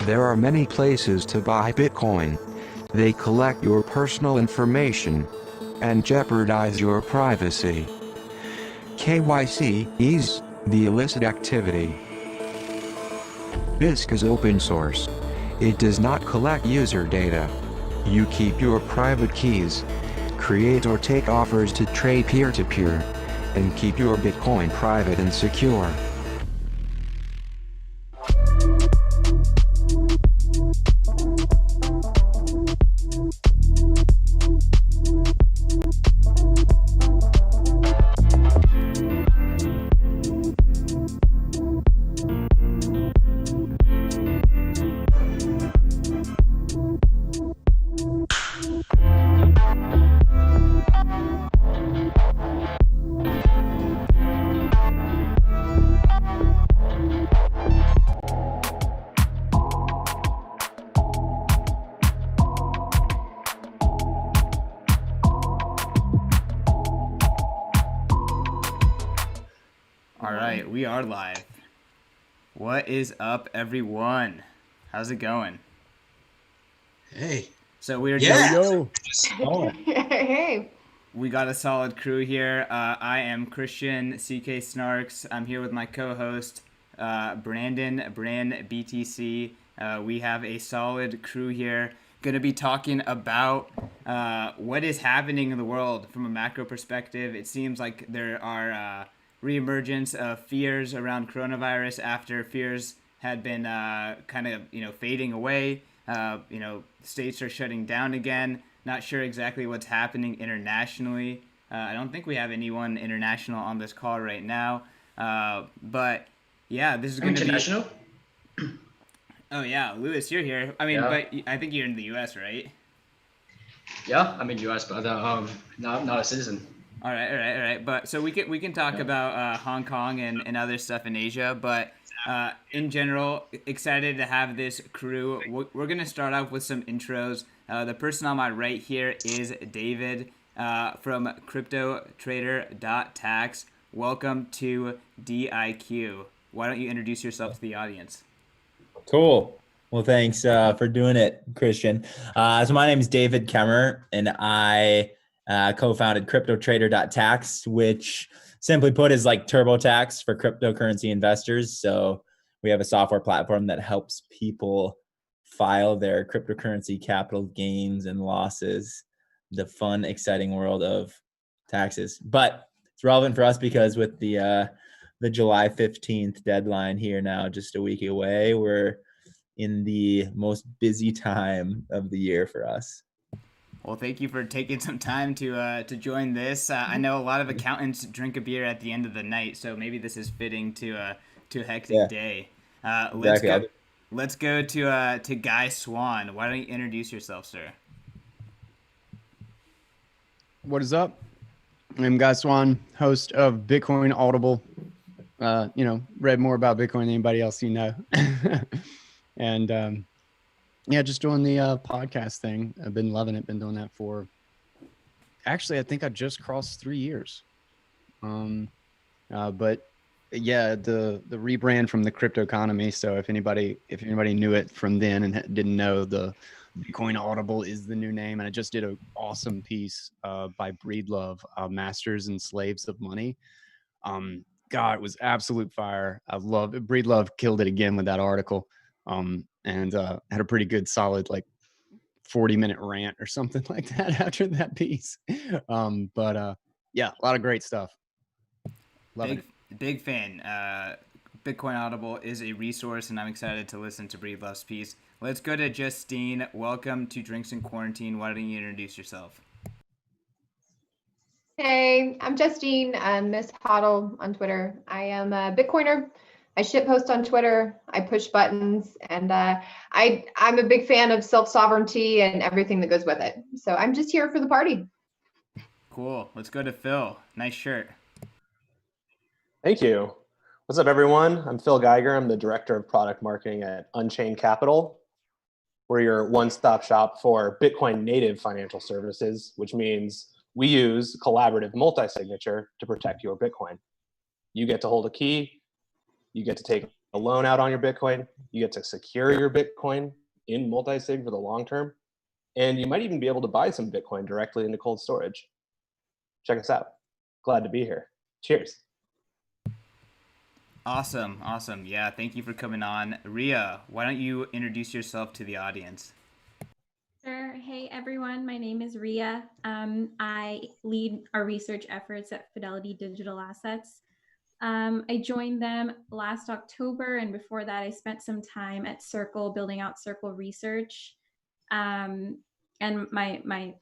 There are many places to buy Bitcoin. They collect your personal information and jeopardize your privacy. KYC is the illicit activity. BISC is open source. It does not collect user data. You keep your private keys, create or take offers to trade peer-to-peer, and keep your Bitcoin private and secure. All right, we are live. What is up, everyone? How's it going? Hey. So we are Hey. We got a solid crew here. I am Christian CK Snarks. I'm here with my co-host Brandon BTC. We have a solid crew here. Going to be talking about what is happening in the world from a macro perspective. It seems like there are reemergence of fears around coronavirus after fears had been kind of fading away. States are shutting down again. Not sure exactly what's happening internationally. I don't think we have anyone international on this call right now. But yeah, this is going to be international. Oh yeah, Lewis, you're here. I mean, but I think you're in the U.S., right? Yeah, I'm in U.S., but not a citizen. All right. But so we can talk about Hong Kong and other stuff in Asia, but in general, excited to have this crew. We're gonna start off with some intros. The person on my right here is David from CryptoTrader.tax. Welcome to DIQ. Why don't you introduce yourself to the audience? Cool. Well, thanks for doing it, Christian. So my name is David Kemmerer, and I co-founded CryptoTrader.tax, which simply put is like TurboTax for cryptocurrency investors. So we have a software platform that helps people file their cryptocurrency capital gains and losses, the fun, exciting world of taxes. But it's relevant for us because with the July 15th deadline here now, just a week away, we're in the most busy time of the year for us. Well, thank you for taking some time to join this. I know a lot of accountants drink a beer at the end of the night, so maybe this is fitting to a hectic day. Let's go to Guy Swann. Why don't you introduce yourself, sir? What is up? I'm Guy Swann, host of Bitcoin Audible. Read more about Bitcoin than anybody else you know. And just doing the podcast thing. I've been loving it. Been doing that for, actually, I think I just crossed 3 years. But yeah, the rebrand from the crypto economy. So if anybody knew it from then and didn't know, the Bitcoin Audible is the new name. And I just did an awesome piece by Breedlove, Masters and Slaves of Money. God, it was absolute fire. I love it. Breedlove killed it again with that article. And had a pretty good solid 40-minute rant or something like that after that piece. A lot of great stuff. Loving it. Big fan. Bitcoin Audible is a resource, and I'm excited to listen to Breedlove's piece. Let's go to Justine. Welcome to Drinks in Quarantine. Why don't you introduce yourself? Hey, I'm Justine. I'm Miss Hoddle on Twitter. I am a Bitcoiner. I shitpost on Twitter. I push buttons, and I'm a big fan of self-sovereignty and everything that goes with it. So I'm just here for the party. Cool. Let's go to Phil. Nice shirt. Thank you. What's up, everyone? I'm Phil Geiger. I'm the Director of Product Marketing at Unchained Capital. We're your one-stop shop for Bitcoin native financial services, which means we use collaborative multi-signature to protect your Bitcoin. You get to hold a key. You get to take a loan out on your Bitcoin. You get to secure your Bitcoin in multi-sig for the long term. And you might even be able to buy some Bitcoin directly into cold storage. Check us out. Glad to be here. Cheers. Awesome. Awesome. Yeah. Thank you for coming on. Ria, why don't you introduce yourself to the audience? Sure. Hey, everyone. My name is Ria. I lead our research efforts at Fidelity Digital Assets. I joined them last October, and before that, I spent some time at Circle building out Circle Research. And my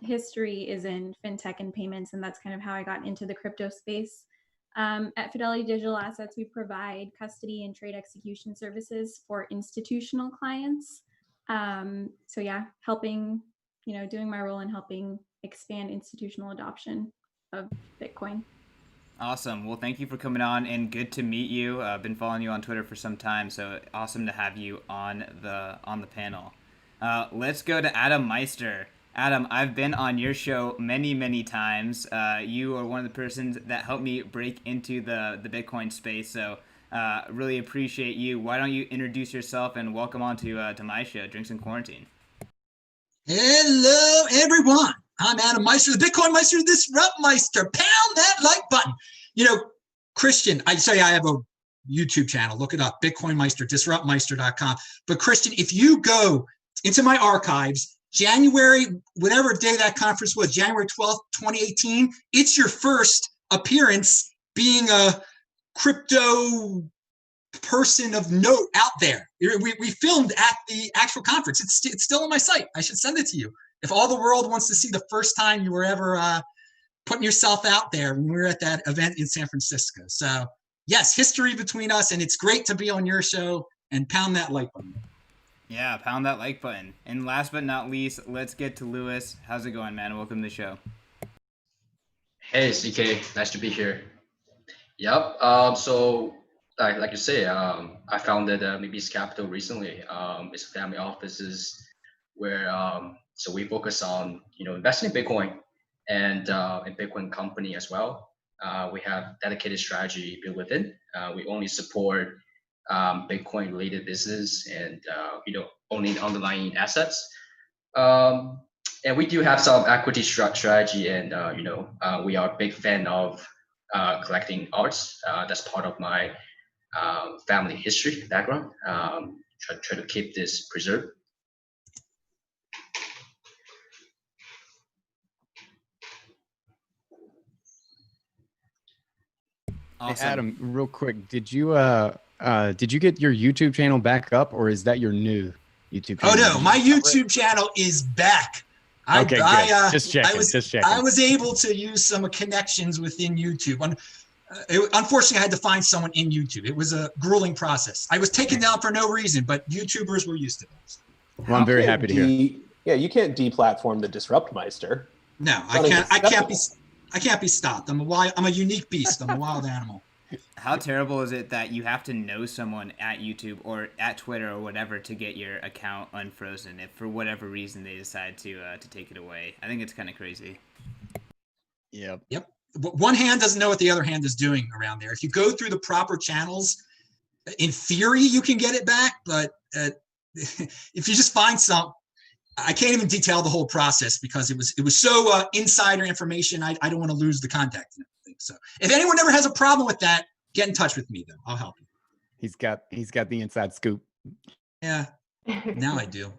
history is in fintech and payments, and that's kind of how I got into the crypto space. At Fidelity Digital Assets, we provide custody and trade execution services for institutional clients. So yeah, helping, doing my role in helping expand institutional adoption of Bitcoin. Awesome. Well, thank you for coming on, and good to meet you. I've been following you on Twitter for some time, so awesome to have you on the panel. Let's go to Adam Meister. Adam, I've been on your show many times. You are one of the persons that helped me break into the Bitcoin space, so really appreciate you. Why don't you introduce yourself and welcome on to my show, Drinks in Quarantine. Hello, everyone. I'm Adam Meister, the Bitcoin Meister, the Disrupt Meister. Pound that like button. Christian, I have a YouTube channel. Look it up, Bitcoin Meister, disruptmeister.com. But Christian, if you go into my archives, January, whatever day that conference was, January 12th, 2018, it's your first appearance being a crypto person of note out there. We filmed at the actual conference. It's still on my site. I should send it to you. If all the world wants to see the first time you were ever putting yourself out there when we were at that event in San Francisco. So yes, history between us, and it's great to be on your show, and pound that like button. Yeah, pound that like button. And last but not least, let's get to Lewis. How's it going, man? Welcome to the show. Hey, CK, nice to be here. Yep. So, like you say, I founded Maybe's Capital recently. It's family offices where so we focus on investing in Bitcoin and in Bitcoin company as well. We have dedicated strategy built within. We only support Bitcoin related business and only underlying assets. And we do have some equity strategy, and we are a big fan of collecting arts. That's part of my family history background. Try to keep this preserved. Awesome. Hey, Adam, real quick, did you get your YouTube channel back up, or is that your new YouTube channel? Oh no, my YouTube channel is back. Okay, good. Just checking. I was able to use some connections within YouTube. Unfortunately, I had to find someone in YouTube. It was a grueling process. I was taken down for no reason, but YouTubers were used to this. Well, I'm very happy to hear. Yeah, you can't deplatform the Disrupt Meister. No, I can't be stopped. I'm a unique beast. I'm a wild animal. How terrible is it that you have to know someone at YouTube or at Twitter or whatever to get your account unfrozen if for whatever reason they decide to take it away? I think it's kind of crazy. Yep. One hand doesn't know what the other hand is doing around there. If you go through the proper channels, in theory, you can get it back. But if you just find some, I can't even detail the whole process because it was so insider information. I don't want to lose the contact and everything. So if anyone ever has a problem with that, get in touch with me though. I'll help you. He's got the inside scoop. Yeah. Now I do.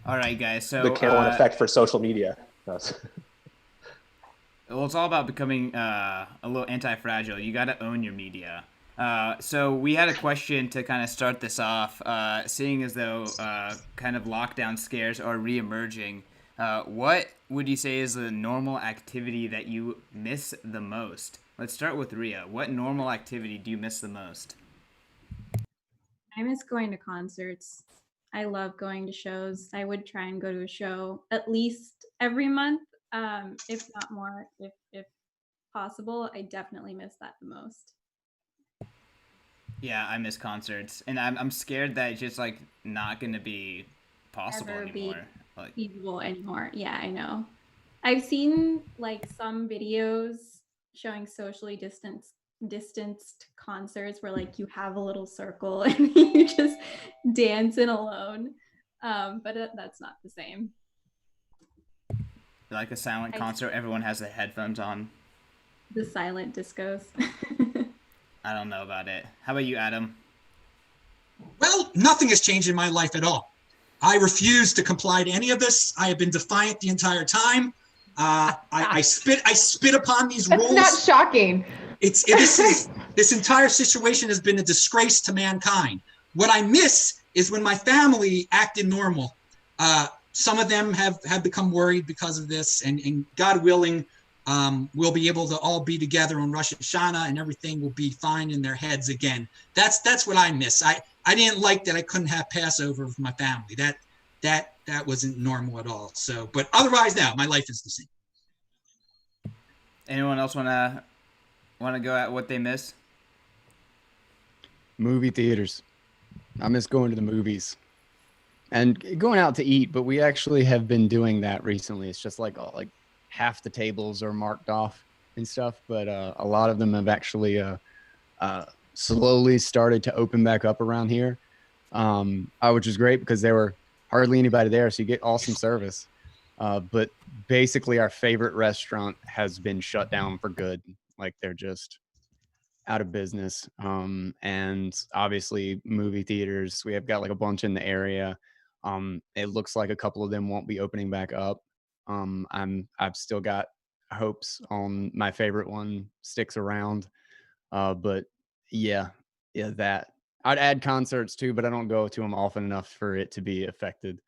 All right, guys. So The Caroline effect for social media. Well, it's all about becoming a little anti-fragile. You got to own your media. So we had a question to kind of start this off, seeing as though kind of lockdown scares are reemerging. What would you say is the normal activity that you miss the most? Let's start with Ria. What normal activity do you miss the most? I miss going to concerts. I love going to shows. I would try and go to a show at least every month, if not more, if possible. I definitely miss that the most. Yeah, I miss concerts, and I'm scared that it's just like not going to be possible anymore. Feasible anymore. Yeah, I know. I've seen like some videos showing socially distanced distanced concerts where like you have a little circle and you just dance in alone. But that's not the same. Like a silent concert, everyone has the headphones on. The silent discos. I don't know about it. How about you, Adam? Well, nothing has changed in my life at all. I refuse to comply to any of this. I have been defiant the entire time. I spit upon these rules. That's not shocking. This entire situation has been a disgrace to mankind. What I miss is when my family acted normal. Some of them have become worried because of this, and God willing, we'll be able to all be together on Rosh Hashanah, and everything will be fine in their heads again. That's what I miss. I didn't like that I couldn't have Passover with my family. That wasn't normal at all. So, but otherwise, now my life is the same. Anyone else wanna go at what they miss? Movie theaters. I miss going to the movies and going out to eat, but we actually have been doing that recently. It's just like half the tables are marked off and stuff, but a lot of them have actually slowly started to open back up around here, which is great because there were hardly anybody there, so you get awesome service. But basically our favorite restaurant has been shut down for good. Like they're just out of business. And obviously movie theaters, we have got like a bunch in the area. It looks like a couple of them won't be opening back up. I've still got hopes on my favorite one sticks around. But yeah, that I'd add concerts too, but I don't go to them often enough for it to be affected.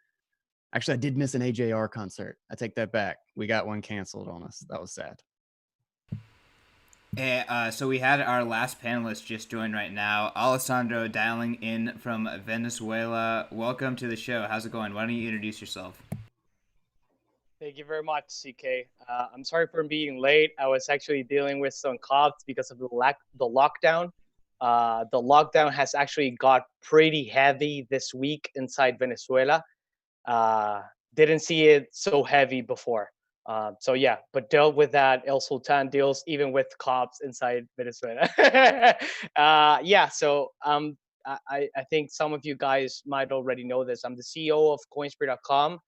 Actually, I did miss an AJR concert. I take that back. We got one canceled on us. That was sad. So we had our last panelist just join right now, Alessandro, dialing in from Venezuela. Welcome to the show. How's it going? Why don't you introduce yourself? Thank you very much, CK. I'm sorry for being late. I was actually dealing with some cops because of the lockdown. The lockdown has actually got pretty heavy this week inside Venezuela. Didn't see it so heavy before. So yeah, but dealt with that. El Sultan deals even with cops inside Venezuela. So I think some of you guys might already know this. I'm the CEO of Coinspree.com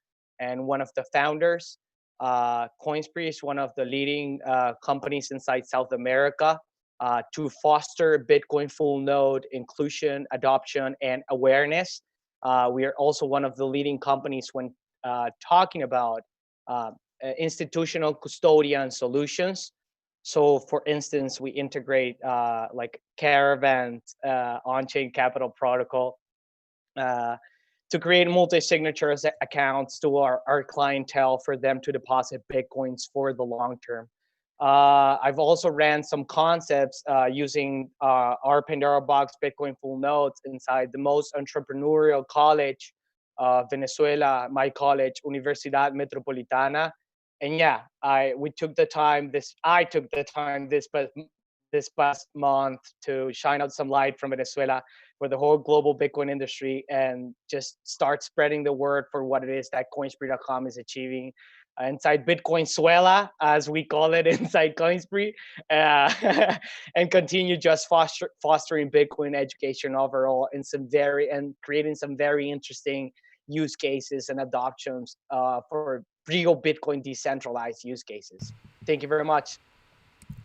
and one of the founders. Coinspree is one of the leading companies inside South America to foster Bitcoin full node inclusion, adoption, and awareness. We are also one of the leading companies when talking about institutional custodian solutions. So for instance, we integrate like Caravan on-chain capital protocol to create multi-signature accounts to our clientele for them to deposit Bitcoins for the long term. I've also ran some concepts using our Pandora box Bitcoin full nodes inside the most entrepreneurial college Venezuela, my college, Universidad Metropolitana. And yeah, I took the time this past month to shine out some light from Venezuela for the whole global Bitcoin industry and just start spreading the word for what it is that Coinspree.com is achieving inside Bitcoinzuela, as we call it inside Coinspree, and continue just fostering Bitcoin education overall and creating some very interesting use cases and adoptions for real Bitcoin decentralized use cases. Thank you very much.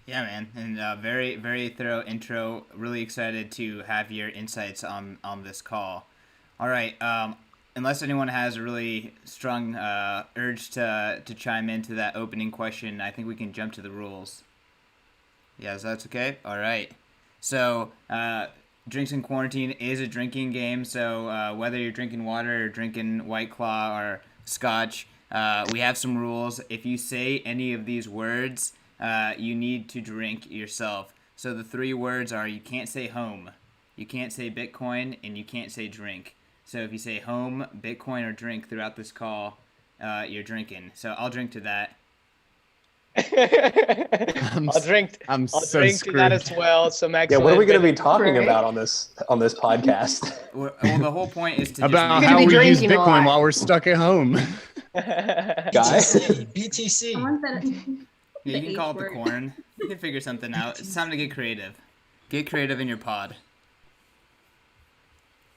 Yeah, man, and very, very thorough intro. Really excited to have your insights on this call. All right, unless anyone has a really strong urge to chime into that opening question, I think we can jump to the rules. Yeah, so that's okay? All right. So, Drinks in Quarantine is a drinking game, so whether you're drinking water or drinking White Claw or Scotch, we have some rules. If you say any of these words, you need to drink yourself. So the 3 words are: you can't say home, you can't say Bitcoin, and you can't say drink. So if you say home, Bitcoin, or drink throughout this call, you're drinking. So I'll drink to that. I'll drink to that as well. Some excellent. Yeah, what are we going to be talking about on this podcast? Well, the whole point is to about just how we use drinking a Bitcoin lot. while we're stuck at home. Guys, BTC. Yeah, you can call it the corn. You can figure something out. It's time to get creative. Get creative in your pod.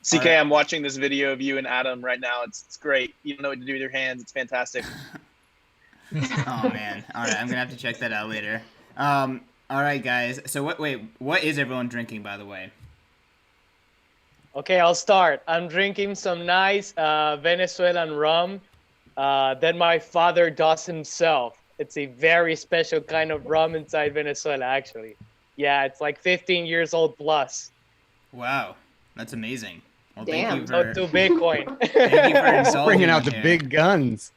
CK, Alright. I'm watching this video of you and Adam right now. It's great. You don't know what to do with your hands. It's fantastic. Oh man. All right, I'm gonna have to check that out later. All right, guys. So what is everyone drinking, by the way? Okay, I'll start. I'm drinking some nice Venezuelan rum that my father does himself. It's a very special kind of rum inside Venezuela, actually. Yeah, it's like 15 years old plus. Wow, that's amazing. Well, Damn. thank you So for to Bitcoin. thank you for indulging Bringing out me the here. big guns.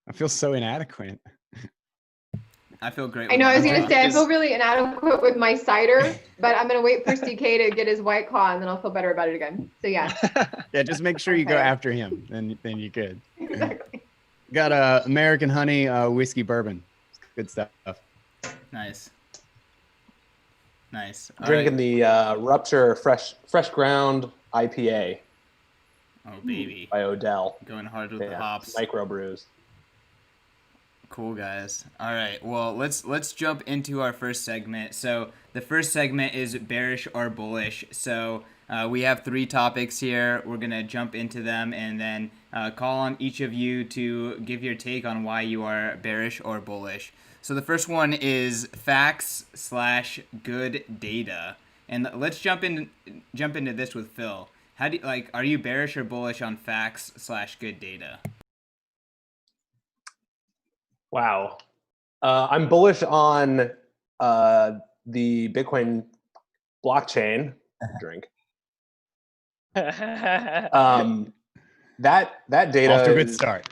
I feel so inadequate. I feel great. I know, I was with gonna my say, I thoughts. feel really inadequate with my cider, but I'm gonna wait for CK to get his White Claw and then I'll feel better about it again. So yeah, Yeah, just make sure you go Okay. after him. Then you could. exactly. Got American honey whiskey bourbon. Good stuff. Nice. All Drinking right. the Rupture Fresh Ground IPA Oh baby, by Odell. going hard with the Yeah, hops. microbrews. Cool guys. All right. Well, let's jump into our first segment. So the first segment is bearish or bullish. So we have 3 topics here. We're gonna jump into them and then call on each of you to give your take on why you are bearish or bullish. So the first one is facts/good data, and let's jump into this with Phil. How do you, are you bearish or bullish on facts/good data? Wow. I'm bullish on the Bitcoin blockchain. Drink. That data Off to a good is- start.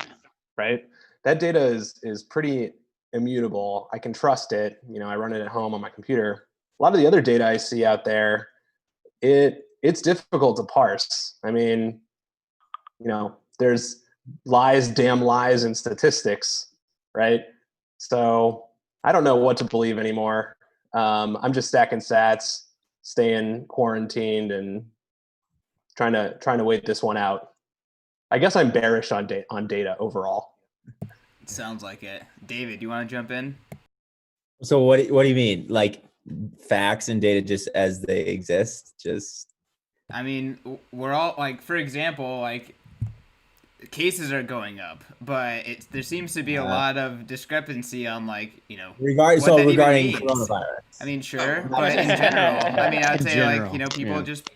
right? That data is pretty immutable. I can trust it. You know, I run it at home on my computer. A lot of the other data I see out there, it's difficult to parse. I mean, you know, there's damn lies in statistics, right? So I don't know what to believe anymore. I'm just stacking sats, staying quarantined, and trying to wait this one out. I guess I'm bearish on data overall. Sounds like it. David, you want to jump in? So what do you mean? Like facts and data just as they exist? Just I mean, we're all for example, cases are going up, but there seems to be a lot of discrepancy on regarding what that even regarding means. coronavirus. I mean, sure, but in general, I mean, I'd In say general, people yeah. just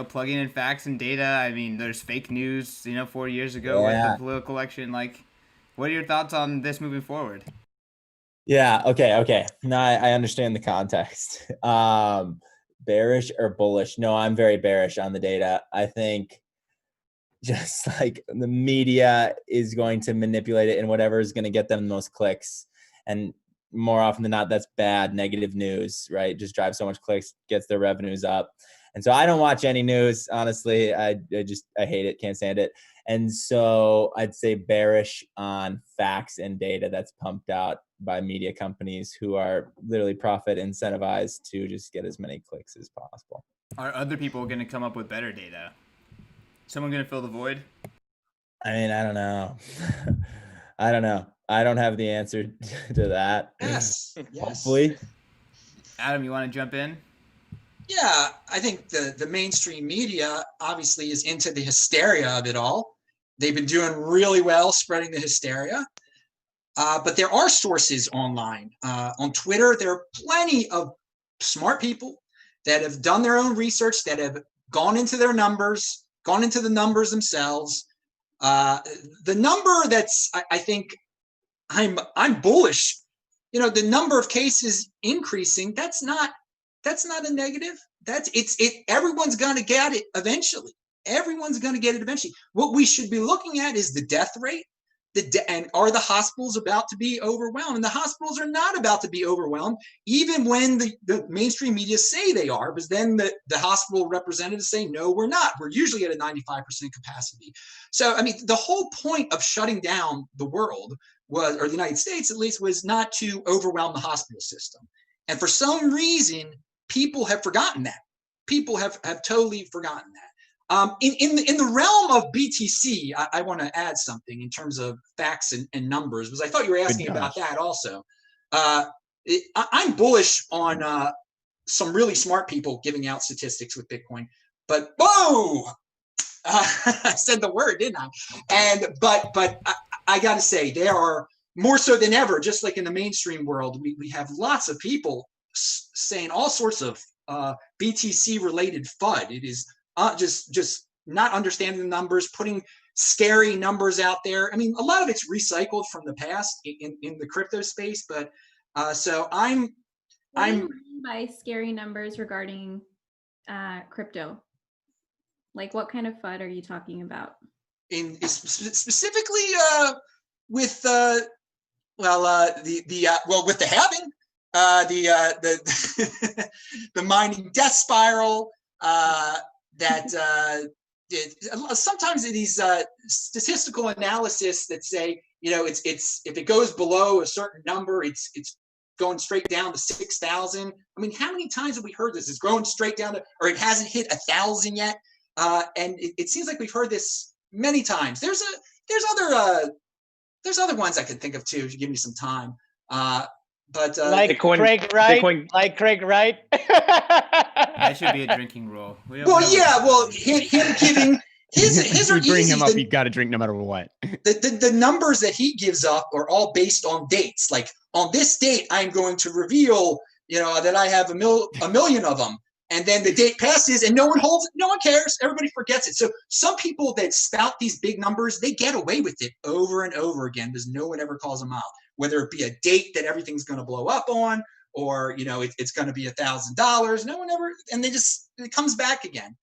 plugging in facts and data. I mean, there's fake news, 4 years ago with the political election. What are your thoughts on this moving forward? Yeah. Okay. No, I understand the context. Bearish or bullish? No, I'm very bearish on the data. I think just like the media is going to manipulate it in whatever is going to get them the most clicks. And more often than not, that's bad, negative news, right? Just drives so much clicks, gets their revenues up. And so I don't watch any news, honestly. I hate it, can't stand it. And so I'd say bearish on facts and data that's pumped out by media companies who are literally profit incentivized to just get as many clicks as possible. Are other people going to come up with better data? Someone going to fill the void? I mean, I don't know. I don't have the answer to that. Yes. Hopefully. Adam, you want to jump in? Yeah, I think the mainstream media obviously is into the hysteria of it all. They've been doing really well spreading the hysteria. But there are sources online. On Twitter, there are plenty of smart people that have done their own research, that have gone into the numbers themselves. The number that's, I think, I'm bullish. The number of cases increasing, that's not a negative. Everyone's going to get it eventually. Everyone's going to get it eventually. What we should be looking at is the death rate. And are the hospitals about to be overwhelmed? And the hospitals are not about to be overwhelmed, even when the mainstream media say they are, but then the hospital representatives say, no, we're not. We're usually at a 95% capacity. So, I mean, the whole point of shutting down the world or the United States at least, was not to overwhelm the hospital system. And for some reason, people have forgotten that. People have totally forgotten that. In the realm of BTC, I want to add something in terms of facts and numbers, because I thought you were asking about that also. I'm bullish on some really smart people giving out statistics with Bitcoin, but whoa, I said the word, didn't I? And but I got to say, they are more so than ever. Just like in the mainstream world, we have lots of people saying all sorts of BTC related FUD. It is just not understanding the numbers, putting scary numbers out there. I mean, a lot of it's recycled from the past in the crypto space, but so What do you mean by scary numbers regarding crypto? Like, what kind of FUD are you talking about? in specifically with well with the halving, the the mining death spiral, that sometimes these statistical analysis that say, you know, it's if it goes below a certain number, it's going straight down to 6,000. I mean, how many times have we heard this? It's going straight down to, or it hasn't hit 1,000 yet. And it seems like we've heard this many times. There's other ones I could think of too, if you give me some time. But like Bitcoin, Craig Wright, Bitcoin. like Craig Wright. That should be a drinking rule. Him giving his you are bring easy. him up, you got to drink no matter what. The numbers that he gives up are all based on dates. Like, on this date, I'm going to reveal, you know, that I have a million of them. And then the date passes and no one cares. Everybody forgets it. So some people that spout these big numbers, they get away with it over and over again because no one ever calls them out. Whether it be a date that everything's going to blow up on, or, you know, it's going to be $1,000. No one ever, and it comes back again.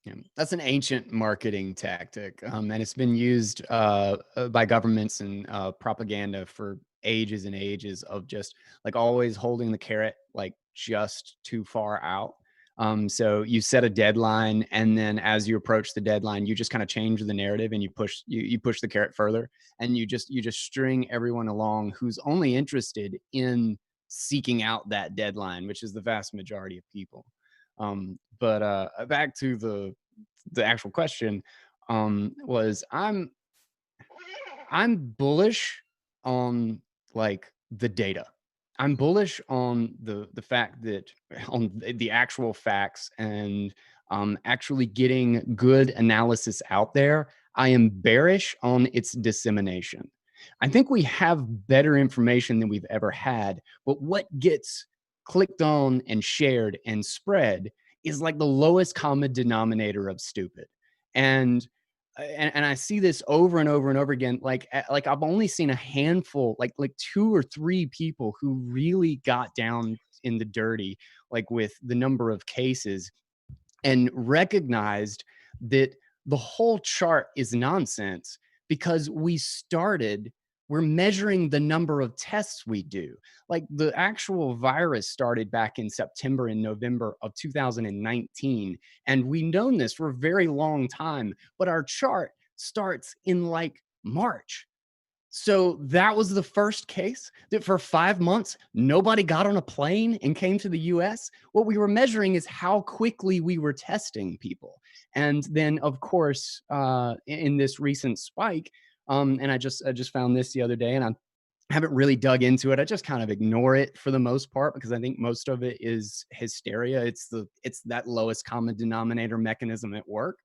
Yeah, that's an ancient marketing tactic, and it's been used by governments and propaganda for ages and ages, of just like always holding the carrot like just too far out. So you set a deadline, and then as you approach the deadline, you just kind of change the narrative and you push the carrot further, and you just string everyone along who's only interested in seeking out that deadline, which is the vast majority of people. But back to the actual question, was I'm bullish on like the data. I'm bullish on the fact that on the actual facts and actually getting good analysis out there. I am bearish on its dissemination. I think we have better information than we've ever had, but what gets clicked on and shared and spread is like the lowest common denominator of stupid. And I see this over and over and over again. Like I've only seen a handful, like 2 or 3 people who really got down in the dirty, like with the number of cases, and recognized that the whole chart is nonsense because we're measuring the number of tests we do. Like the actual virus started back in September and November of 2019. And we've known this for a very long time, but our chart starts in like March. So that was the first case that for 5 months, nobody got on a plane and came to the US. What we were measuring is how quickly we were testing people. And then of course, in this recent spike, and I just found this the other day, and I haven't really dug into it. I just kind of ignore it for the most part because I think most of it is hysteria. It's that lowest common denominator mechanism at work.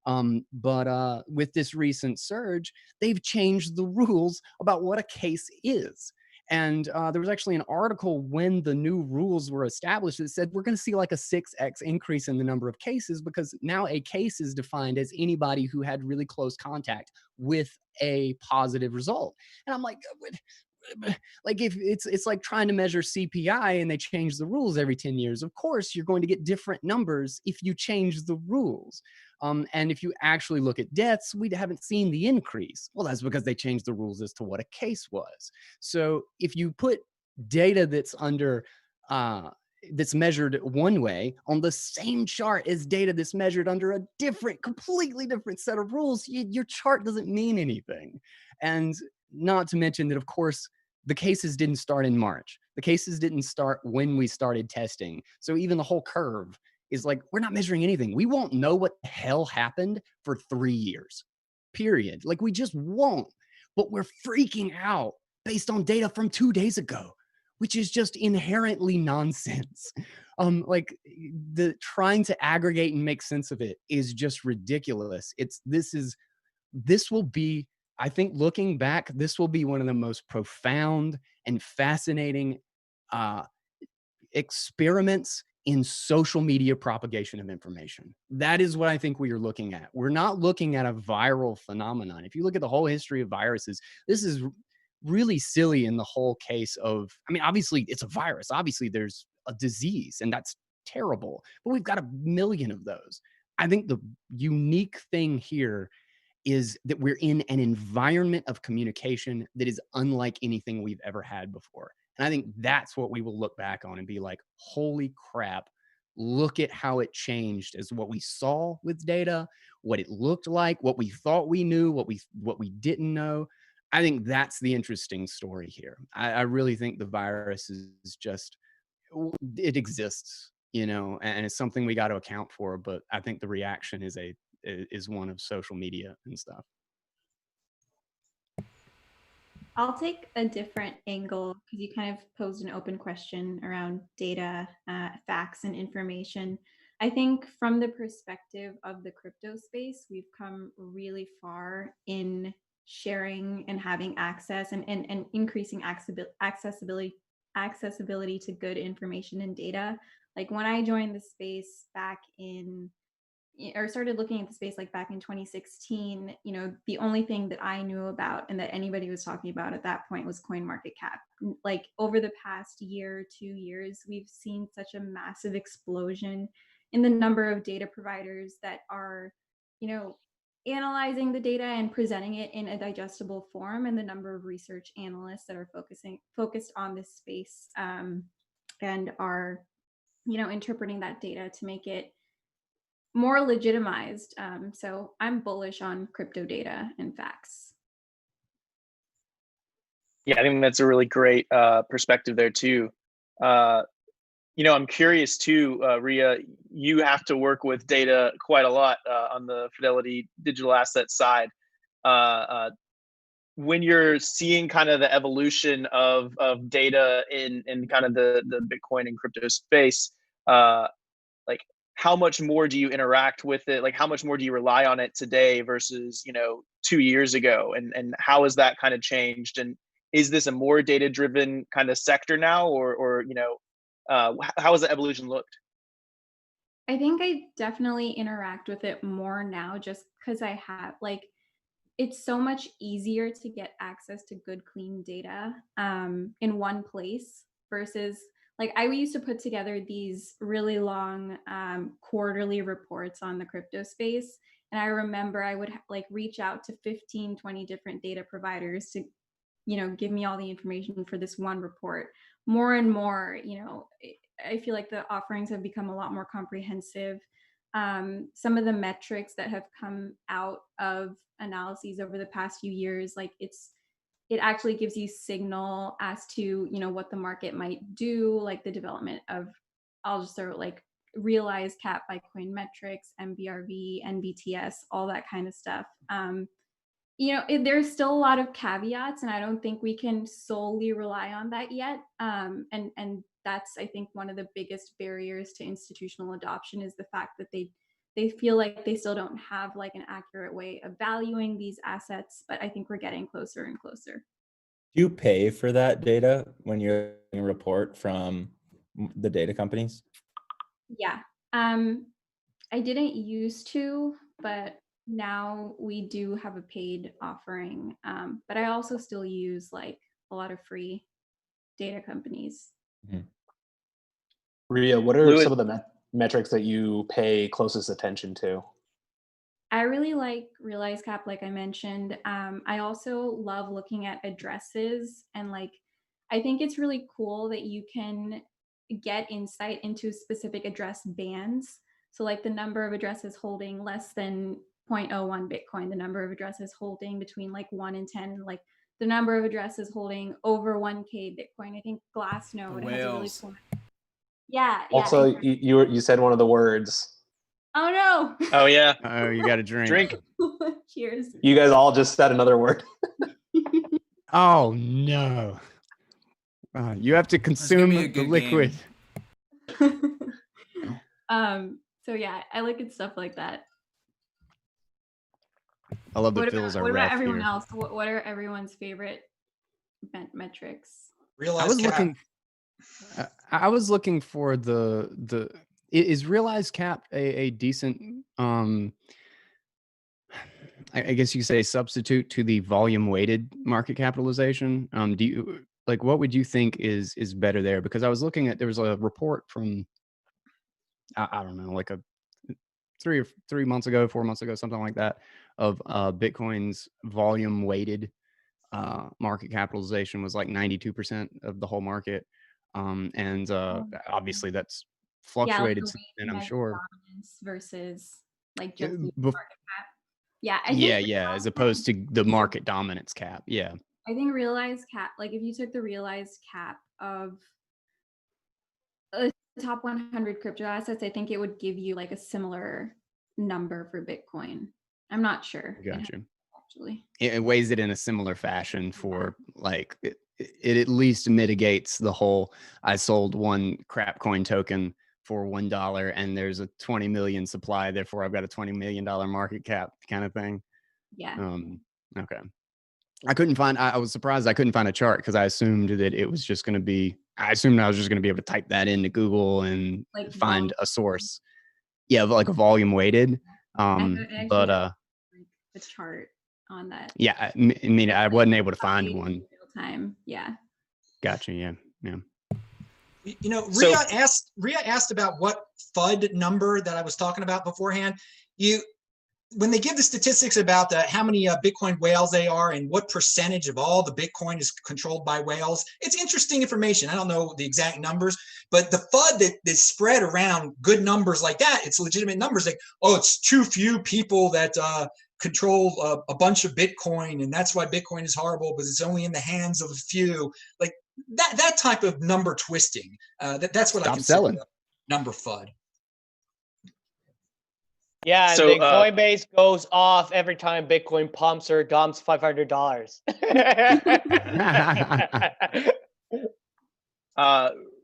But with this recent surge, they've changed the rules about what a case is. And there was actually an article when the new rules were established that said we're going to see like a 6x increase in the number of cases, because now a case is defined as anybody who had really close contact with a positive result. And I'm like, if it's like trying to measure CPI and they change the rules every 10 years. Of course, you're going to get different numbers if you change the rules. And if you actually look at deaths, we haven't seen the increase. Well, that's because they changed the rules as to what a case was. So if you put data that's that's measured one way on the same chart as data that's measured under a completely different set of rules, your chart doesn't mean anything. And not to mention that, of course, the cases didn't start in March. The cases didn't start when we started testing. So even the whole curve is like, we're not measuring anything. We won't know what the hell happened for 3 years, period. Like, we just won't. But we're freaking out based on data from 2 days ago. which is just inherently nonsense. Like the trying to aggregate and make sense of it is just ridiculous. This will be, I think looking back, this will be one of the most profound and fascinating experiments in social media propagation of information. That is what I think we are looking at. We're not looking at a viral phenomenon. If you look at the whole history of viruses, this is really silly in the whole case of, I mean, obviously it's a virus. Obviously there's a disease, and that's terrible, but we've got a million of those. I think the unique thing here is that we're in an environment of communication that is unlike anything we've ever had before. And I think that's what we will look back on and be like, holy crap, look at how it changed as what we saw with data, what it looked like, what we thought we knew, what we didn't know. I think that's the interesting story here. I really think the virus is just, it exists, you know, and it's something we got to account for. But I think the reaction is one of social media and stuff. I'll take a different angle because you kind of posed an open question around data, facts, and information. I think from the perspective of the crypto space, we've come really far in sharing and having access and increasing accessibility to good information and data. Like when I joined the space back in, or started looking at the space like back in 2016, you know, the only thing that I knew about and that anybody was talking about at that point was CoinMarketCap. Like over the past year, 2 years, we've seen such a massive explosion in the number of data providers that are, you know, analyzing the data and presenting it in a digestible form, and the number of research analysts that are focused on this space and are, you know, interpreting that data to make it more legitimized. So I'm bullish on crypto data and facts. Yeah, I think that's a really great perspective there too. You know, I'm curious too, Ria, you have to work with data quite a lot on the Fidelity digital asset side. When you're seeing kind of the evolution of data in kind of the Bitcoin and crypto space, like how much more do you interact with it? Like how much more do you rely on it today versus, you know, 2 years ago? And how has that kind of changed? And is this a more data driven kind of sector now, or you know, how has the evolution looked? I think I definitely interact with it more now just because I have, like, it's so much easier to get access to good, clean data in one place versus, like, I used to put together these really long quarterly reports on the crypto space. And I remember I would like reach out to 15, 20 different data providers to, you know, give me all the information for this one report. More and more, you know, I feel like the offerings have become a lot more comprehensive. Some of the metrics that have come out of analyses over the past few years, like it actually gives you signal as to, you know, what the market might do, like the development of, I'll just throw like realized cap by coin metrics, MBRV, NBTS, all that kind of stuff. You know, there's still a lot of caveats, and I don't think we can solely rely on that yet. And that's, I think, one of the biggest barriers to institutional adoption is the fact that they feel like they still don't have like an accurate way of valuing these assets. But I think we're getting closer and closer. Do you pay for that data when you're getting a report from the data companies? Yeah, I didn't used to, but now we do have a paid offering. But I also still use like a lot of free data companies. Mm-hmm. Ria, what are some of the metrics that you pay closest attention to? I really like realized cap, like I mentioned. I also love looking at addresses, and like I think it's really cool that you can get insight into specific address bands. So like the number of addresses holding less than 0.01 Bitcoin, the number of addresses holding between like 1 and 10, like the number of addresses holding over 1K Bitcoin. I think Glassnode has a really cool. Yeah. Also, you said one of the words. Oh no. Oh yeah. Oh, you got to drink. Drink. Cheers. You guys all just said another word. Oh no. You have to consume be a the good liquid. So yeah, I look at stuff like that. I love the What Phil's about, are what about ref everyone here. else? What are everyone's favorite metrics? I was looking. I was looking for the. Is realized cap a decent I guess you could say substitute to the volume weighted market capitalization? Do you like what would you think is better there? Because I was looking at there was a report from I don't know, like a 3 months ago, 4 months ago, something like that, of Bitcoin's volume weighted market capitalization was like 92% of the whole market. And obviously that's fluctuated since then, I'm sure. Versus like just the Bef- market cap. Yeah, I yeah, think yeah, as opposed to the market dominance cap. Yeah. I think realized cap, like if you took the realized cap of the top 100 crypto assets, I think it would give you like a similar number for Bitcoin. I'm not sure. Gotcha. Actually, It weighs it in a similar fashion for like it at least mitigates the whole I sold one crap coin token for $1 and there's a 20 million supply, therefore I've got a $20 million market cap kind of thing. Yeah. Okay. I couldn't find, I was surprised I couldn't find a chart because I assumed that it was just going to be, I assumed I was just going to be able to type that into Google and like find a source. Yeah, like a volume weighted. But the chart on that. Yeah, I mean, I wasn't able to find one. Real time. Yeah. Gotcha. Yeah. Yeah. You know, Ria asked about what FUD number that I was talking about beforehand. When they give the statistics about how many Bitcoin whales they are and what percentage of all the Bitcoin is controlled by whales, it's interesting information. I don't know the exact numbers, but the FUD that's spread around good numbers like that, it's legitimate numbers like, oh, it's too few people that control a bunch of Bitcoin, and that's why Bitcoin is horrible, because it's only in the hands of a few. Like that type of number twisting. That's what I consider number FUD. Yeah, So, and then Coinbase goes off every time Bitcoin pumps or dumps $500.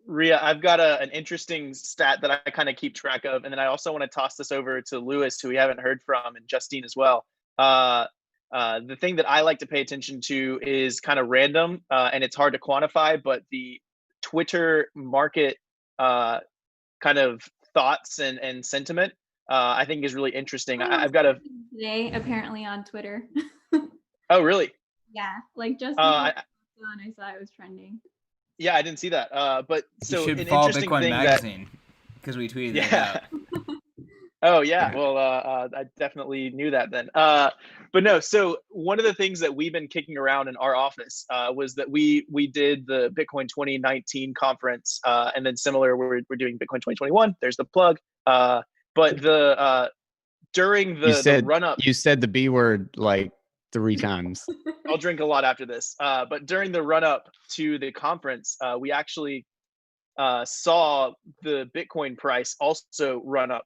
Ria, I've got an interesting stat that I kind of keep track of, and then I also want to toss this over to Lewis, who we haven't heard from, and Justine as well. The thing that I like to pay attention to is kind of random, and it's hard to quantify, but the Twitter market kind of thoughts and sentiment, I think is really interesting. I've got today apparently on Twitter. Oh, really? Yeah, like just I saw it was trending. Yeah, I didn't see that. But so you should an follow interesting Bitcoin thing Magazine because we tweeted it out. Oh yeah, well, I definitely knew that then. But no, so one of the things that we've been kicking around in our office was that we did the Bitcoin 2019 conference, and then similar, we're doing Bitcoin 2021. There's the plug. But during the run up, you said the B word like 3 times. I'll drink a lot after this. But during the run up to the conference, we actually saw the Bitcoin price also run up.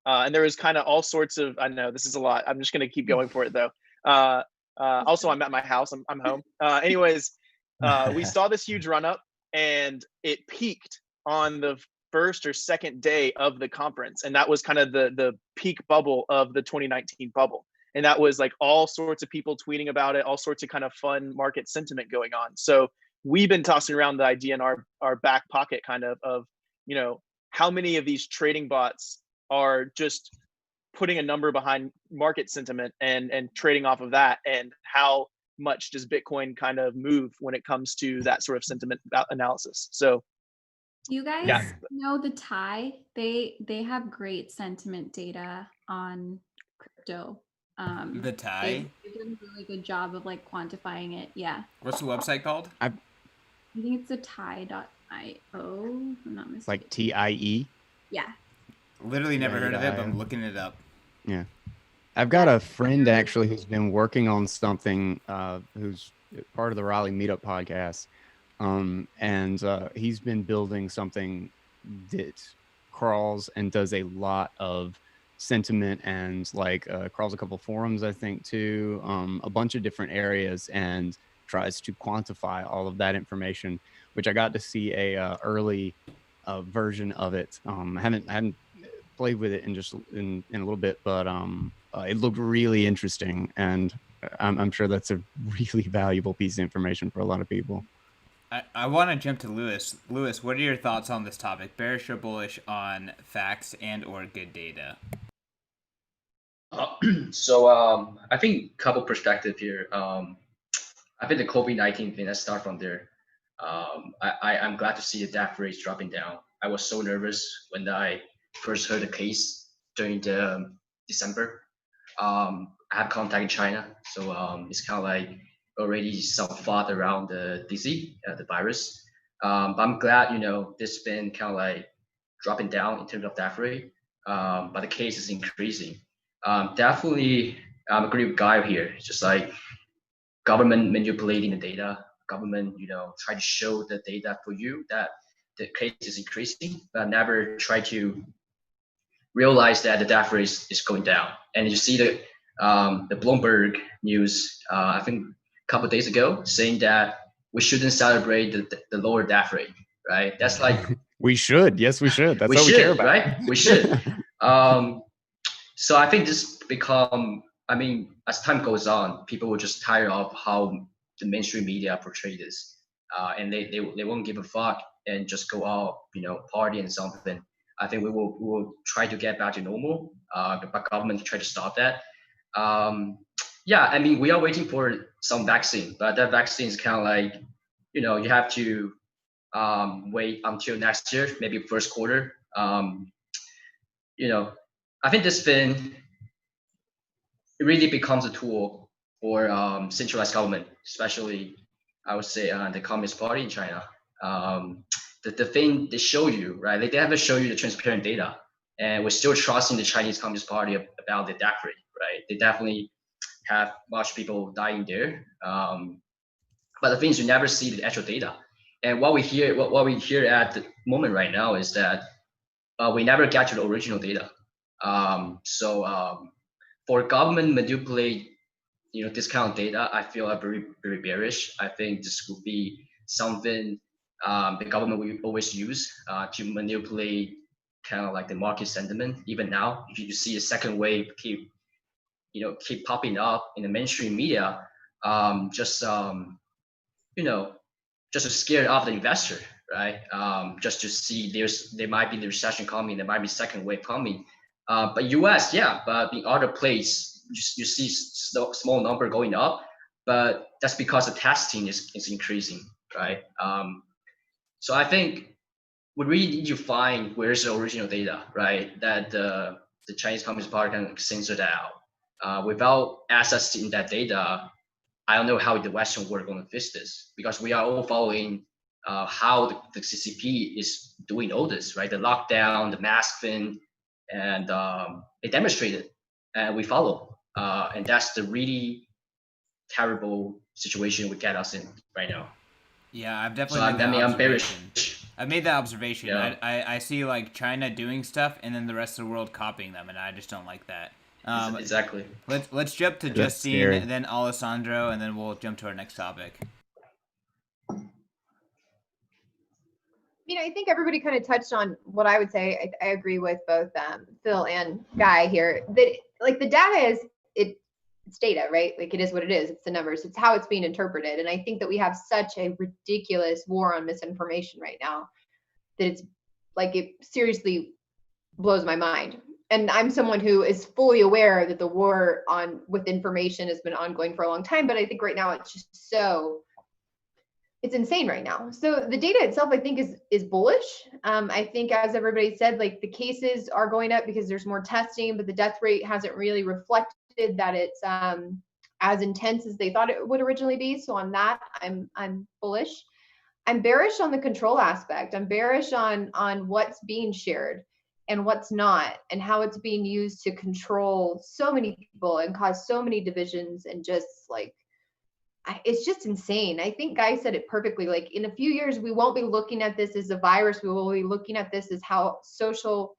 And there was kind of all sorts of, I know this is a lot. I'm just going to keep going for it though. Also, I'm at my house. I'm home. Anyways, we saw this huge run up and it peaked on the first or second day of the conference. And that was kind of the peak bubble of the 2019 bubble. And that was like all sorts of people tweeting about it, all sorts of kind of fun market sentiment going on. So we've been tossing around the idea in our back pocket kind of, you know, how many of these trading bots are just putting a number behind market sentiment and trading off of that, and how much does Bitcoin kind of move when it comes to that sort of sentiment analysis. So you guys know the TIE? They have great sentiment data on crypto. The TIE? They've done a really good job of like quantifying it. Yeah. What's the website called? I think it's the TIE.io. If I'm not mistaken. Like TIE? Yeah. Literally never heard of it, but I'm looking it up. Yeah. I've got a friend actually who's been working on something, who's part of the Raleigh Meetup podcast. And he's been building something that crawls and does a lot of sentiment and like crawls a couple forums, I think, too, a bunch of different areas, and tries to quantify all of that information. which I got to see a early version of it. I haven't played with it in a little bit, but it looked really interesting, and I'm sure that's a really valuable piece of information for a lot of people. I want to jump to Lewis. Lewis, what are your thoughts on this topic? Bearish or bullish on facts and or good data? I think a couple perspective here. I think the COVID-19 thing, let's start from there. I'm glad to see the death rates dropping down. I was so nervous when I first heard the case during the December. I have contact in China, so it's kind of like already some thought around the disease, the virus. But I'm glad, this been kind of like dropping down in terms of death rate, but the case is increasing. Definitely, I agree with Guy here. It's just like government manipulating the data, government, try to show the data for you that the case is increasing, but never try to realize that the death rate is going down. And you see the Bloomberg news, I think a couple of days ago, saying that we shouldn't celebrate the lower death rate, right? That's like we should. Yes, we should. That's we what should, we care about, right? We should. So I think this become. I mean, as time goes on, people will just tire of how the mainstream media portray this, and they won't give a fuck and just go out, party and something. I think we will try to get back to normal, but government try to stop that. Yeah, I mean, we are waiting for some vaccine, but that vaccine is kind of like, you have to wait until next year, maybe first quarter. I think this thing, it really becomes a tool for centralized government, especially, I would say, the Communist Party in China. The thing they show you, right? They haven't shown you the transparent data, and we're still trusting the Chinese Communist Party about the death rate, right? They definitely have much people dying there, but the thing is, you never see the actual data. And what we hear at the moment right now is that we never get to the original data. For government manipulate, this kind of data, I feel are very, very bearish. I think this would be something the government will always use to manipulate kind of like the market sentiment. Even now, if you see a second wave keep popping up in the mainstream media, just to scare off the investor, right? Just to see there might be the recession coming, there might be second wave coming. But US, yeah, but in other place, you see small number going up, but that's because the testing is increasing, right? So I think we really need to find where's the original data, right? That the Chinese Communist Party can censor that out. Without accessing that data, I don't know how the Western world going to fix this, because we are all following how the CCP is doing all this, right? The lockdown, the mask thing, and they demonstrated, and we follow. And that's the really terrible situation we get us in right now. Yeah, I've definitely made that observation. I've made that observation. Yeah. I see like China doing stuff and then the rest of the world copying them, and I just don't like that. Exactly. Let's jump to Justine, and then Alessandro, and then we'll jump to our next topic. I think everybody kind of touched on what I would say. I agree with both Phil and Guy here. That like the data is it's data, right? Like it is what it is. It's the numbers. It's how it's being interpreted. And I think that we have such a ridiculous war on misinformation right now that it's like it seriously blows my mind. And I'm someone who is fully aware that the war with information has been ongoing for a long time. But I think right now it's just it's insane right now. So the data itself, I think, is bullish. I think, as everybody said, like the cases are going up because there's more testing, but the death rate hasn't really reflected that it's as intense as they thought it would originally be. So on that, I'm bullish. I'm bearish on the control aspect. I'm bearish on what's being shared and what's not, and how it's being used to control so many people and cause so many divisions, and just like it's just insane. I think Guy said it perfectly. Like in a few years, we won't be looking at this as a virus. We will be looking at this as how social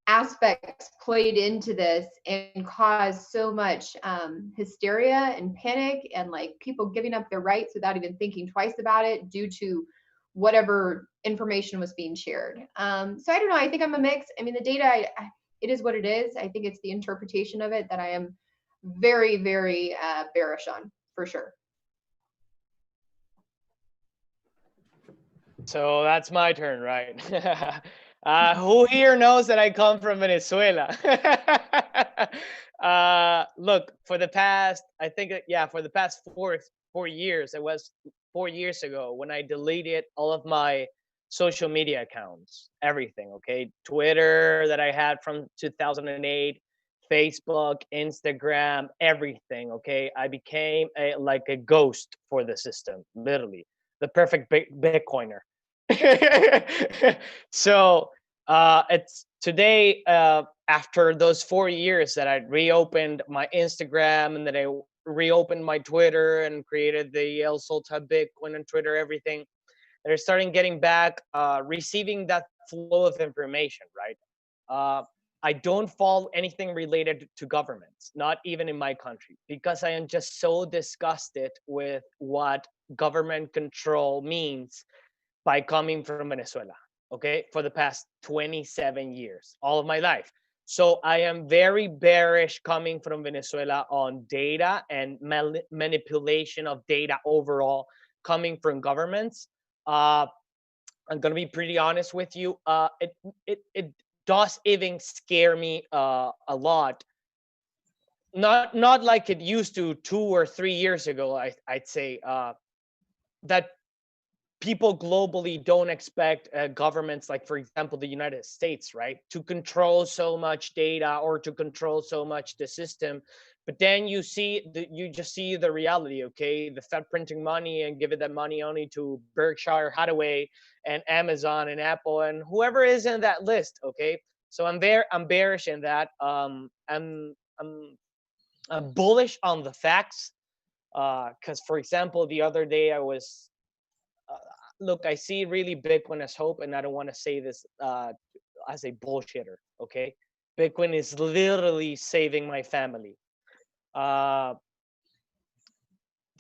aspects played into this and caused so much hysteria and panic, and like people giving up their rights without even thinking twice about it due to whatever information was being shared. So I don't know. I think I'm a mix. I mean, the data, it is what it is. I think it's the interpretation of it that I am very, very bearish on, for sure. So that's my turn, right? Who here knows that I come from Venezuela? Look, for the past, I think, for the past four years, it was 4 years ago when I deleted all of my social media accounts, everything, okay? Twitter that I had from 2008, Facebook, Instagram, everything, okay? I became like a ghost for the system, literally. The perfect Bitcoiner. So it's today, after those 4 years that I reopened my Instagram and that I reopened my Twitter and created the El Solta Bitcoin on Twitter, everything, they're starting getting back, receiving that flow of information, right? I don't follow anything related to governments, not even in my country, because I am just so disgusted with what government control means by coming from Venezuela, okay, for the past 27 years, all of my life. So I am very bearish coming from Venezuela on data and manipulation of data overall coming from governments. I'm gonna be pretty honest with you. It does even scare me a lot. Not like it used to 2 or 3 years ago. I'd say that people globally don't expect governments like, for example, the United States, right, to control so much data or to control so much the system. But then you just see the reality, okay? The Fed printing money and giving that money only to Berkshire Hathaway and Amazon and Apple and whoever is in that list, okay? So I'm bearish in that. I'm bullish on the facts, because, for example, the other day I was. Look, I see really Bitcoin as hope, and I don't want to say this as a bullshitter, okay? Bitcoin is literally saving my family. The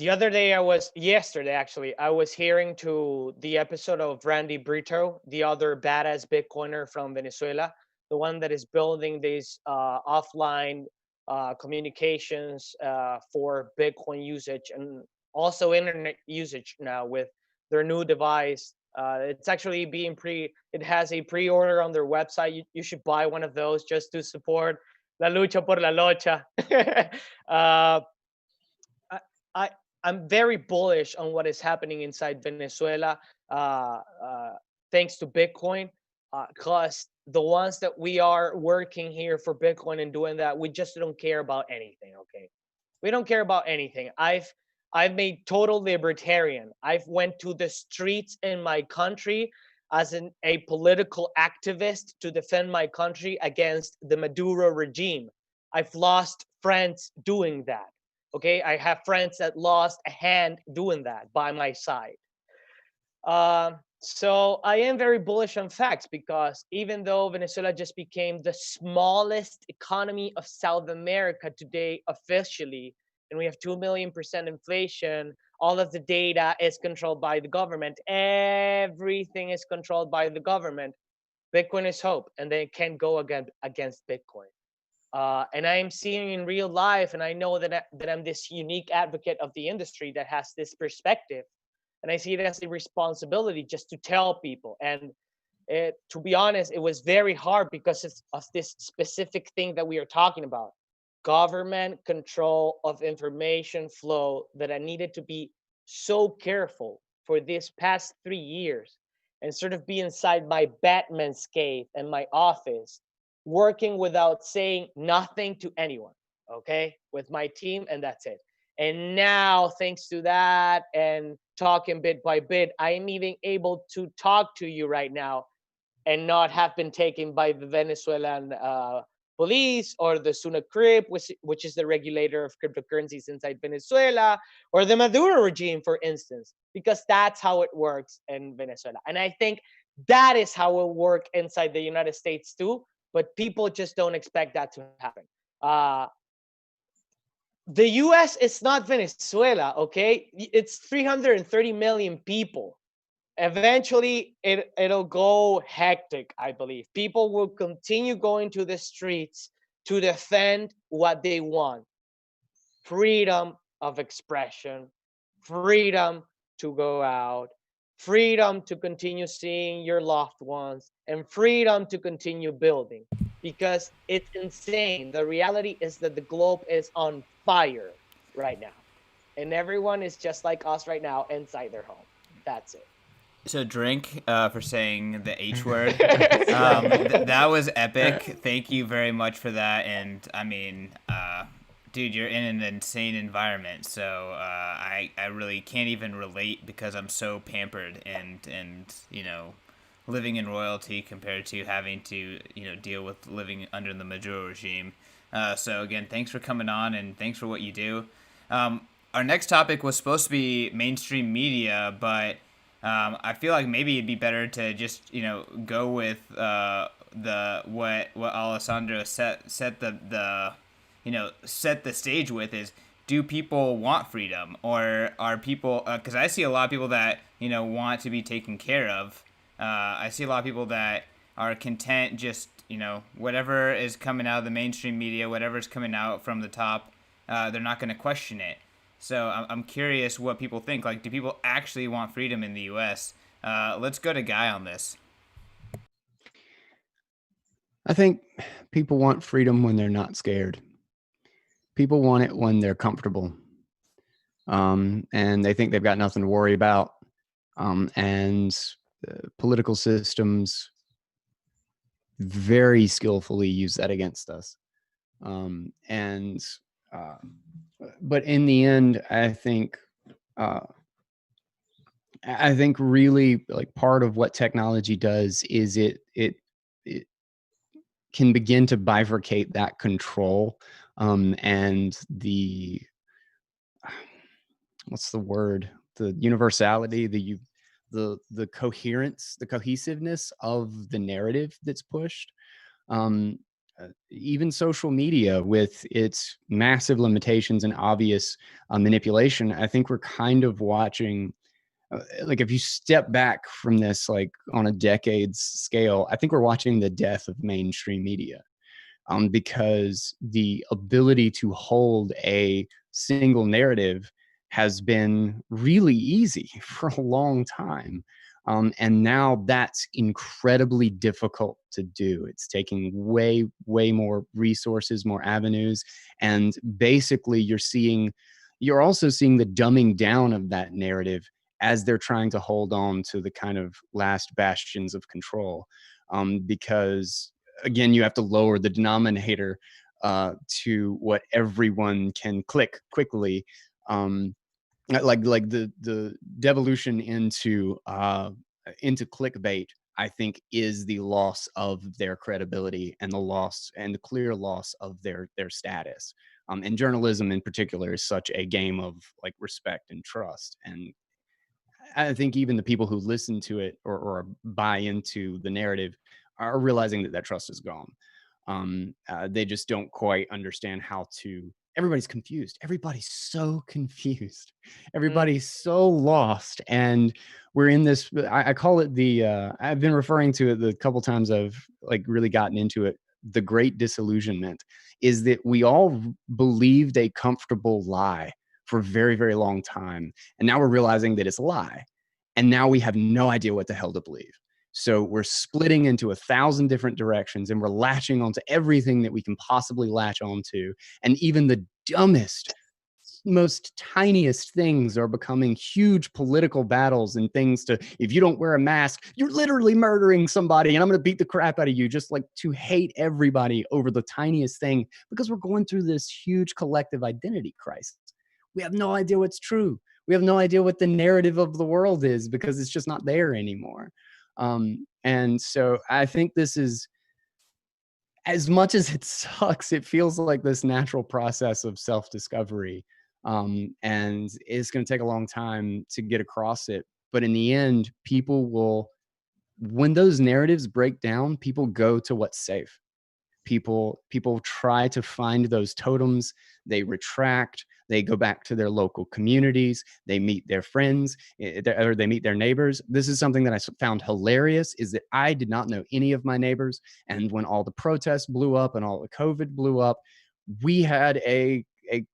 other day, yesterday actually, I was hearing to the episode of Randy Brito, the other badass Bitcoiner from Venezuela, the one that is building these offline communications for Bitcoin usage and also internet usage now with their new device. It's actually it has a pre-order on their website. You should buy one of those just to support La Lucha por la Locha. I'm very bullish on what is happening inside Venezuela, thanks to Bitcoin, because the ones that we are working here for Bitcoin and doing that, we just don't care about anything, okay? We don't care about anything. I've made total libertarian. I've went to the streets in my country as a political activist to defend my country against the Maduro regime. I've lost friends doing that. Okay, I have friends that lost a hand doing that by my side. So I am very bullish on facts, because even though Venezuela just became the smallest economy of South America today officially, and we have 2 million% inflation, all of the data is controlled by the government. Everything is controlled by the government. Bitcoin is hope, and they can't go against Bitcoin. And I am seeing in real life, and I know that I'm this unique advocate of the industry that has this perspective, and I see it as a responsibility just to tell people. And to be honest, it was very hard because of this specific thing that we are talking about. Government control of information flow, that I needed to be so careful for these past 3 years and sort of be inside my Batman's cave in my office, working without saying nothing to anyone, okay, with my team, and that's it. And now, thanks to that and talking bit by bit, I am even able to talk to you right now and not have been taken by the Venezuelan police or the SUNACRIP, which is the regulator of cryptocurrencies inside Venezuela, or the Maduro regime, for instance, because that's how it works in Venezuela. And I think that is how it will work inside the United States too, but people just don't expect that to happen. The US is not Venezuela, okay? It's 330 million people. eventually it'll go hectic. I believe people will continue going to the streets to defend what they want: freedom of expression, freedom to go out, freedom to continue seeing your loved ones, and freedom to continue building, because it's insane. The reality is that the globe is on fire right now, and everyone is just like us right now inside their home. That's it. So drink for saying the H word. That was epic. Thank you very much for that. And I mean, dude, you're in an insane environment. So I really can't even relate because I'm so pampered and living in royalty compared to having to deal with living under the Maduro regime. So again, thanks for coming on and thanks for what you do. Our next topic was supposed to be mainstream media, but I feel like maybe it'd be better to just go with what Alessandro set the stage with is, do people want freedom, or are people because I see a lot of people that want to be taken care of. I see a lot of people that are content just whatever is coming out of the mainstream media, whatever is coming out from the top, they're not going to question it. So I'm curious what people think. Like, do people actually want freedom in the U.S.? Let's go to Guy on this. I think people want freedom when they're not scared. People want it when they're comfortable, and they think they've got nothing to worry about. And political systems very skillfully use that against us. But in the end, I think really, like, part of what technology does is it can begin to bifurcate that control, and the what's the word? The universality, the coherence, the cohesiveness of the narrative that's pushed. Even social media, with its massive limitations and obvious manipulation, I think we're kind of watching, like, if you step back from this, like, on a decades scale, I think we're watching the death of mainstream media, because the ability to hold a single narrative has been really easy for a long time. And now that's incredibly difficult to do. It's taking way, way more resources, more avenues. And basically you're also seeing the dumbing down of that narrative as they're trying to hold on to the kind of last bastions of control. Because again, you have to lower the denominator to what everyone can click quickly. Like the devolution into clickbait, I think, is the loss of their credibility and the clear loss of their status. And journalism in particular is such a game of, like, respect and trust. And I think even the people who listen to it or buy into the narrative are realizing that trust is gone. They just don't quite understand how to. Everybody's confused. Everybody's so confused. Everybody's so lost. And we're in this, I call it I've been referring to it the couple times I've, like, really gotten into it. The great disillusionment is that we all believed a comfortable lie for a very, very long time. And now we're realizing that it's a lie. And now we have no idea what the hell to believe. So we're splitting into 1,000 different directions, and we're latching onto everything that we can possibly latch onto. And even the dumbest, most tiniest things are becoming huge political battles, and things to, if you don't wear a mask, you're literally murdering somebody and I'm going to beat the crap out of you, just like to hate everybody over the tiniest thing, because we're going through this huge collective identity crisis. We have no idea what's true. We have no idea what the narrative of the world is, because it's just not there anymore. And so I think this is, as much as it sucks, it feels like this natural process of self-discovery. And it's going to take a long time to get across it. But in the end, people will, when those narratives break down, people go to what's safe. People try to find those totems. They retract. They go back to their local communities. They meet their friends, or they meet their neighbors. This is something that I found hilarious, is that I did not know any of my neighbors. And when all the protests blew up and all the COVID blew up, we had a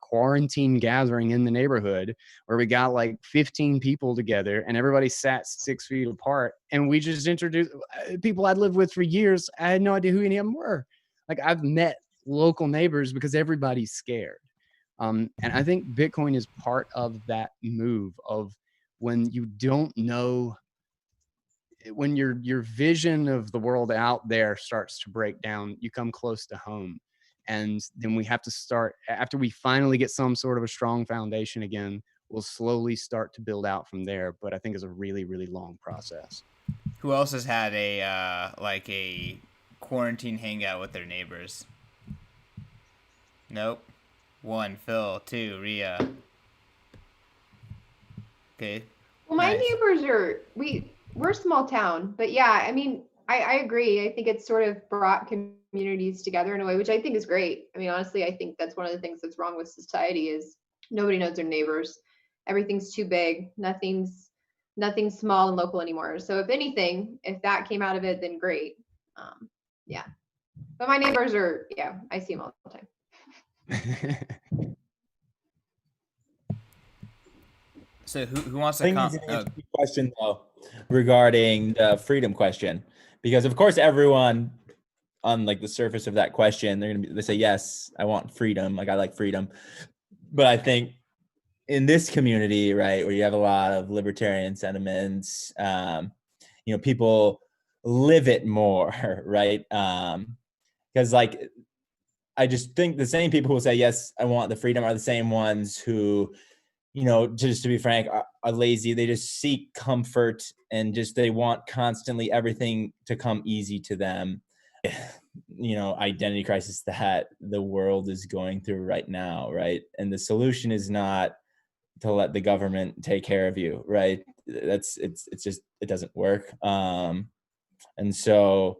quarantine gathering in the neighborhood where we got like 15 people together and everybody sat 6 feet apart. And we just introduced people I'd lived with for years. I had no idea who any of them were. Like, I've met local neighbors because everybody's scared. And I think Bitcoin is part of that move of when you don't know, when your vision of the world out there starts to break down, you come close to home. And then we have to start, after we finally get some sort of a strong foundation again, we'll slowly start to build out from there. But I think it's a really, really long process. Who else has had a like a quarantine hangout with their neighbors? Nope. 1, Phil. 2, Ria. Okay. Well, my Nice. neighbors we're a small town, but yeah, I mean, I agree. I think it's sort of brought communities together in a way, which I think is great. I mean, honestly, I think that's one of the things that's wrong with society is nobody knows their neighbors. Everything's too big. Nothing's small and local anymore. So if anything, if that came out of it, then great. Yeah. But my neighbors are, yeah, I see them all the time. So who wants I to think come? it's an interesting question though regarding the freedom question, because of course everyone on like the surface of that question, they say, yes, I want freedom. Like, I like freedom. But I think in this community, right, where you have a lot of libertarian sentiments, people live it more, right? Because like, I just think the same people who say, yes, I want the freedom, are the same ones who, just to be frank, are lazy. They just seek comfort and they want constantly everything to come easy to them. Identity crisis that the world is going through right now, right? And the solution is not to let the government take care of you, right? It's just, it doesn't work. And so,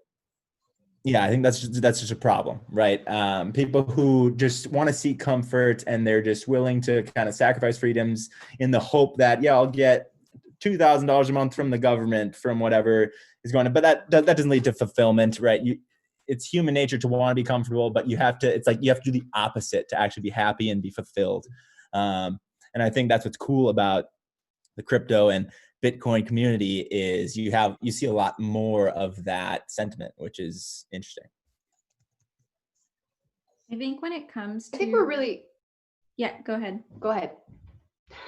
yeah, I think that's just a problem, right? People who just want to seek comfort and they're just willing to kind of sacrifice freedoms in the hope that, yeah, I'll get $2,000 a month from the government from whatever is going on. But that doesn't lead to fulfillment, right? It's human nature to want to be comfortable, but you have to do the opposite to actually be happy and be fulfilled. And I think that's what's cool about the crypto and Bitcoin community is you see a lot more of that sentiment, which is interesting. I think when it comes to, I think we're really, yeah, go ahead. go ahead.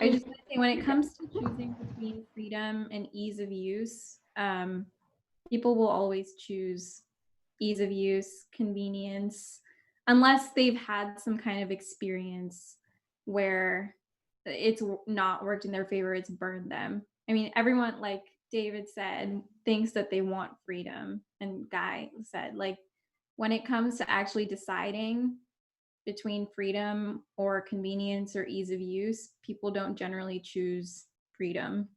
I just want to say, when it comes to choosing between freedom and ease of use, people will always choose ease of use, convenience, unless they've had some kind of experience where it's not worked in their favor, it's burned them. I mean, everyone, like David said, thinks that they want freedom. And Guy said, like, when it comes to actually deciding between freedom or convenience or ease of use, people don't generally choose freedom.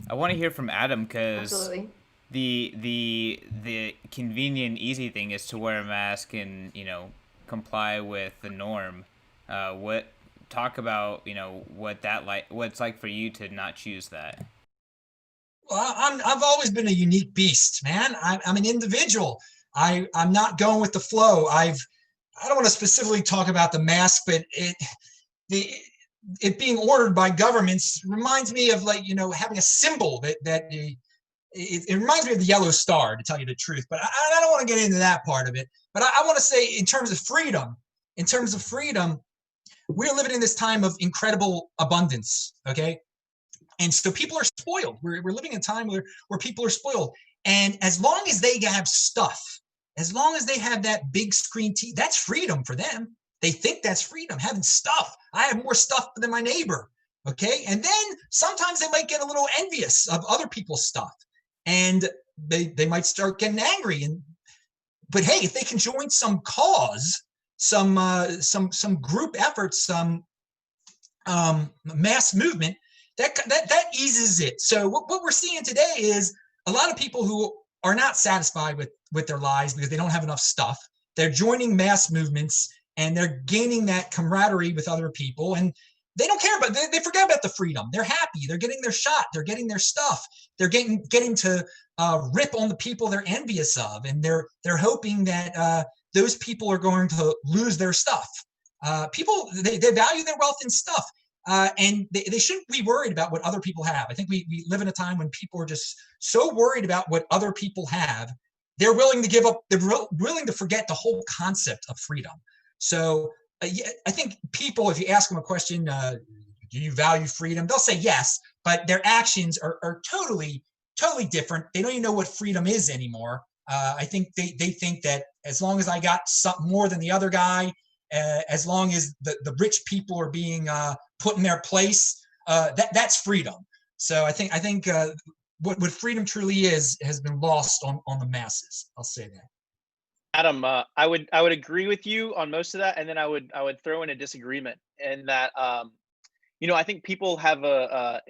I want to hear from Adam, because Absolutely. the convenient, easy thing is to wear a mask and comply with the norm. Talk about what it's like for you to not choose that. Well, I've always been a unique beast, man. I'm an individual. I'm not going with the flow. I don't want to specifically talk about the mask, but it being ordered by governments reminds me of having a symbol that it reminds me of the yellow star, to tell you the truth. But I don't want to get into that part of it. But I want to say, in terms of freedom, we're living in this time of incredible abundance, okay? And so people are spoiled. We're living in a time where people are spoiled. And as long as they have stuff, as long as they have that big screen TV, that's freedom for them. They think that's freedom, having stuff. I have more stuff than my neighbor, okay? And then sometimes they might get a little envious of other people's stuff. And they might start getting angry. But hey, if they can join some cause, some group effort, some mass movement, that eases it. So what we're seeing today is a lot of people who are not satisfied with their lives because they don't have enough stuff. They're joining mass movements, and they're gaining that camaraderie with other people, and they don't care about, they forget about the freedom. They're happy. They're getting their shot. They're getting their stuff. They're getting to rip on the people they're envious of, and they're hoping that those people are going to lose their stuff. People, they value their wealth in stuff, and they shouldn't be worried about what other people have. I think we live in a time when people are just so worried about what other people have, they're willing to give up, they're willing to forget the whole concept of freedom. So yeah, I think people, if you ask them a question, do you value freedom? They'll say yes, but their actions are totally different. They don't even know what freedom is anymore. I think they think that as long as I got something more than the other guy, as long as the rich people are being put in their place, that's freedom. So I think what freedom truly is has been lost on the masses. I'll say that. Adam, I would agree with you on most of that, and then I would throw in a disagreement in that I think people have a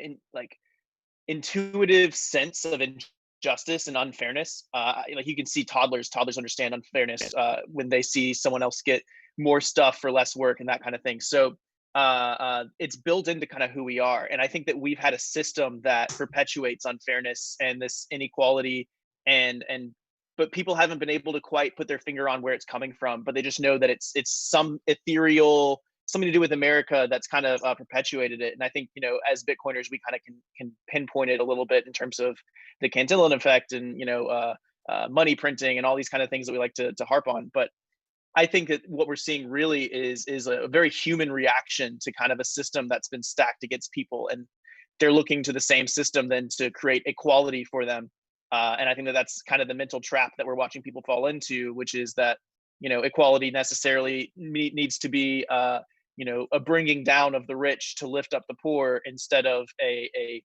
intuitive sense of injustice and unfairness. You can see toddlers understand unfairness when they see someone else get more stuff for less work and that kind of thing. So it's built into kind of who we are, and I think that we've had a system that perpetuates unfairness and this inequality, but people haven't been able to quite put their finger on where it's coming from, but they just know that it's some ethereal, something to do with America that's kind of perpetuated it. And I think, as Bitcoiners, we kind of can pinpoint it a little bit in terms of the Cantillon effect and, money printing and all these kind of things that we like to harp on. But I think that what we're seeing really is a very human reaction to kind of a system that's been stacked against people. And they're looking to the same system then to create equality for them. And I think that that's kind of the mental trap that we're watching people fall into, which is that, equality necessarily needs to be, a bringing down of the rich to lift up the poor instead of a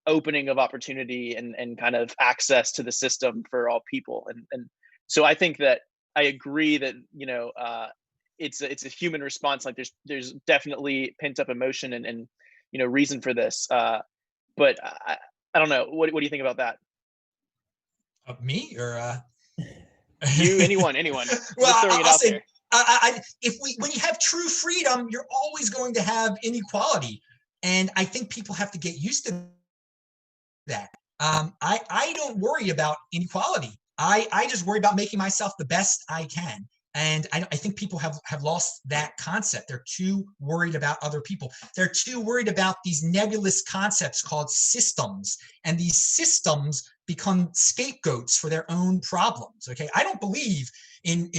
opening of opportunity and kind of access to the system for all people. And so I think that I agree that, it's a human response. Like there's definitely pent up emotion and reason for this. But I don't know. What do you think about that? Me or you? Anyone? Well, I'll say, there. When you have true freedom, you're always going to have inequality, and I think people have to get used to that. I don't worry about inequality. I just worry about making myself the best I can. And I think people have lost that concept. They're too worried about other people. They're too worried about these nebulous concepts called systems. And these systems become scapegoats for their own problems. Okay, I don't believe in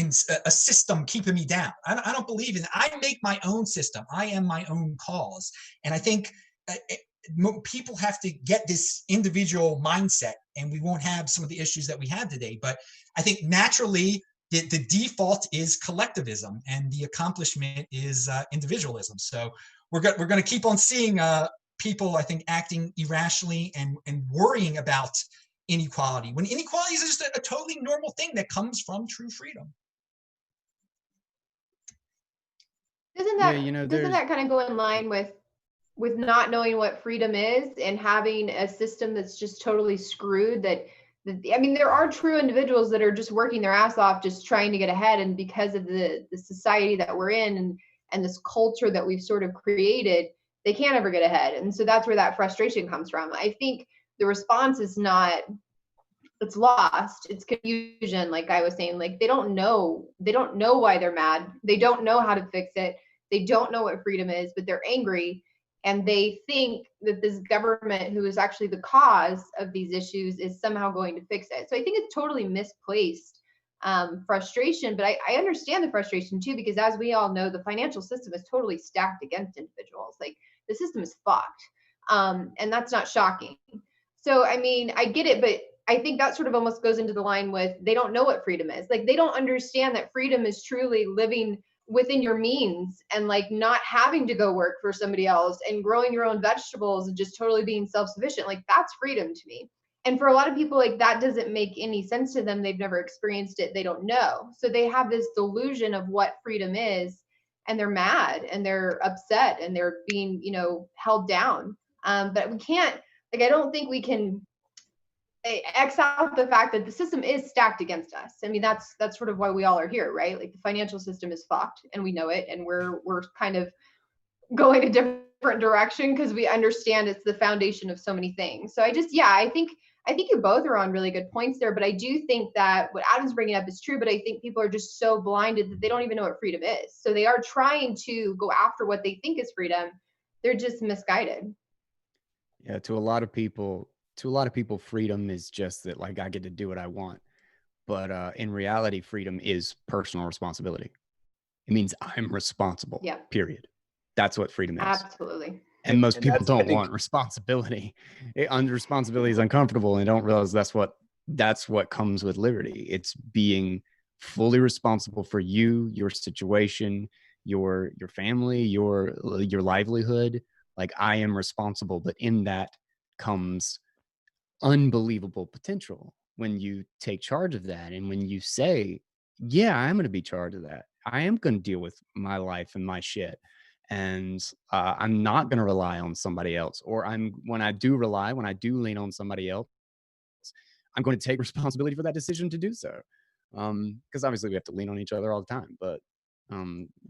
a system keeping me down. I don't believe in, I make my own system. I am my own cause. And I think people have to get this individual mindset, and we won't have some of the issues that we have today. But I think naturally, the default is collectivism, and the accomplishment is individualism. So we're going to keep on seeing people, I think, acting irrationally and worrying about inequality, when inequality is just a totally normal thing that comes from true freedom. Doesn't that kind of go in line with not knowing what freedom is and having a system that's just totally screwed? I mean, there are true individuals that are just working their ass off, just trying to get ahead. And because of the society that we're in and this culture that we've sort of created, they can't ever get ahead. And so that's where that frustration comes from. I think the response is not, it's lost, it's confusion. Like I was saying, like they don't know why they're mad. They don't know how to fix it. They don't know what freedom is, but they're angry. And they think that this government, who is actually the cause of these issues, is somehow going to fix it. So I think it's totally misplaced frustration. But I understand the frustration too, because as we all know, the financial system is totally stacked against individuals. Like the system is fucked. And that's not shocking. So, I mean, I get it, but I think that sort of almost goes into the line with, they don't know what freedom is. Like they don't understand that freedom is truly living within your means and like not having to go work for somebody else and growing your own vegetables and just totally being self-sufficient. Like that's freedom to me. And for a lot of people, like that doesn't make any sense to them. They've never experienced it. They don't know. So they have this delusion of what freedom is, and they're mad and they're upset and they're being, held down. But we can't, like, I don't think we can X out the fact that the system is stacked against us. I mean, that's sort of why we all are here, right? Like the financial system is fucked and we know it, and we're kind of going a different direction because we understand it's the foundation of so many things. So I think you both are on really good points there, but I do think that what Adam's bringing up is true, but I think people are just so blinded that they don't even know what freedom is. So they are trying to go after what they think is freedom. They're just misguided. Yeah, to a lot of people, freedom is just that, like, I get to do what I want. But in reality, freedom is personal responsibility. It means I'm responsible. Yeah. Period. That's what freedom is. Absolutely. And most people that's, don't want responsibility. Responsibility is uncomfortable, and they don't realize that's what comes with liberty. It's being fully responsible for you, your situation, your family, your livelihood. Like, I am responsible, but in that comes unbelievable potential when you take charge of that, and when you say, yeah, I'm going to be charged of that. I am going to deal with my life and my shit, and I'm not going to rely on somebody else. Or when I do lean on somebody else, I'm going to take responsibility for that decision to do so. Because obviously we have to lean on each other all the time. But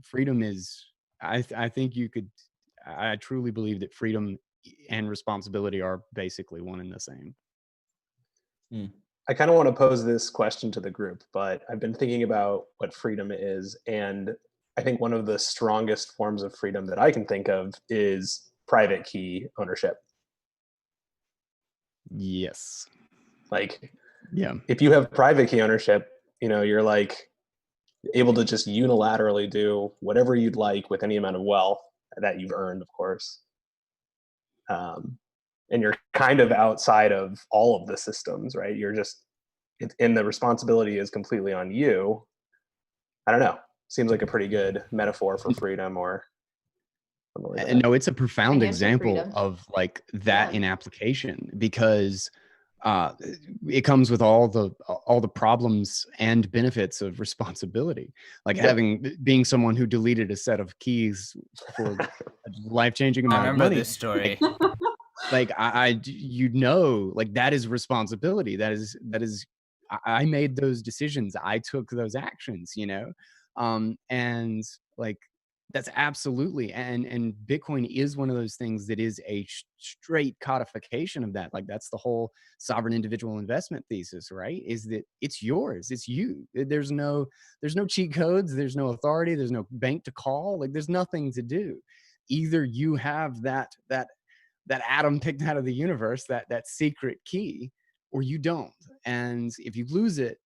freedom is, I truly believe that freedom and responsibility are basically one and the same. I kind of want to pose this question to the group, but I've been thinking about what freedom is, and I think one of the strongest forms of freedom that I can think of is private key ownership. Yes. Like, yeah, if you have private key ownership, you're like able to just unilaterally do whatever you'd like with any amount of wealth that you've earned, of course. And you're kind of outside of all of the systems, right? You're just, and the responsibility is completely on you. I don't know. Seems like a pretty good metaphor for freedom, or something like that. And no, it's a profound Financial example freedom. of like that Yeah. in application, because it comes with all the problems and benefits of responsibility. Like being someone who deleted a set of keys for a life-changing I amount of remember money. this story. Like like that is responsibility. That is I made those decisions. I took those actions, and like that's absolutely, and Bitcoin is one of those things that is a straight codification of that. Like that's the whole sovereign individual investment thesis, right? Is that it's yours, it's you. There's no cheat codes, there's no authority, there's no bank to call, like there's nothing to do. Either you have that atom picked out of the universe, that secret key, or you don't. And if you lose it,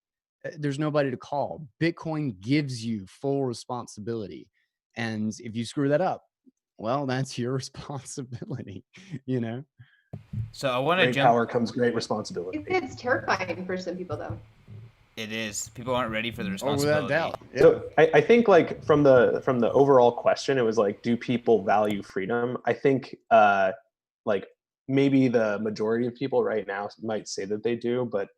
there's nobody to call. Bitcoin gives you full responsibility. And if you screw that up, well, that's your responsibility, So I want to great jump. power comes great responsibility. It's terrifying for some people, though. It is. People aren't ready for the Oh, responsibility. without doubt. Yeah. So I think like from the overall question, it was like, do people value freedom? I think like maybe the majority of people right now might say that they do, but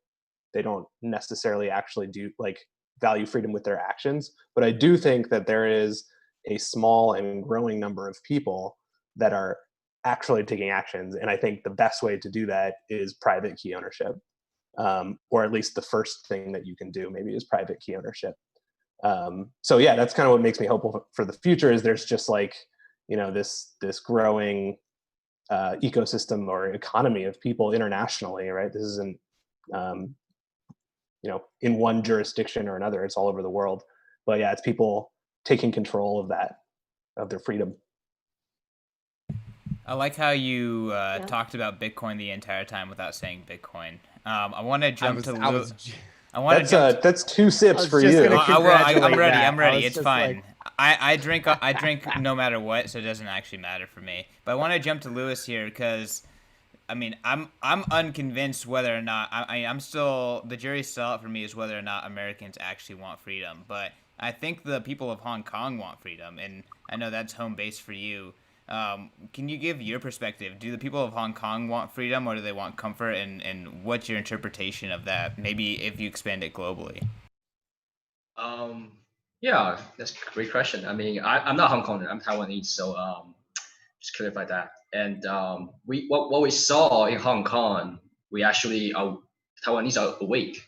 they don't necessarily actually do like value freedom with their actions. But I do think that there is a small and growing number of people that are actually taking actions. And I think the best way to do that is private key ownership. Or at least the first thing that you can do maybe is private key ownership. So yeah, that's kind of what makes me hopeful for the future, is there's just like, this growing ecosystem or economy of people internationally, right? This isn't, in one jurisdiction or another, it's all over the world. But yeah, it's people taking control of their freedom. I like how you talked about Bitcoin the entire time without saying Bitcoin. I want to jump to Lewis. That's 2 sips for you. I'm ready. I'm ready. It's fine. Like... I drink no matter what, so it doesn't actually matter for me. But I want to jump to Lewis here because, I mean, I'm unconvinced whether or not I'm still, the jury's still out for me is whether or not Americans actually want freedom. But I think the people of Hong Kong want freedom, and I know that's home base for you. Can you give your perspective? Do the people of Hong Kong want freedom, or do they want comfort? And what's your interpretation of that? Maybe if you expand it globally. Yeah, that's a great question. I mean, I'm not Hong Konger, I'm Taiwanese, so just clarify that. And what we saw in Hong Kong, we actually Taiwanese are awake.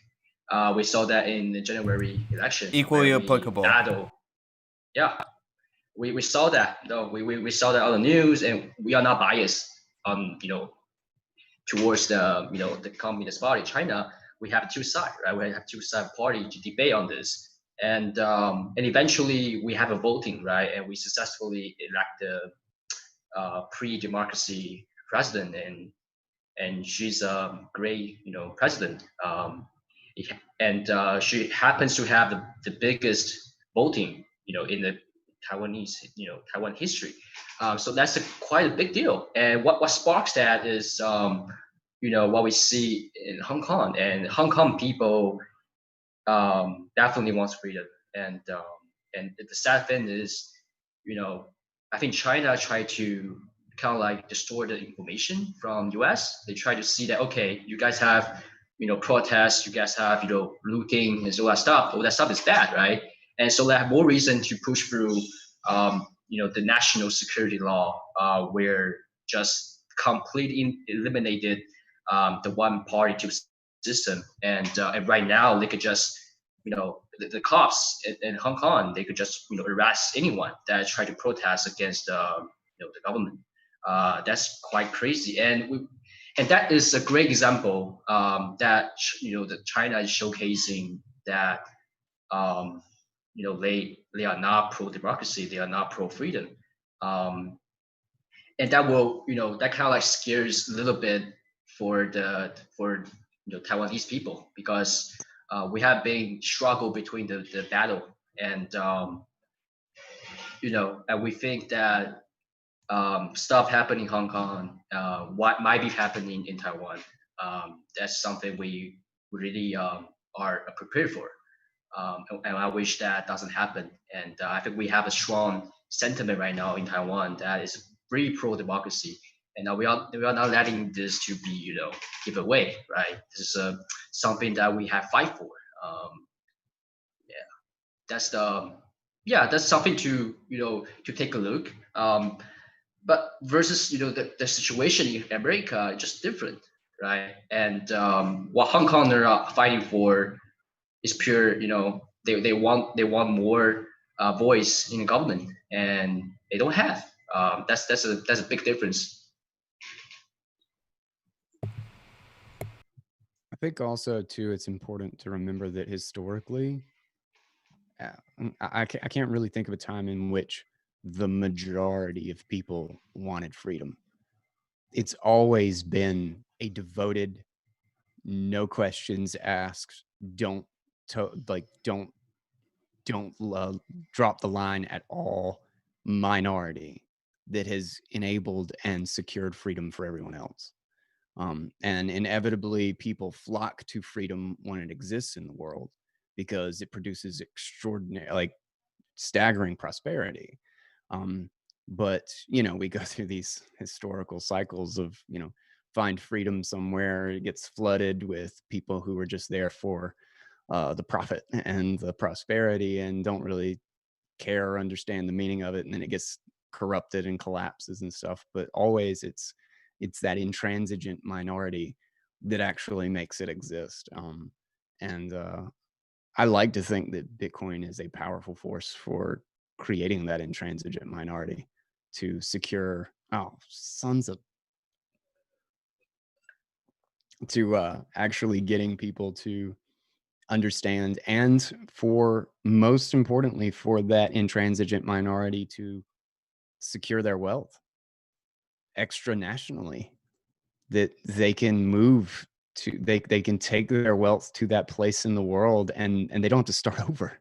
We saw that in the January election. Equally where we applicable. battle. Yeah, we saw that. No, we saw that on the news, and we are not biased on towards the Communist Party, China. We have two sides, right? We have two side party to debate on this, and eventually we have a voting, right? And we successfully elect the pre-democracy president, and she's a great president. And she happens to have the biggest voting in the Taiwanese Taiwan history. So that's quite a big deal. And what sparks that is what we see in Hong Kong, and Hong Kong people definitely wants freedom. And the sad thing is, I think China tried to kind of like distort the information from US. They try to see that, okay, you guys have protests, you guys have looting and all that stuff. All that stuff is bad, right? And so they have more reason to push through the national security law, where just completely eliminated the one party system. And right now they could just the cops in Hong Kong, they could just arrest anyone that try to protest against the government. That's quite crazy, and that is a great example that that China is showcasing that they are not pro democracy, they are not pro freedom, and that will that kind of like scares a little bit for Taiwanese people, because we have been struggle between the battle, and and we think that stuff happening in Hong Kong, what might be happening in Taiwan, that's something we really are prepared for. And I wish that doesn't happen. And I think we have a strong sentiment right now in Taiwan that is really pro-democracy. And we are not letting this to be give away, right? This is something that we have fight for. Yeah, that's something to to take a look. But versus the situation in America, just different, right? And what Hong Kong are fighting for is pure, they want more voice in the government, and they don't have. That's a big difference. I think also too, it's important to remember that historically, I can't really think of a time in which the majority of people wanted freedom. It's always been a devoted, no questions asked, don't drop the line at all minority that has enabled and secured freedom for everyone else. And inevitably, people flock to freedom when it exists in the world because it produces extraordinary, like staggering prosperity. But we go through these historical cycles of find freedom somewhere, it gets flooded with people who are just there for the profit and the prosperity and don't really care or understand the meaning of it, and then it gets corrupted and collapses and stuff. But always it's that intransigent minority that actually makes it exist. And I like to think that Bitcoin is a powerful force for creating that intransigent minority to secure actually getting people to understand, and for most importantly for that intransigent minority to secure their wealth extra nationally, that they can move to, they can take their wealth to that place in the world, and they don't have to start over.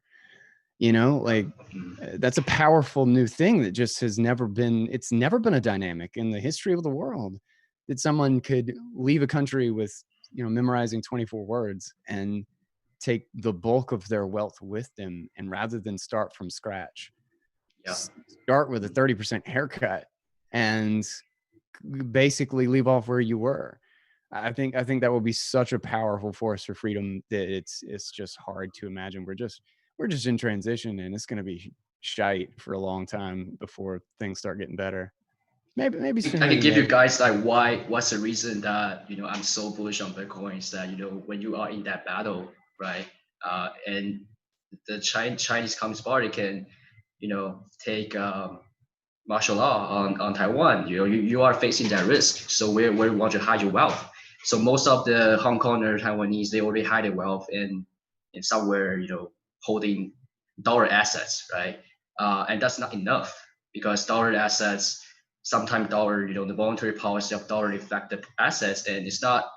That's a powerful new thing that just has never been, it's never been a dynamic in the history of the world, that someone could leave a country with memorizing 24 words and take the bulk of their wealth with them, and rather than start from scratch, start with a 30% haircut and basically leave off where you were. I think that will be such a powerful force for freedom that it's just hard to imagine. We're just in transition, and it's going to be shite for a long time before things start getting better. Maybe I sooner can than give you later. guys like what's the reason that I'm so bullish on Bitcoin is that when you are in that battle, right? And the Chinese Communist Party can take martial law on Taiwan. You are facing that risk. So where you want to hide your wealth? So most of the Hong Konger Taiwanese, they already hide their wealth in somewhere holding dollar assets, right? And that's not enough because dollar assets sometimes dollar the voluntary policy of dollar effective assets, and it's not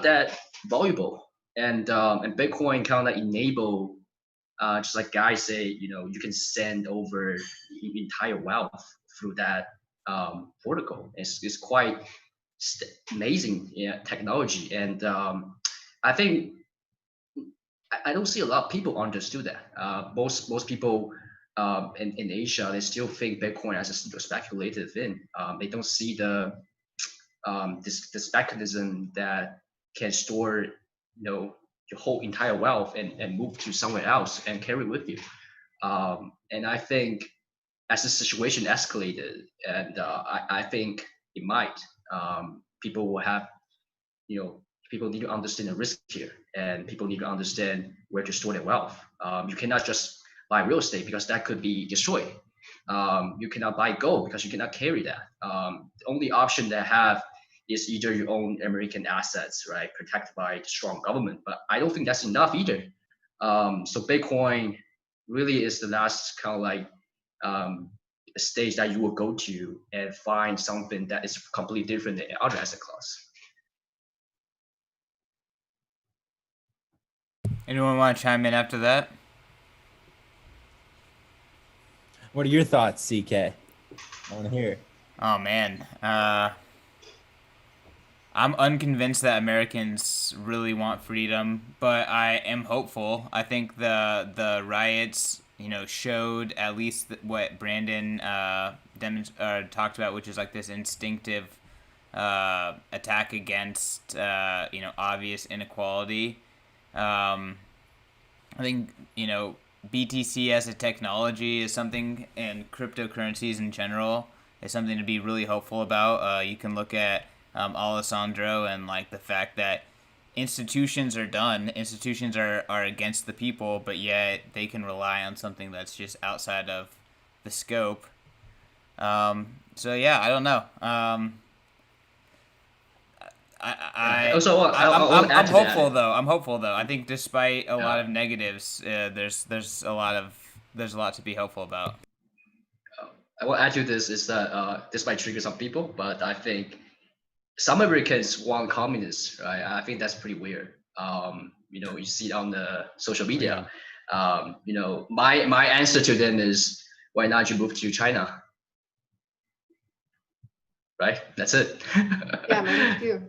that valuable. And Bitcoin kind of enable, just like guys say, you can send over the entire wealth through that protocol. It's quite amazing, technology. And I think I don't see a lot of people understood that. Most people in Asia, they still think Bitcoin as a speculative thing. They don't see this mechanism that can store your whole entire wealth and move to somewhere else and carry with you. And I think as the situation escalated, and I think it might, people will have, people need to understand the risk here, and people need to understand where to store their wealth. You cannot just buy real estate because that could be destroyed. You cannot buy gold because you cannot carry that. The only option they have is either you own American assets, right, protected by the strong government. But I don't think that's enough either. So Bitcoin really is the last kind of like stage that you will go to and find something that is completely different than other asset class. Anyone want to chime in after that? What are your thoughts, CK? I want to hear. Oh man, I'm unconvinced that Americans really want freedom, but I am hopeful. I think the riots, showed at least what Brandon talked about, which is like this instinctive attack against obvious inequality. I think BTC as a technology is something, and cryptocurrencies in general is something to be really hopeful about. You can look at Alessandro and like the fact that institutions are done. Institutions are against the people, but yet they can rely on something that's just outside of the scope. So yeah, I don't know. I'm hopeful though. I'm hopeful though. I think despite a lot of negatives, there's a lot to be hopeful about. I will add to this is that this might trigger some people, but I think some Americans want communists, right? I think that's pretty weird. You see it on the social media. My answer to them is, why not you move to China? Right? That's it. Yeah, mine too.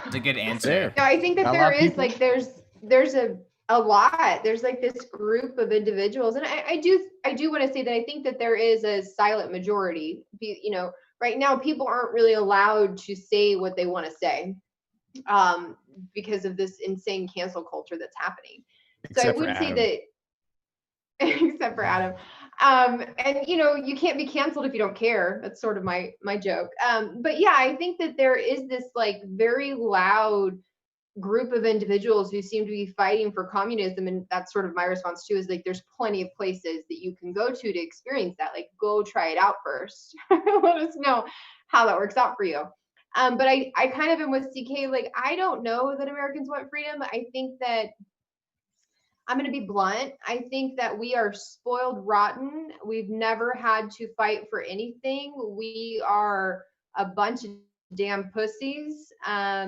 It's a good answer. No, I think that there is like there's a lot. There's like this group of individuals, and I do want to say that I think that there is a silent majority. Right now people aren't really allowed to say what they want to say because of this insane cancel culture that's happening. So I would say that, except for Adam. And you can't be canceled if you don't care. That's sort of my joke. But yeah, I think that there is this like very loud group of individuals who seem to be fighting for communism, and that's sort of my response too, is like there's plenty of places that you can go to experience that. Like, go try it out first. Let us know how that works out for you. But I kind of am with CK. Like, I don't know that Americans want freedom. I think that I'm going to be blunt. I think that we are spoiled rotten. We've never had to fight for anything. We are a bunch of damn pussies. I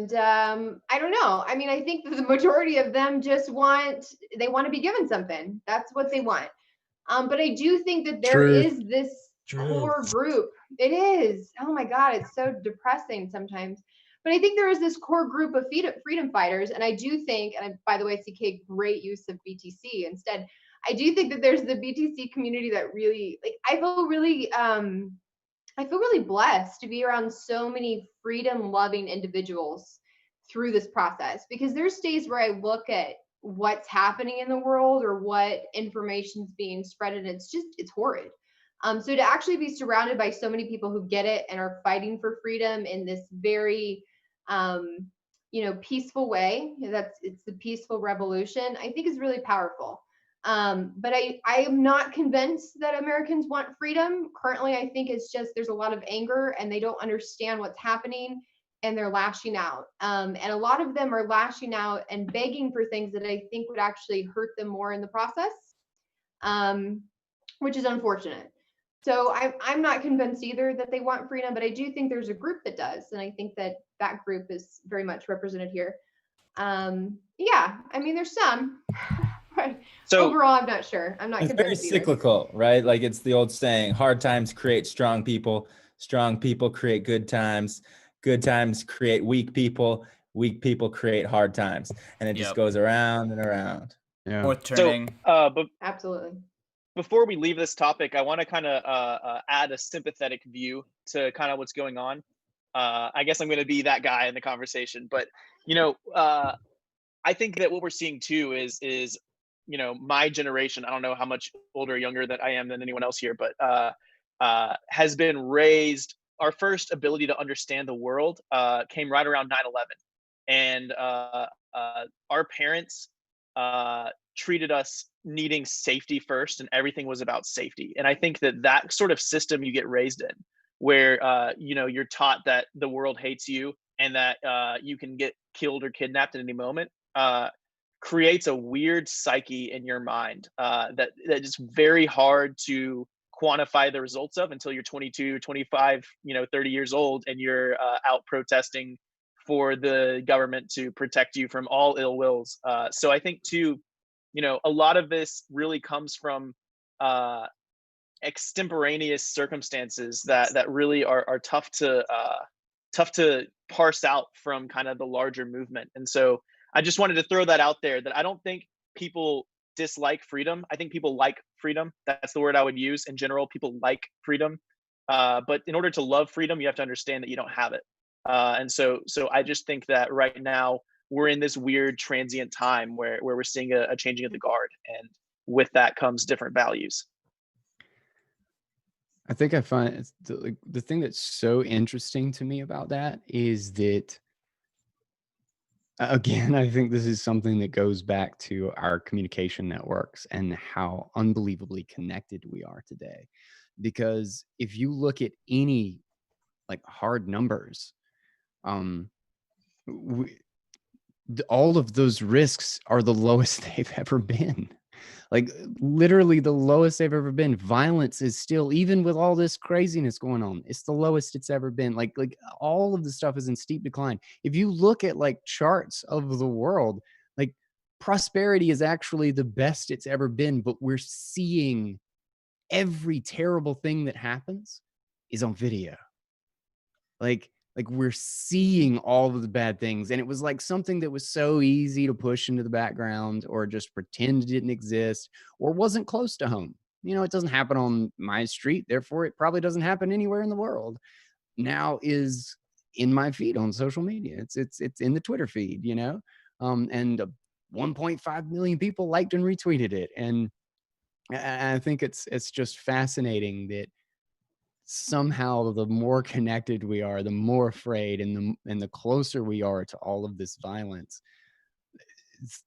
don't know. I mean, I think that the majority of them just want to be given something. That's what they want. But I do think that there is this core group. It is. Oh my God, it's so depressing sometimes. But I think there is this core group of freedom fighters. And I do think, and by the way, CK, great use of BTC instead. I do think that there's the BTC community that really, like, I feel really blessed to be around so many freedom-loving individuals through this process, because there's days where I look at what's happening in the world or what information's being spread, and it's horrid. So to actually be surrounded by so many people who get it and are fighting for freedom in this very, peaceful way, it's the peaceful revolution, I think is really powerful. But I am not convinced that Americans want freedom. Currently, I think it's just there's a lot of anger and they don't understand what's happening and they're lashing out. And a lot of them are lashing out and begging for things that I think would actually hurt them more in the process, which is unfortunate. So I'm not convinced either that they want freedom, but I do think there's a group that does. And I think that that group is very much represented here. Yeah, I mean, there's some. But So overall, I'm not sure. I'm not It's very convinced either. cyclical, right? Like it's the old saying, hard times create strong people create good times create weak people create hard times. And it just Yep. goes around and around. Yeah. Worth so turning. but Absolutely. before we leave this topic, I want to kind of add a sympathetic view to kind of what's going on. I guess I'm going to be that guy in the conversation, but I think that what we're seeing too is my generation. I don't know how much older or younger that I am than anyone else here, but has been raised. Our first ability to understand the world came right around 9/11, and our parents treated us needing safety first, and everything was about safety. And I think that sort of system you get raised in, where you're taught that the world hates you and that you can get killed or kidnapped at any moment, creates a weird psyche in your mind that is very hard to quantify the results of until you're 22, 25, 30 years old, and you're out protesting for the government to protect you from all ill wills. So I think too, a lot of this really comes from extemporaneous circumstances that really are tough to parse out from kind of the larger movement. And so I just wanted to throw that out there, that I don't think people dislike freedom. I think people like freedom. That's the word I would use in general. People like freedom. But in order to love freedom, you have to understand that you don't have it. And so I just think that right now we're in this weird transient time where we're seeing a changing of the guard. And with that comes different values. I think I find the thing that's so interesting to me about that is that, again, I think this is something that goes back to our communication networks and how unbelievably connected we are today. Because if you look at any hard numbers, all of those risks are the lowest they've ever been. Like literally the lowest they've ever been. Violence is still, even with all this craziness going on, it's the lowest it's ever been. Like all of the stuff is in steep decline. If you look at charts of the world, prosperity is actually the best it's ever been, but we're seeing every terrible thing that happens is on video. Like we're seeing all of the bad things, and it was something that was so easy to push into the background or just pretend it didn't exist or wasn't close to home. It doesn't happen on my street, therefore it probably doesn't happen anywhere in the world. Now is in my feed on social media. It's in the Twitter feed, and 1.5 million people liked and retweeted it. And I think it's just fascinating that somehow the more connected we are, the more afraid, and the closer we are to all of this violence,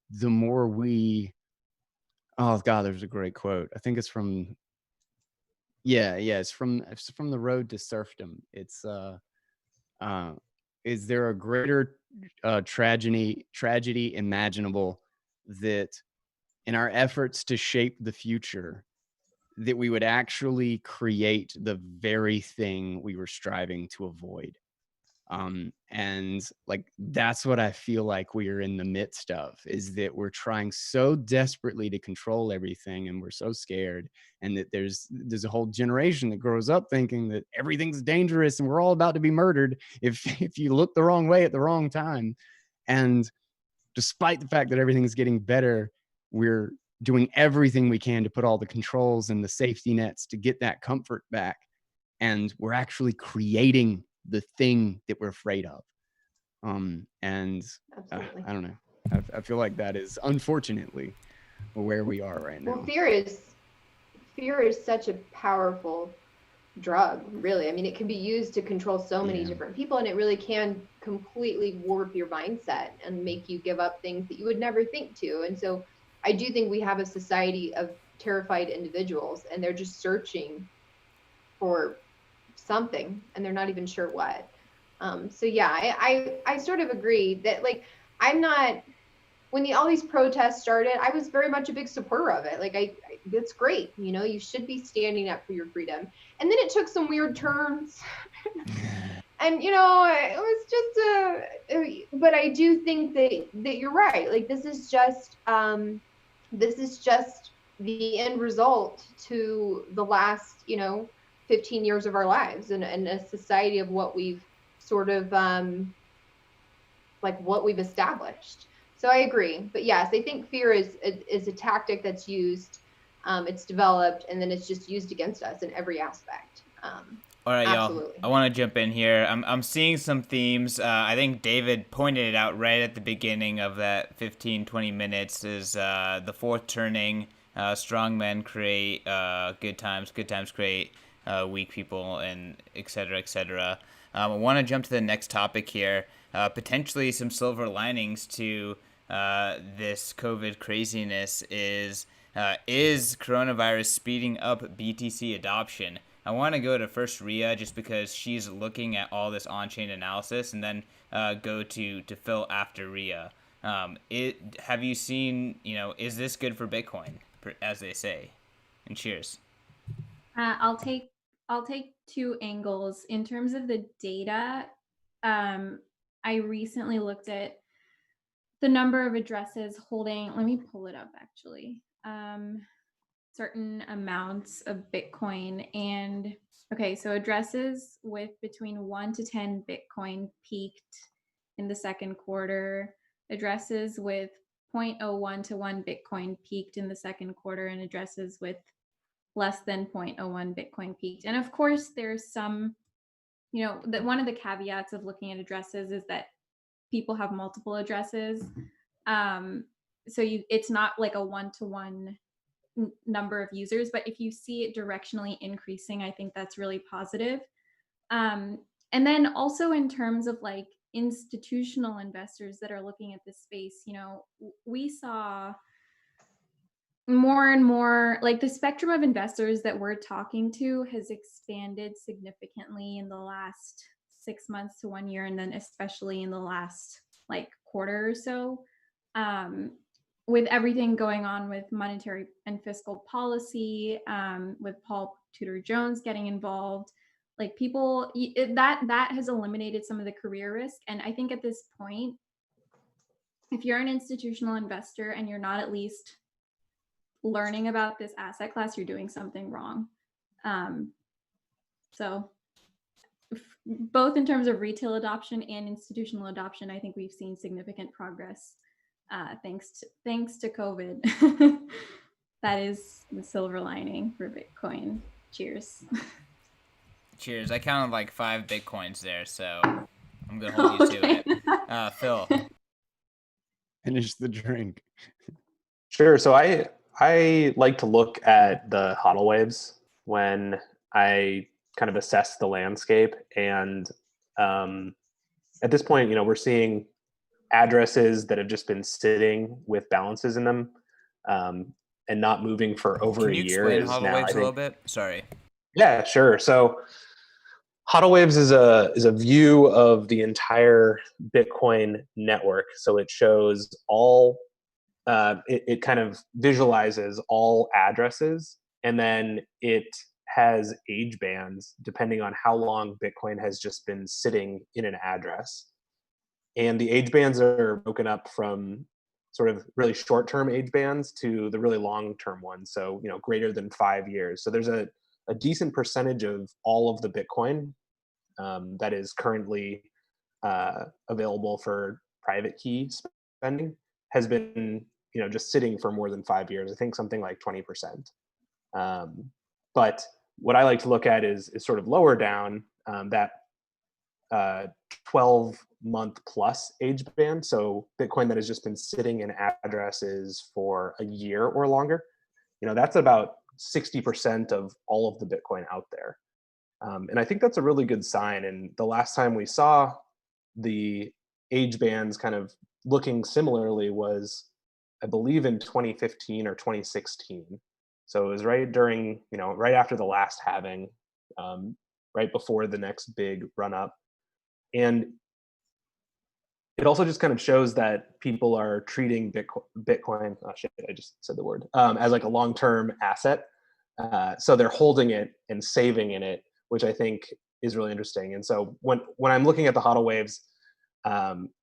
the more we, oh God, there's a great quote. I think it's from, it's from The Road to Serfdom. It's is there a greater tragedy imaginable that in our efforts to shape the future, that we would actually create the very thing we were striving to avoid? And that's what I feel like we are in the midst of, is that we're trying so desperately to control everything, and we're so scared, and that there's a whole generation that grows up thinking that everything's dangerous and we're all about to be murdered if you look the wrong way at the wrong time. And despite the fact that everything's getting better, we're doing everything we can to put all the controls and the safety nets to get that comfort back. And we're actually creating the thing that we're afraid of. And I don't know. I feel like that is unfortunately where we are right now. Well, fear is fear is such a powerful drug, really. I mean, it can be used to control so many different people, and it really can completely warp your mindset and make you give up things that you would never think to. And so I do think we have a society of terrified individuals, and they're just searching for something, and they're not even sure what. So yeah, I sort of agree that, like, I'm not, when all these protests started, I was very much a big supporter of it. Like, it's great, you know, you should be standing up for your freedom. And then it took some weird turns. And, you know, it was just but I do think that you're right. Like, this is just the end result to the last, you know, 15 years of our lives, and a society of what we've sort of like what we've established. So I agree. But yes, I think fear is a tactic that's used, it's developed, and then it's just used against us in every aspect. All right, absolutely. y'all. I want to jump in here. I'm seeing some themes. I think David pointed it out right at the beginning of that 15, 20 minutes is the fourth turning. Strong men create good times create weak people, and et cetera, et cetera. I want to jump to the next topic here. Potentially some silver linings to this COVID craziness is coronavirus speeding up BTC adoption? I want to go to first Ria, just because she's looking at all this on-chain analysis, and then go to Phil after Ria. Have you seen, you know, is this good for Bitcoin, as they say? And cheers. I'll take two angles. In terms of the data, I recently looked at the number of addresses holding, let me pull it up actually, certain amounts of Bitcoin. And okay, so addresses with between 1 to 10 Bitcoin peaked in the second quarter. Addresses with 0.01 to 1 Bitcoin peaked in the second quarter, and addresses with less than 0.01 Bitcoin peaked. And of course, there's some, you know, that one of the caveats of looking at addresses is that people have multiple addresses. So it's not like a one-to-one number of users, but if you see it directionally increasing, I think that's really positive. And then also in terms of like institutional investors that are looking at this space, you know, we saw more and more, like, the spectrum of investors that we're talking to has expanded significantly in the last 6 months to 1 year, and then especially in the last like quarter or so, with everything going on with monetary and fiscal policy, with Paul Tudor Jones getting involved, like people that has eliminated some of the career risk. And I think at this point, if you're an institutional investor and you're not at least learning about this asset class, you're doing something wrong. So both in terms of retail adoption and institutional adoption, I think we've seen significant progress thanks to COVID. That is the silver lining for Bitcoin. Cheers. Cheers. I counted like 5 Bitcoins there, so I'm going to hold you to it. Phil. Finish the drink. Sure. So I like to look at the HODL waves when I kind of assess the landscape. And at this point, you know, we're seeing addresses that have just been sitting with balances in them and not moving for over a year. Can you explain HODL waves a little bit? Sorry. Yeah, sure. So HODL waves is a view of the entire Bitcoin network. So it shows all, it kind of visualizes all addresses, and then it has age bands depending on how long Bitcoin has just been sitting in an address. And the age bands are broken up from sort of really short-term age bands to the really long-term ones. So, you know, greater than 5 years. So there's a decent percentage of all of the Bitcoin that is currently available for private key spending has been, you know, just sitting for more than 5 years. I think something like 20%. But what I like to look at is sort of lower down, that 12-month plus age band. So Bitcoin that has just been sitting in addresses for a year or longer. You know, that's about 60% of all of the Bitcoin out there. And I think that's a really good sign. And the last time we saw the age bands kind of looking similarly was, I believe, in 2015 or 2016. So it was right during, right after the last halving, right before the next big run up. And it also just kind of shows that people are treating Bitcoin, oh shit, I just said the word, as like a long-term asset. So they're holding it and saving in it, which I think is really interesting. And so when I'm looking at the HODL waves,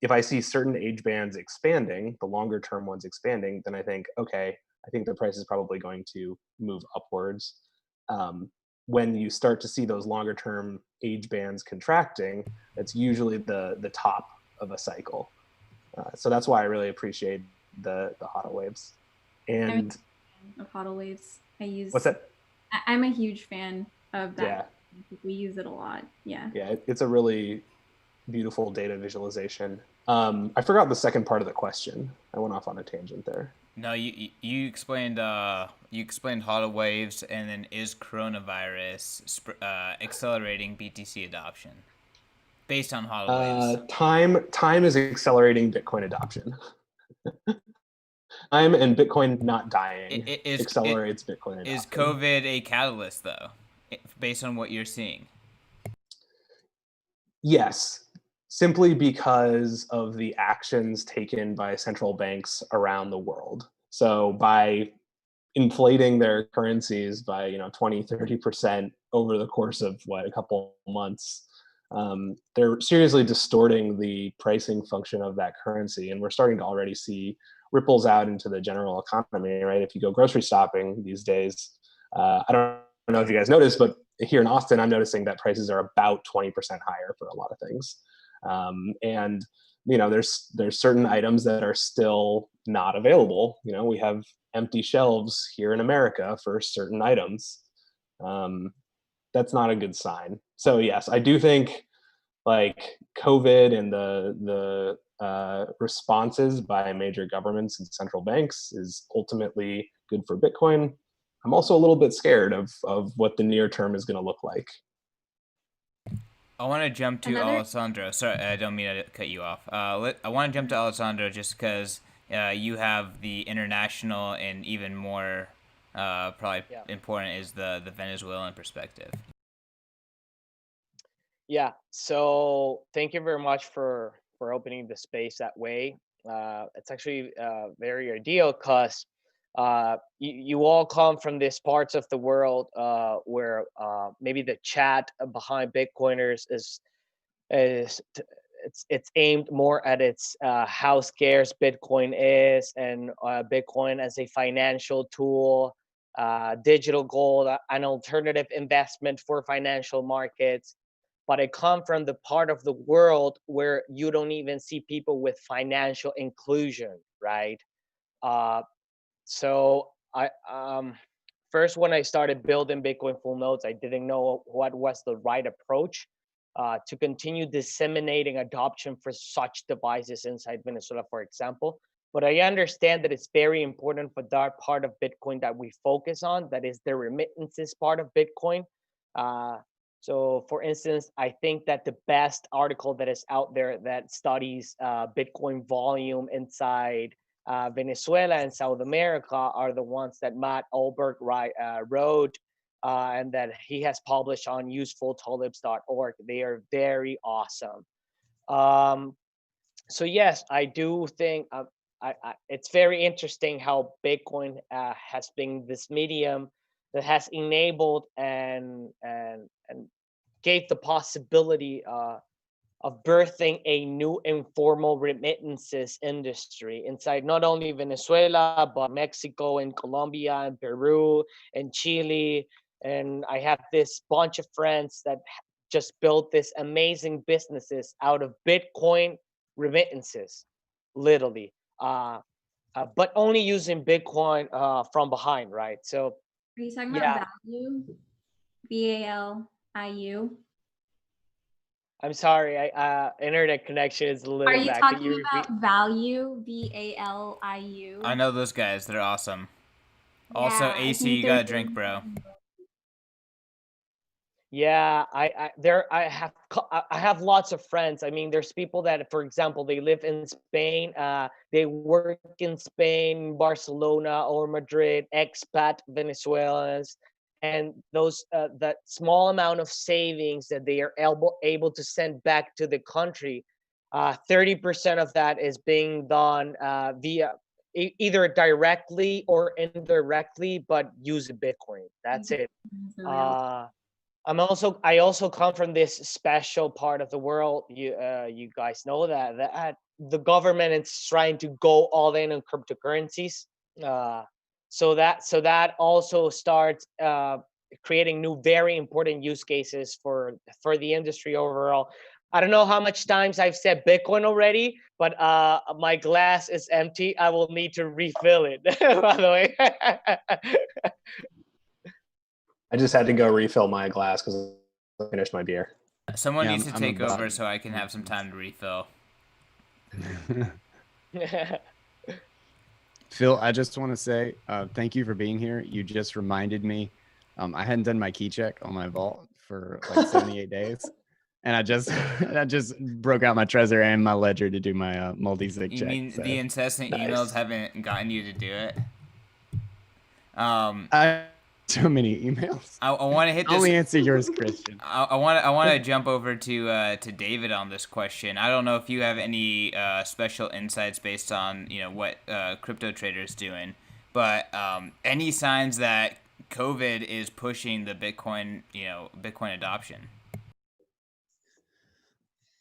if I see certain age bands expanding, the longer term ones expanding, then I think, okay, I think the price is probably going to move upwards. When you start to see those longer term age bands contracting, that's usually the top of a cycle. So that's why I really appreciate the HODL waves. And of HODL waves, I use. What's that? I'm a huge fan of that. Yeah. We use it a lot. Yeah. Yeah, it's a really beautiful data visualization. I forgot the second part of the question. I went off on a tangent there. No, you explained HODL waves, and then is coronavirus accelerating BTC adoption based on HODL waves? Time is accelerating Bitcoin adoption. Time and Bitcoin not dying accelerates Bitcoin adoption. Is COVID a catalyst, though, based on what you're seeing? Yes, simply because of the actions taken by central banks around the world. So by inflating their currencies by 20, 30% over the course of a couple months, they're seriously distorting the pricing function of that currency. And we're starting to already see ripples out into the general economy, right? If you go grocery shopping these days, I don't know if you guys noticed, but here in Austin, I'm noticing that prices are about 20% higher for a lot of things. And there's certain items that are still not available. We have empty shelves here in America for certain items. That's not a good sign. So yes, I do think like COVID and the responses by major governments and central banks is ultimately good for Bitcoin. I'm also a little bit scared of what the near term is going to look like. I want to jump to Alessandro. Sorry, I don't mean to cut you off. I want to jump to Alessandro just because you have the international and even more probably important is the Venezuelan perspective. Yeah. So thank you very much for opening the space that way. It's actually very ideal because you all come from these parts of the world where maybe the chat behind Bitcoiners is it's aimed more at its how scarce Bitcoin is and Bitcoin as a financial tool, digital gold, an alternative investment for financial markets. But I come from the part of the world where you don't even see people with financial inclusion, right? So I first when I started building Bitcoin full nodes, I didn't know what was the right approach to continue disseminating adoption for such devices inside Venezuela, for example. But I understand that it's very important for that part of Bitcoin that we focus on, that is the remittances part of Bitcoin. So for instance, I think that the best article that is out there that studies Bitcoin volume inside Venezuela and South America are the ones that Matt Olberg wrote and that he has published on usefultulips.org. They are very awesome. So yes, I do think it's very interesting how Bitcoin has been this medium that has enabled and gave the possibility of birthing a new informal remittances industry inside not only Venezuela, but Mexico and Colombia and Peru and Chile. And I have this bunch of friends that just built this amazing businesses out of Bitcoin remittances, literally. But only using Bitcoin from behind, right? So are you talking about value? VALIU? I'm sorry, internet connection is a little bad. Are you talking about value? VALIU? I know those guys. They're awesome. Also, Yeah, I AC, think you got a there's drink, bro. Yeah, I have lots of friends. I mean, there's people that, for example, they live in Spain, they work in Spain, Barcelona or Madrid, expat Venezuelans, and those that small amount of savings that they are able to send back to the country, 30% of that is being done via either directly or indirectly, but use Bitcoin. That's it. I also come from this special part of the world. You guys know that the government is trying to go all in on cryptocurrencies. So that also starts creating new very important use cases for the industry overall. I don't know how much times I've said Bitcoin already, but my glass is empty. I will need to refill it. By the way. I just had to go refill my glass because I finished my beer. Someone Yeah, needs to I'm take about- over so I can have some time to refill. Phil, I just want to say thank you for being here. You just reminded me. I hadn't done my key check on my vault for like 78 days. And I just broke out my Trezor and my Ledger to do my multi-sig You check. mean So the incessant emails haven't gotten you to do it? I so many emails. I want to hit this. Only answer yours, Christian. I want to jump over to David on this question. I don't know if you have any special insights based on what crypto traders doing, but any signs that COVID is pushing the Bitcoin adoption.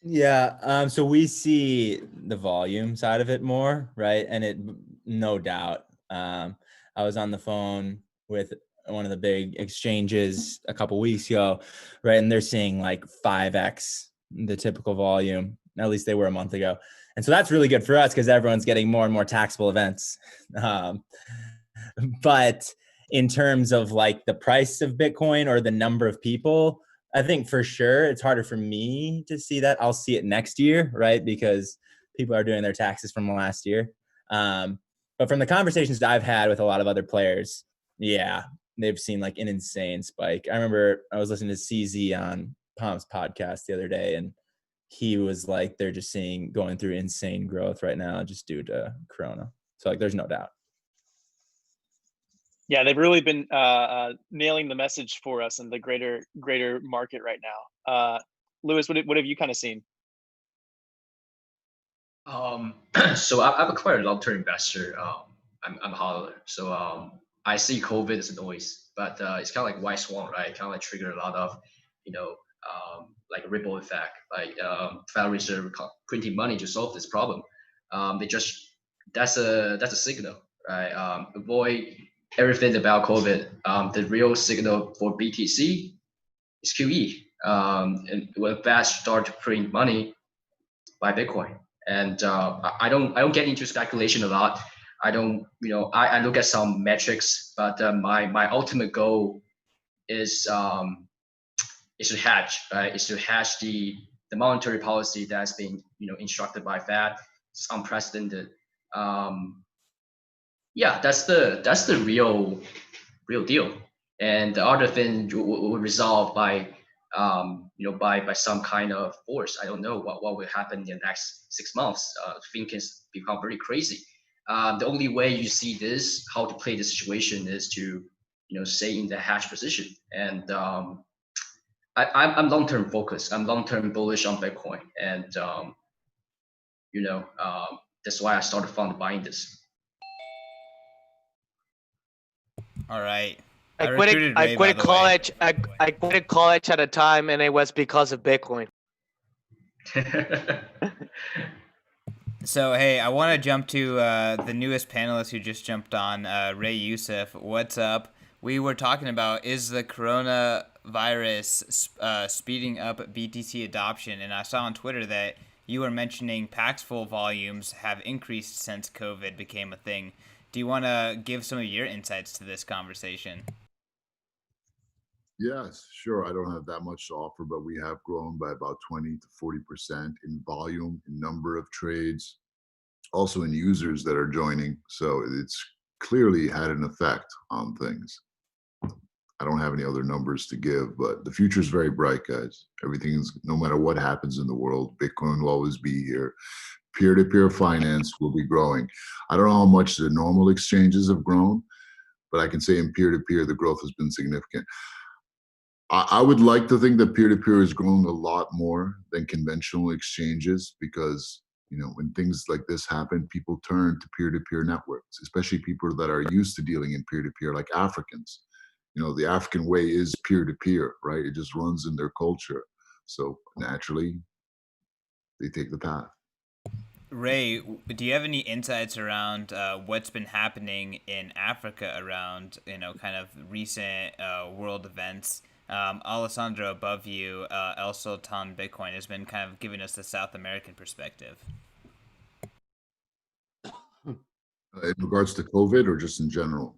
Yeah. So we see the volume side of it more, right? And it, no doubt. I was on the phone with one of the big exchanges a couple weeks ago, right? And they're seeing like 5x the typical volume. At least they were a month ago. And so that's really good for us because everyone's getting more and more taxable events. But in terms of like the price of Bitcoin or the number of people, I think for sure it's harder for me to see that. I'll see it next year, right? Because people are doing their taxes from last year. But from the conversations that I've had with a lot of other players, yeah, they've seen like an insane spike. I remember I was listening to CZ on Palm's podcast the other day, and he was like, they're just going through insane growth right now just due to Corona. So like, there's no doubt. Yeah, they've really been nailing the message for us in the greater market right now. Lewis, what have you kind of seen? So I'm a quite a long-term investor. I'm a hodler, so I see COVID as a noise, but it's kind of like white swan, right? Kind of like trigger a lot of, like a ripple effect, like Federal Reserve printing money to solve this problem. That's a signal, right? Avoid everything about COVID. The real signal for BTC is QE, and when Fed start to print money, buy Bitcoin. And I don't get into speculation a lot. I don't, I look at some metrics, but my ultimate goal is to hedge, right? Is to hedge the monetary policy that's being instructed by Fed. It's unprecedented. Yeah, that's the real deal. And the other thing will resolve by by some kind of force. I don't know what will happen in the next 6 months. Things can become very crazy. The only way you see this, how to play the situation, is to stay in the hedge position. And I'm long-term focused. I'm long-term bullish on Bitcoin, and that's why I started fund buying this. All right. I quit college. I quit college at a time, and it was because of Bitcoin. So, hey, I want to jump to the newest panelist who just jumped on, Ray Youssef. What's up? We were talking about, is the coronavirus speeding up BTC adoption? And I saw on Twitter that you were mentioning Paxful volumes have increased since COVID became a thing. Do you want to give some of your insights to this conversation? Yes, sure. I don't have that much to offer, but we have grown by about 20 to 40% in volume, in number of trades, also in users that are joining. So it's clearly had an effect on things. I don't have any other numbers to give, but the future is very bright, guys. Everything's, no matter what happens in the world, Bitcoin will always be here. Peer-to-peer finance will be growing. I don't know how much the normal exchanges have grown, but I can say in peer-to-peer, the growth has been significant. I would like to think that peer-to-peer is growing a lot more than conventional exchanges because, you know, when things like this happen, people turn to peer-to-peer networks, especially people that are used to dealing in peer-to-peer, like Africans. You know, the African way is peer-to-peer, right? It just runs in their culture. So naturally, they take the path. Ray, do you have any insights around what's been happening in Africa around, you know, kind of recent world events? Alessandro, above you, El Sultan Bitcoin has been kind of giving us the South American perspective. In regards to COVID or just in general?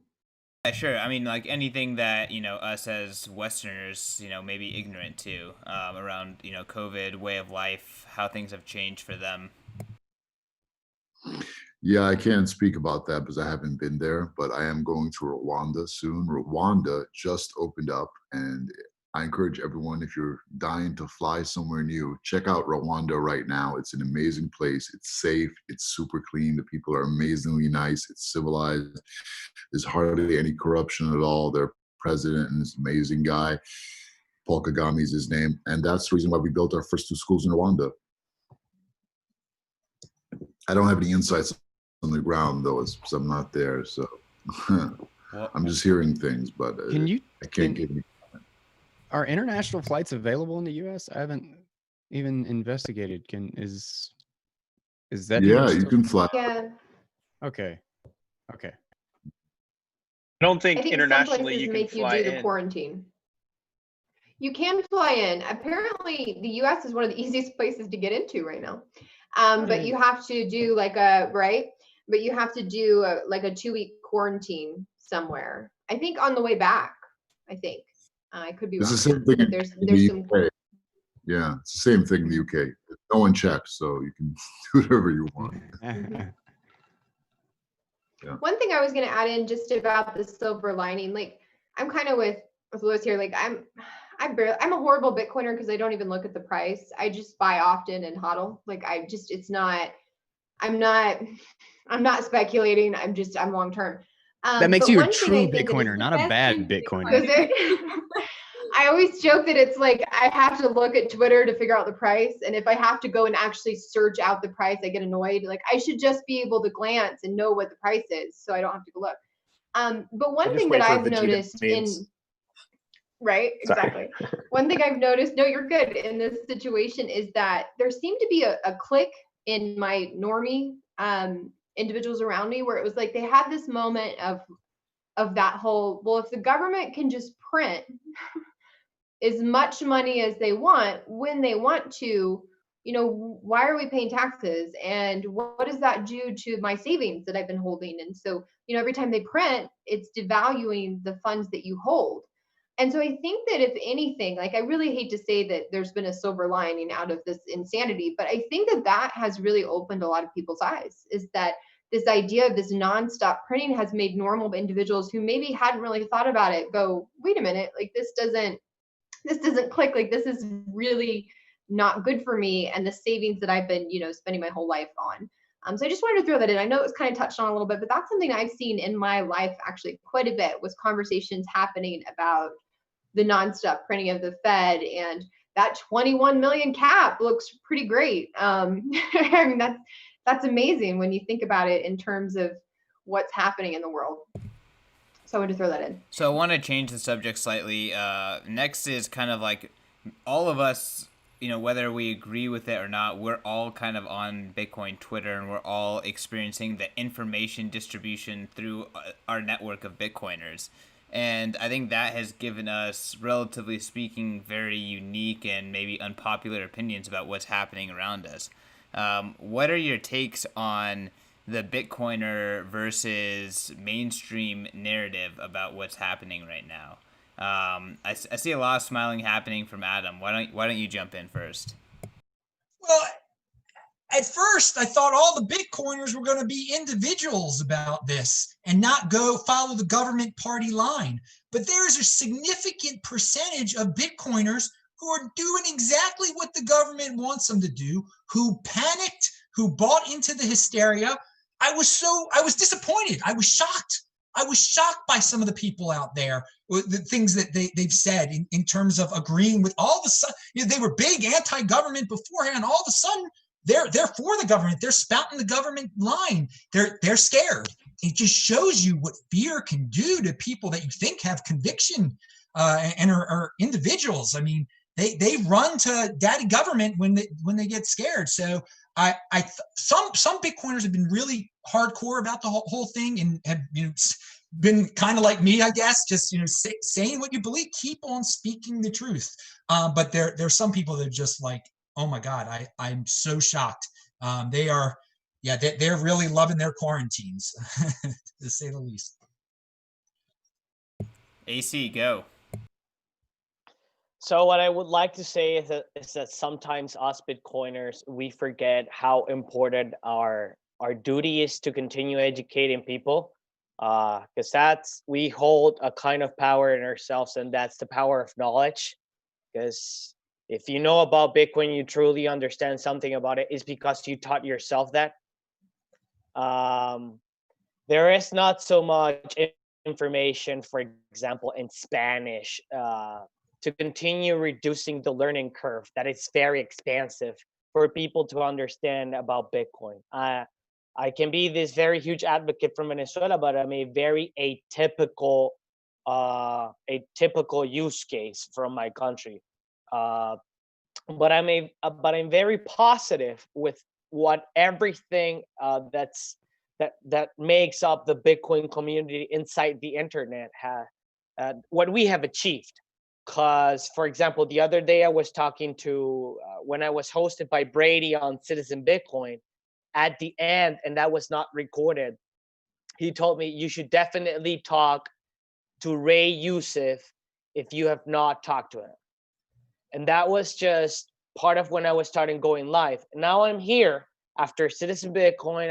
Yeah, sure. I mean, like anything that, you know, us as Westerners, you know, may be ignorant to around, you know, COVID, way of life, how things have changed for them. Yeah, I can't speak about that because I haven't been there, but I am going to Rwanda soon. Rwanda just opened up, and I encourage everyone, if you're dying to fly somewhere new, check out Rwanda right now. It's an amazing place. It's safe. It's super clean. The people are amazingly nice. It's civilized. There's hardly any corruption at all. Their president is an amazing guy. Paul Kagame is his name. And that's the reason why we built our first 2 schools in Rwanda. I don't have any insights on the ground though, because I'm not there. So I'm just hearing things, but I can't give any. Are international flights available in the U.S.? I haven't even investigated. Is that? Yeah, you can fly. Yeah. Okay. I don't I think think some internationally places you can make you fly do the in. quarantine. You can fly in. Apparently, the U.S. is one of the easiest places to get into right now. But you have to do like But you have to do like a 2-week quarantine somewhere. I think on the way back. I think I could be wrong. It's the same thing But in there's the some. UK. Yeah, it's the same thing in the UK. No one checks, so you can do whatever you want. Yeah. One thing I was going to add in just about the silver lining, like I'm kind of with Louis here. Like I'm a horrible Bitcoiner because I don't even look at the price. I just buy often and hodl. Like I'm not speculating. I'm long term. That makes you a true Bitcoiner, not a bad Bitcoiner. I always joke that it's like I have to look at Twitter to figure out the price. And if I have to go and actually search out the price, I get annoyed. Like I should just be able to glance and know what the price is so I don't have to go look. But one thing that I've noticed right, exactly. One thing I've noticed, no, you're good in this situation, is that there seemed to be a click in my normie individuals around me where it was like they had this moment of that whole, well, if the government can just print as much money as they want when they want to, you know, why are we paying taxes? And what does that do to my savings that I've been holding? And so, you know, every time they print, it's devaluing the funds that you hold. And so I think that if anything, like I really hate to say that there's been a silver lining out of this insanity, but I think that that has really opened a lot of people's eyes, is that this idea of this nonstop printing has made normal individuals who maybe hadn't really thought about it go, wait a minute, like this doesn't click, like this is really not good for me and the savings that I've been, you know, spending my whole life on. So I just wanted to throw that in. I know it was kind of touched on a little bit, but that's something I've seen in my life actually quite a bit, was conversations happening about the nonstop printing of the Fed, and that 21 million cap looks pretty great. I mean, that's amazing when you think about it in terms of what's happening in the world. So I wanted to throw that in. So I want to change the subject slightly. Next is kind of like all of us, you know, whether we agree with it or not, we're all kind of on Bitcoin Twitter, and we're all experiencing the information distribution through our network of Bitcoiners. And I think that has given us, relatively speaking, very unique and maybe unpopular opinions about what's happening around us. What are your takes on the Bitcoiner versus mainstream narrative about what's happening right now? I see a lot of smiling happening from Adam. Why don't you jump in first? Well, at first I thought all the Bitcoiners were going to be individuals about this and not go follow the government party line. But there's a significant percentage of Bitcoiners who are doing exactly what the government wants them to do, who panicked, who bought into the hysteria. I was disappointed. I was shocked. I was shocked by some of the people out there, the things that they've said in terms of agreeing with all of a sudden, they were big anti-government beforehand. All of a sudden, they're for the government. They're spouting the government line. They're scared. It just shows you what fear can do to people that you think have conviction and are individuals. I mean, they run to daddy government when they get scared. So some Bitcoiners have been really hardcore about the whole thing and have been kind of like me, I guess, just saying what you believe, keep on speaking the truth. But there's some people that are just like, oh my God, I'm so shocked. They're really loving their quarantines, to say the least. AC, go. So what I would like to say is that sometimes us Bitcoiners, we forget how important our duty is to continue educating people, because we hold a kind of power in ourselves, and that's the power of knowledge. Because if you know about Bitcoin, you truly understand something about it, is because you taught yourself that. There is not so much information, for example, in Spanish, to continue reducing the learning curve, that it's very expansive for people to understand about Bitcoin. I can be this very huge advocate from Venezuela, but I'm a very atypical use case from my country. But I'm very positive with what everything that makes up the Bitcoin community inside the internet what we have achieved. Because, for example, the other day I was talking to, when I was hosted by Brady on Citizen Bitcoin, at the end, and that was not recorded, he told me, you should definitely talk to Ray Youssef if you have not talked to him. And that was just part of when I was starting going live. And now I'm here after Citizen Bitcoin,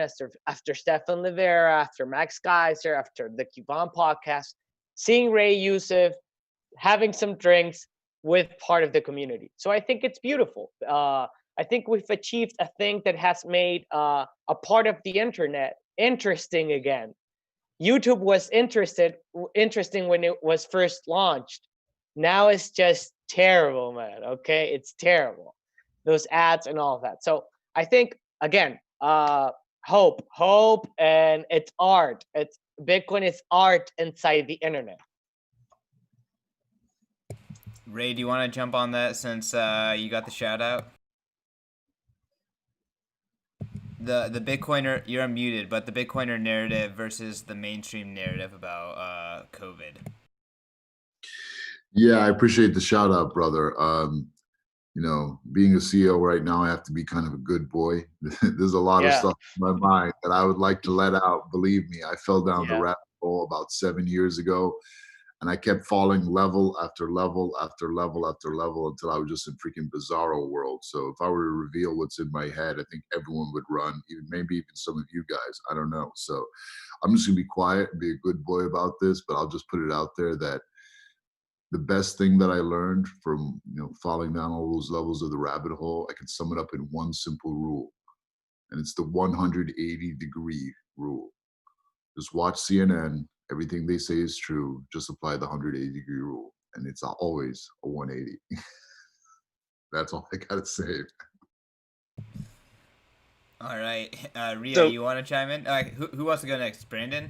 after Stefan Livera, after Max Geiger, after the Kivan podcast, seeing Ray Youssef, having some drinks with part of the community. So I think it's beautiful. I think we've achieved a thing that has made a part of the internet interesting again. YouTube was interesting when it was first launched. Now it's just terrible, man. Okay, it's terrible. Those ads and all of that. So I think, again, hope, and it's art. Bitcoin is art inside the internet. Ray, do you want to jump on that since you got the shout out? The Bitcoiner, you're unmuted, but the Bitcoiner narrative versus the mainstream narrative about COVID. Yeah, I appreciate the shout out, brother. Being a CEO right now, I have to be kind of a good boy. There's a lot of stuff in my mind that I would like to let out. Believe me, I fell down the rabbit hole about 7 years ago. And I kept falling level after level after level after level until I was just in freaking bizarro world. So if I were to reveal what's in my head, I think everyone would run, maybe even some of you guys. I don't know. So I'm just going to be quiet and be a good boy about this, but I'll just put it out there that the best thing that I learned from falling down all those levels of the rabbit hole, I can sum it up in one simple rule. And it's the 180-degree rule. Just watch CNN. Everything they say is true. Just apply the 180-degree rule, and it's always a 180. That's all I gotta say. All right, Ria, you want to chime in? Who wants to go next? Brandon.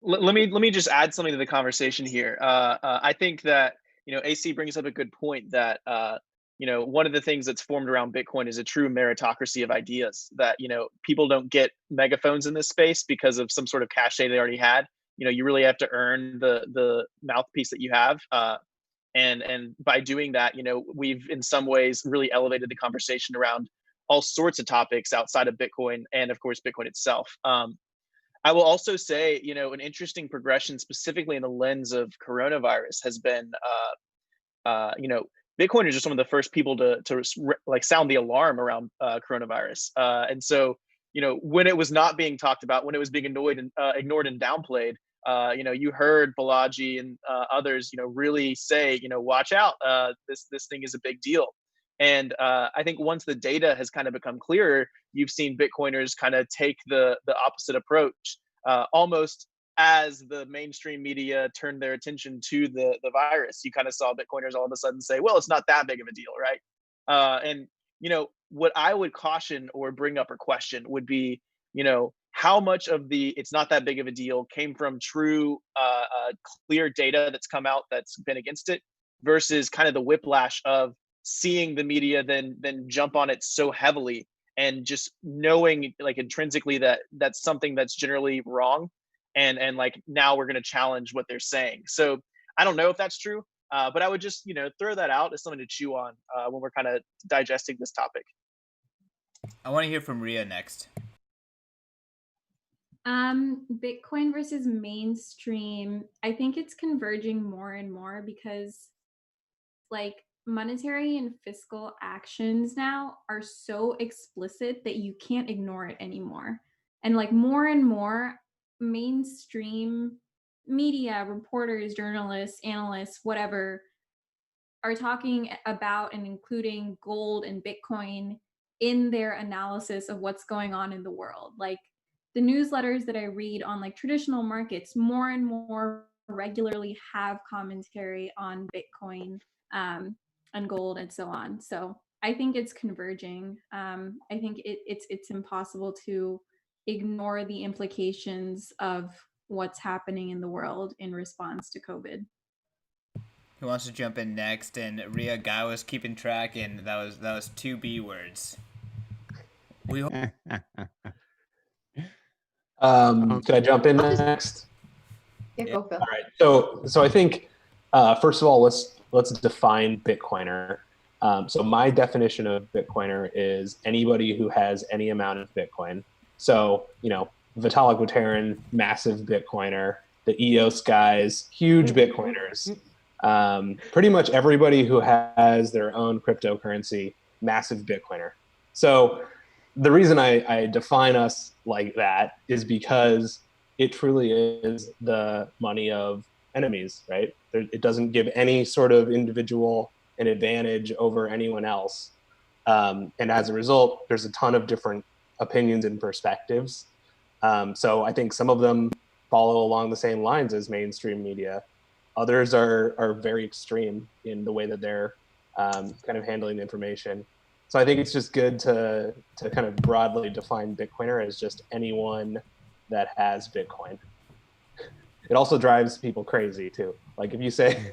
Let me just add something to the conversation here. I think that AC brings up a good point that one of the things that's formed around Bitcoin is a true meritocracy of ideas. That people don't get megaphones in this space because of some sort of cachet they already had. You really have to earn the mouthpiece that you have, and by doing that, we've in some ways really elevated the conversation around all sorts of topics outside of Bitcoin and of course Bitcoin itself. I will also say, an interesting progression specifically in the lens of coronavirus has been, Bitcoiners are some of the first people to like sound the alarm around coronavirus. And so, when it was not being talked about, when it was being ignored and downplayed, you heard Balaji and others, really say, watch out, this thing is a big deal. And I think once the data has kind of become clearer, you've seen Bitcoiners kind of take the opposite approach, almost as the mainstream media turned their attention to the virus. You kind of saw Bitcoiners all of a sudden say, well, it's not that big of a deal, right? And what I would caution or bring up or question would be, how much of the it's not that big of a deal came from true clear data that's come out that's been against it, versus kind of the whiplash of seeing the media then jump on it so heavily, and just knowing like intrinsically that that's something that's generally wrong, and like now we're going to challenge what they're saying. So I don't know if that's true, but I would just throw that out as something to chew on when we're kind of digesting this topic. I want to hear from Ria next. Bitcoin versus mainstream, I think it's converging more and more, because like monetary and fiscal actions now are so explicit that you can't ignore it anymore. And like more and more mainstream media, reporters, journalists, analysts, whatever, are talking about and including gold and Bitcoin in their analysis of what's going on in the world. Like the newsletters that I read on like traditional markets more and more regularly have commentary on Bitcoin and gold and so on. So I think it's converging. I think it's impossible to ignore the implications of what's happening in the world in response to COVID. Who wants to jump in next? And Ria, Guy was keeping track, and that was 2 B words. Could I jump in next? Yeah, go Phil. All right. So I think first of all, let's define Bitcoiner. So my definition of Bitcoiner is anybody who has any amount of Bitcoin. So Vitalik Buterin, massive Bitcoiner. The EOS guys, huge Bitcoiners. Pretty much everybody who has their own cryptocurrency, massive Bitcoiner. So the reason I define us like that is because it truly is the money of enemies, right? It doesn't give any sort of individual an advantage over anyone else. And as a result, there's a ton of different opinions and perspectives. So I think some of them follow along the same lines as mainstream media. Others are very extreme in the way that they're kind of handling the information. So I think it's just good to kind of broadly define Bitcoiner as just anyone that has Bitcoin. It also drives people crazy too. Like if you say,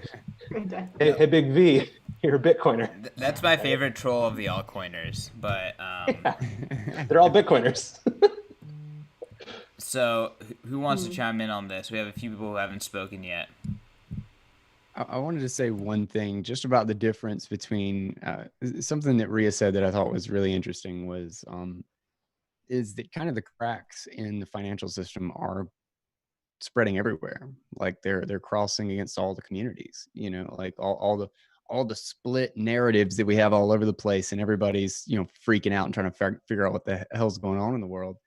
hey Big V, you're a Bitcoiner. That's my favorite troll of the altcoiners, but yeah. They're all Bitcoiners. So who wants to chime in on this? We have a few people who haven't spoken yet. I wanted to say one thing just about the difference between something that Ria said that I thought was really interesting was is that kind of the cracks in the financial system are spreading everywhere. Like they're crossing against all the communities, like all the split narratives that we have all over the place, and everybody's freaking out and trying to figure out what the hell's going on in the world.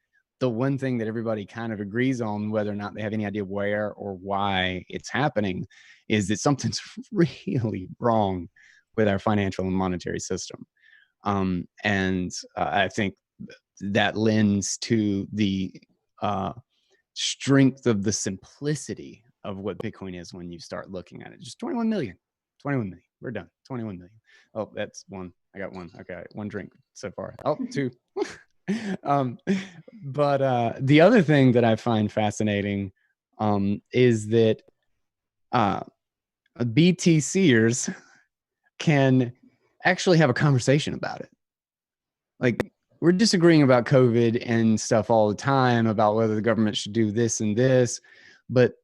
The one thing that everybody kind of agrees on, whether or not they have any idea where or why it's happening, is that something's really wrong with our financial and monetary system. And I think that lends to the strength of the simplicity of what Bitcoin is when you start looking at it. Just 21 million. We're done. 21 million. Oh, that's one. I got one. Okay, one drink so far. Oh, two. But the other thing that I find fascinating is that BTCers can actually have a conversation about it. Like we're disagreeing about COVID and stuff all the time about whether the government should do this and this, but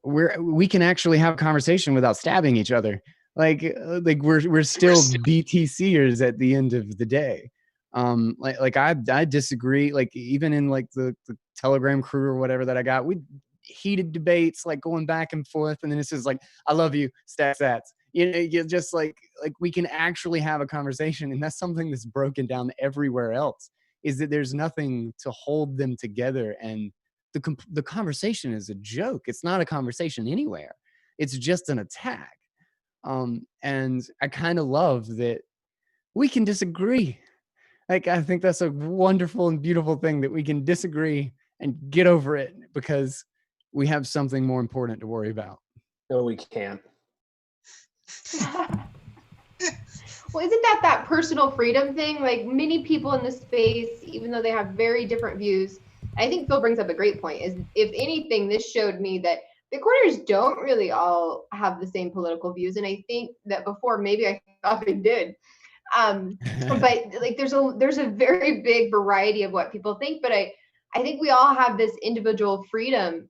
we can actually have a conversation without stabbing each other. Like we're still BTCers at the end of the day. I disagree. Like even in like the Telegram crew or whatever that I got, heated debates, like going back and forth. And then it's just like, I love you, stats. You're just like we can actually have a conversation. And that's something that's broken down everywhere else, is that there's nothing to hold them together. And the conversation is a joke. It's not a conversation anywhere. It's just an attack. And I kind of love that we can disagree. Like, I think that's a wonderful and beautiful thing, that we can disagree and get over it because we have something more important to worry about. No, we can't. Well, isn't that personal freedom thing? Like, many people in this space, even though they have very different views, I think Phil brings up a great point, is if anything, this showed me that Bitcoiners don't really all have the same political views. And I think that before, maybe I thought they did. But like, there's a very big variety of what people think. But I think we all have this individual freedom,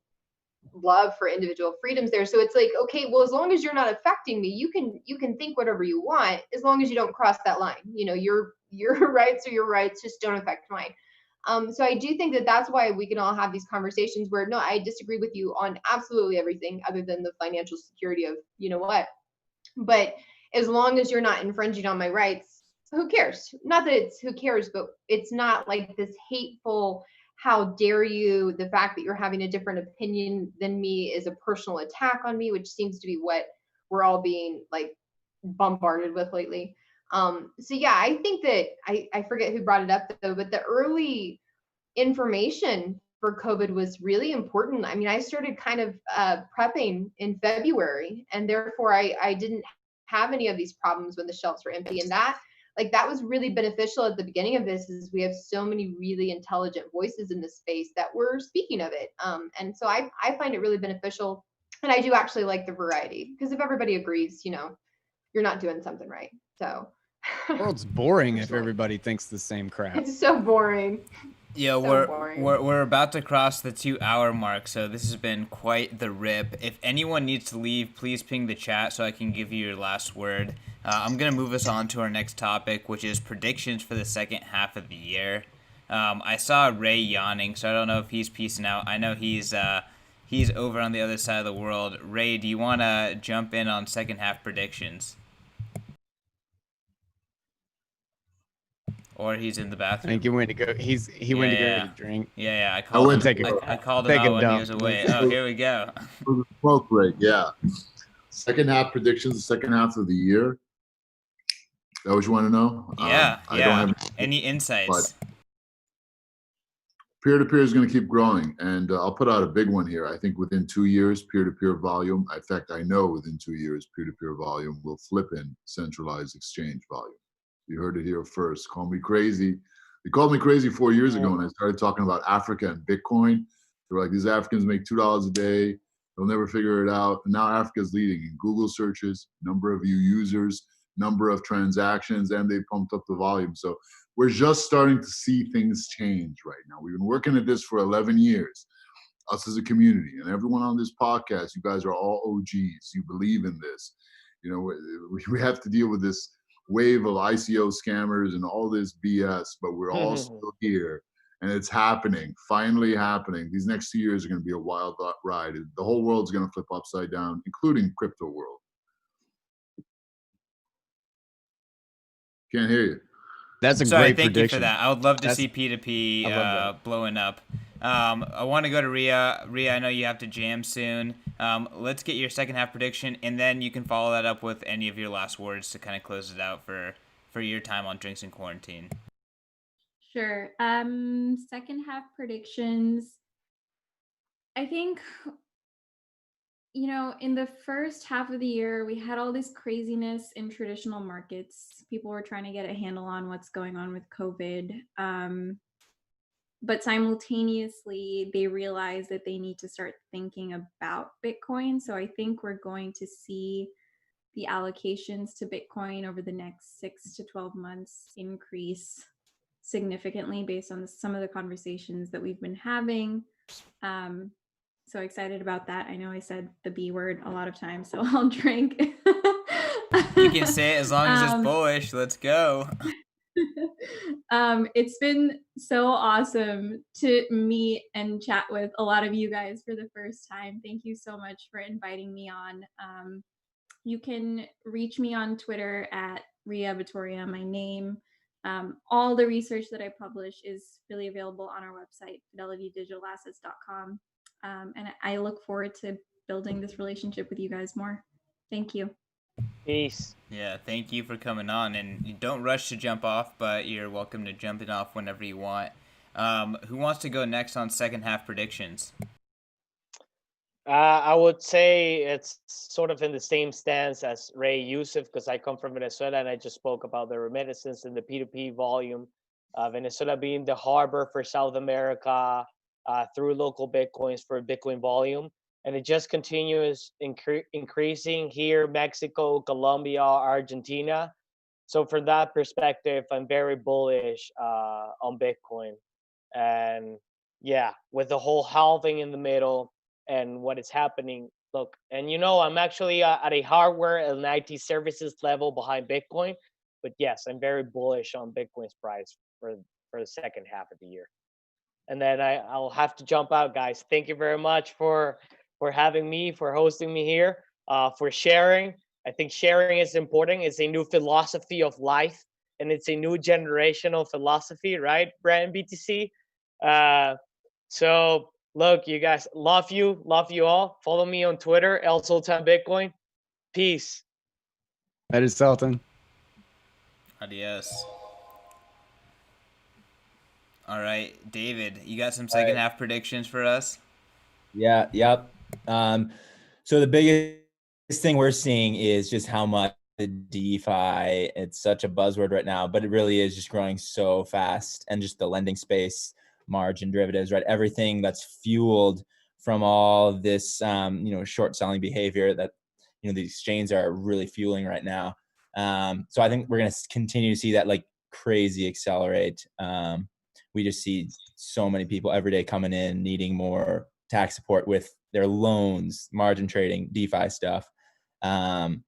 love for individual freedoms there. So it's like, okay, well, as long as you're not affecting me, you can think whatever you want, as long as you don't cross that line. Your rights are your rights, just don't affect mine. So I do think that that's why we can all have these conversations where, no, I disagree with you on absolutely everything other than the financial security of, what, but as long as you're not infringing on my rights, who cares? Not that it's who cares, but it's not like this hateful, how dare you, the fact that you're having a different opinion than me is a personal attack on me, which seems to be what we're all being like bombarded with lately. So yeah, I think that I forget who brought it up though, but the early information for COVID was really important. I mean, I started kind of prepping in February, and therefore I didn't have any of these problems when the shelves were empty. And that was really beneficial at the beginning of this, is we have so many really intelligent voices in this space that were speaking of it. And so I find it really beneficial. And I do actually like the variety, because if everybody agrees, you're not doing something right. So The world's boring if everybody thinks the same crap. it's so boring. Yeah, So we're about to cross the 2-hour mark, so this has been quite the rip. If anyone needs to leave, please ping the chat so I can give you your last word. I'm gonna move us on to our next topic, which is predictions for the second half of the year. I saw Ray yawning, so I don't know if he's peacing out. I know he's over on the other side of the world. Ray, do you want to jump in on second half predictions? Or he's in the I bathroom. think he went to go. He went to go get a drink. Yeah. I I went called to him. take I called him take a out when he dump. was away. Oh, here we go. For the smoke break, yeah. Second half predictions, the second half of the year. Is that what you want to know? Yeah. I don't have any insights. Peer-to-peer is going to keep growing, and I'll put out a big one here. I think within 2 years, peer-to-peer volume, in fact, I know within 2 years, peer-to-peer volume will flip in centralized exchange volume. You heard it here first. Call me crazy. They called me crazy 4 years ago when I started talking about Africa and Bitcoin. They were like, these Africans make $2 a day. They'll never figure it out. And now Africa's leading in Google searches, number of users, number of transactions, and they pumped up the volume. So we're just starting to see things change right now. We've been working at this for 11 years, us as a community, and everyone on this podcast. You guys are all OGs. You believe in this. We have to deal with this wave of ICO scammers and all this BS, but we're all still here, and it's happening, finally happening. These next 2 years are going to be a wild ride. The whole world's going to flip upside down, including crypto world. Can't hear you. That's a Sorry, great thank prediction. you for that. I would love to see P2P blowing up. I want to go to Ria. Ria, I know you have to jam soon. Let's get your second half prediction, and then you can follow that up with any of your last words to kind of close it out for your time on Drinks in Quarantine. Sure. Second half predictions. I think, in the first half of the year, we had all this craziness in traditional markets. People were trying to get a handle on what's going on with COVID. But simultaneously, they realize that they need to start thinking about Bitcoin. So I think we're going to see the allocations to Bitcoin over the next 6 to 12 months increase significantly based on some of the conversations that we've been having. So excited about that. I know I said the B word a lot of times, so I'll drink. You can say it as long as it's bullish. Let's go. It's been so awesome to meet and chat with a lot of you guys for the first time. Thank you so much for inviting me on. You can reach me on Twitter at Ria Bhutoria, my name. All the research that I publish is really available on our website, fidelitydigitalassets.com. And I look forward to building this relationship with you guys more. Thank you. Peace. Yeah, thank you for coming on, and you don't rush to jump off, but you're welcome to jump it off whenever you want. Who wants to go next on second half predictions? I would say it's sort of in the same stance as Ray Youssef, because I come from Venezuela and I just spoke about the remittances and the P2P volume. Venezuela being the harbor for South America through local Bitcoins for Bitcoin volume. And it just continues increasing here, Mexico, Colombia, Argentina. So from that perspective, I'm very bullish on Bitcoin. And yeah, with the whole halving in the middle and what is happening, look, and I'm actually at a hardware and IT services level behind Bitcoin. But yes, I'm very bullish on Bitcoin's price for the second half of the year. And then I'll have to jump out, guys. Thank you very much for having me, for hosting me here, for sharing. I think sharing is important. It's a new philosophy of life, and it's a new generational philosophy, right, Brand BTC? So look, you guys, love you all. Follow me on Twitter, El Sultan Bitcoin. Peace. That is Sultan. Adios. All right, David, you got some second half predictions for us? Yeah, yep. So the biggest thing we're seeing is just how much the DeFi, it's such a buzzword right now, but it really is just growing so fast, and just the lending space, margin derivatives, right? Everything that's fueled from all this, short selling behavior that, the exchanges are really fueling right now. So I think we're going to continue to see that like crazy accelerate. We just see so many people every day coming in needing more tax support with their loans, margin trading, DeFi stuff. So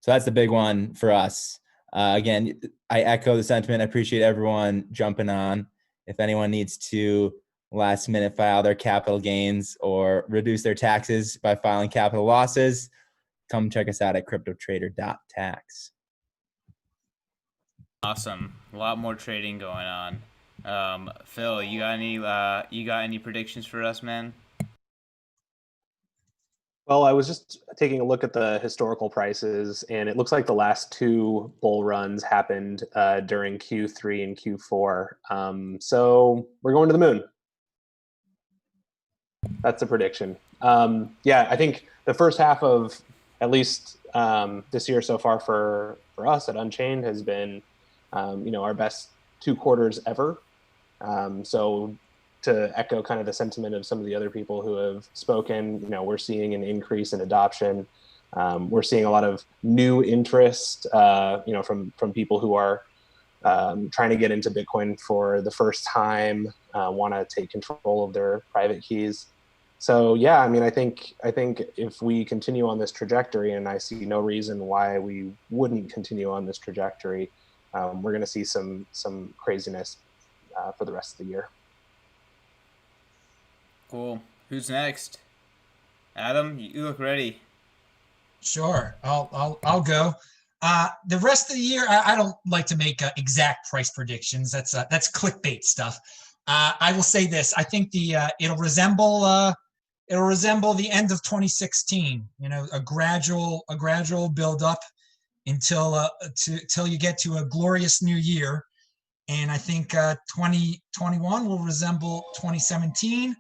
that's the big one for us. Again, I echo the sentiment. I appreciate everyone jumping on. If anyone needs to last minute file their capital gains or reduce their taxes by filing capital losses, come check us out at cryptotrader.tax. Awesome. A lot more trading going on. Phil, you got any predictions for us, man? Well, I was just taking a look at the historical prices, and it looks like the last two bull runs happened during Q3 and Q4. So we're going to the moon. That's a prediction. Yeah, I think the first half of at least this year so far for us at Unchained has been, our best 2 quarters ever. So to echo kind of the sentiment of some of the other people who have spoken, we're seeing an increase in adoption. We're seeing a lot of new interest, from people who are trying to get into Bitcoin for the first time, want to take control of their private keys. So yeah, I think if we continue on this trajectory, and I see no reason why we wouldn't continue on this trajectory, we're going to see some craziness for the rest of the year. Cool. Who's next? Adam, you look ready. Sure, I'll go. The rest of the year, I don't like to make exact price predictions. That's clickbait stuff. I will say this: I think it'll resemble the end of 2016. A gradual build up until you get to a glorious new year. And I think 2021 will resemble 2017.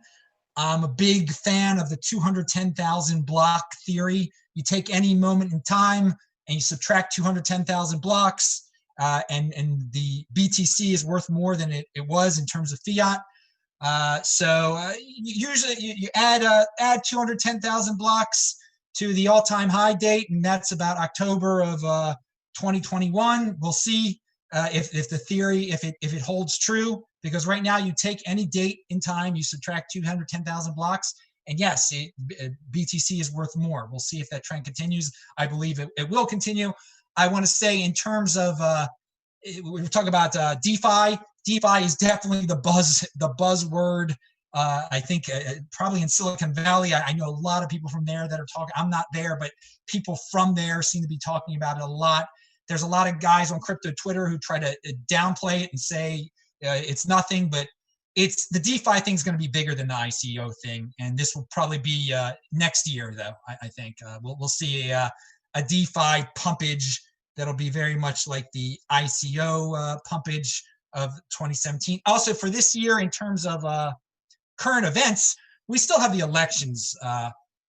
I'm a big fan of the 210,000 block theory. You take any moment in time and you subtract 210,000 blocks, and the BTC is worth more than it was in terms of fiat. So usually you add 210,000 blocks to the all-time high date, and that's about October of 2021. We'll see if the theory, if it holds true, because right now you take any date in time, you subtract 210,000 blocks, and yes, BTC is worth more. We'll see if that trend continues. I believe it will continue. I want to say in terms of we talk about DeFi. DeFi is definitely the buzzword. I think probably in Silicon Valley, I know a lot of people from there that are talking. I'm not there, but people from there seem to be talking about it a lot. There's a lot of guys on crypto Twitter who try to downplay it and say it's nothing, but it's the DeFi thing is going to be bigger than the ICO thing, and this will probably be next year, though. I think we'll see a DeFi pumpage that'll be very much like the ICO pumpage of 2017. Also, for this year, in terms of current events, we still have the elections,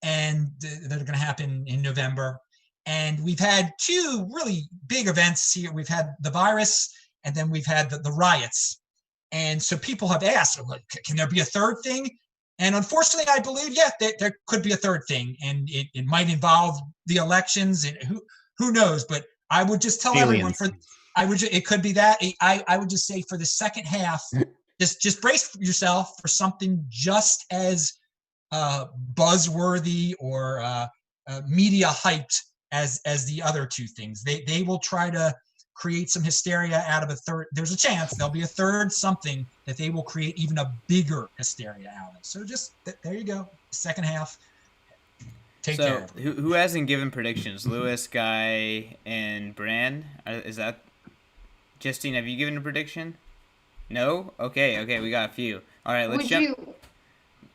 and that are going to happen in November. And we've had two really big events here. We've had the virus, and then we've had the riots. And so people have asked, can there be a third thing? And unfortunately, I believe, yeah, there could be a third thing, and it might involve the elections, and who knows? But I would just tell everyone it could be that. I would just say for the second half, just brace yourself for something just as buzzworthy or media hyped as the other two things. They will try to create some hysteria out of a third. There's a chance there'll be a third something that they will create even a bigger hysteria out of. So just there you go. Second half. Take care. Who hasn't given predictions? Lewis, Guy, and Bran? Is that Justine? Have you given a prediction? No? Okay, we got a few. All right, let's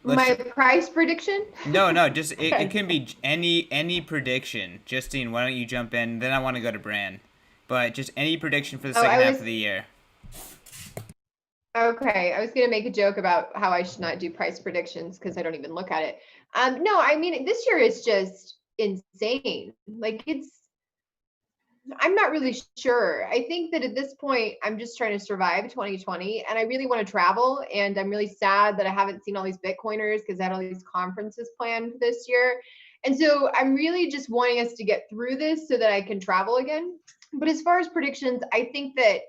my price prediction? No, just it can be any prediction. Justine, why don't you jump in? Then I want to go to Bran. But just any prediction for the second half of the year. Okay, I was going to make a joke about how I should not do price predictions because I don't even look at it. No, I mean, this year is just insane. Like I'm not really sure. I think that at this point, I'm just trying to survive 2020, and I really want to travel. And I'm really sad that I haven't seen all these Bitcoiners because I had all these conferences planned this year. And so I'm really just wanting us to get through this so that I can travel again. But as far as predictions, I think that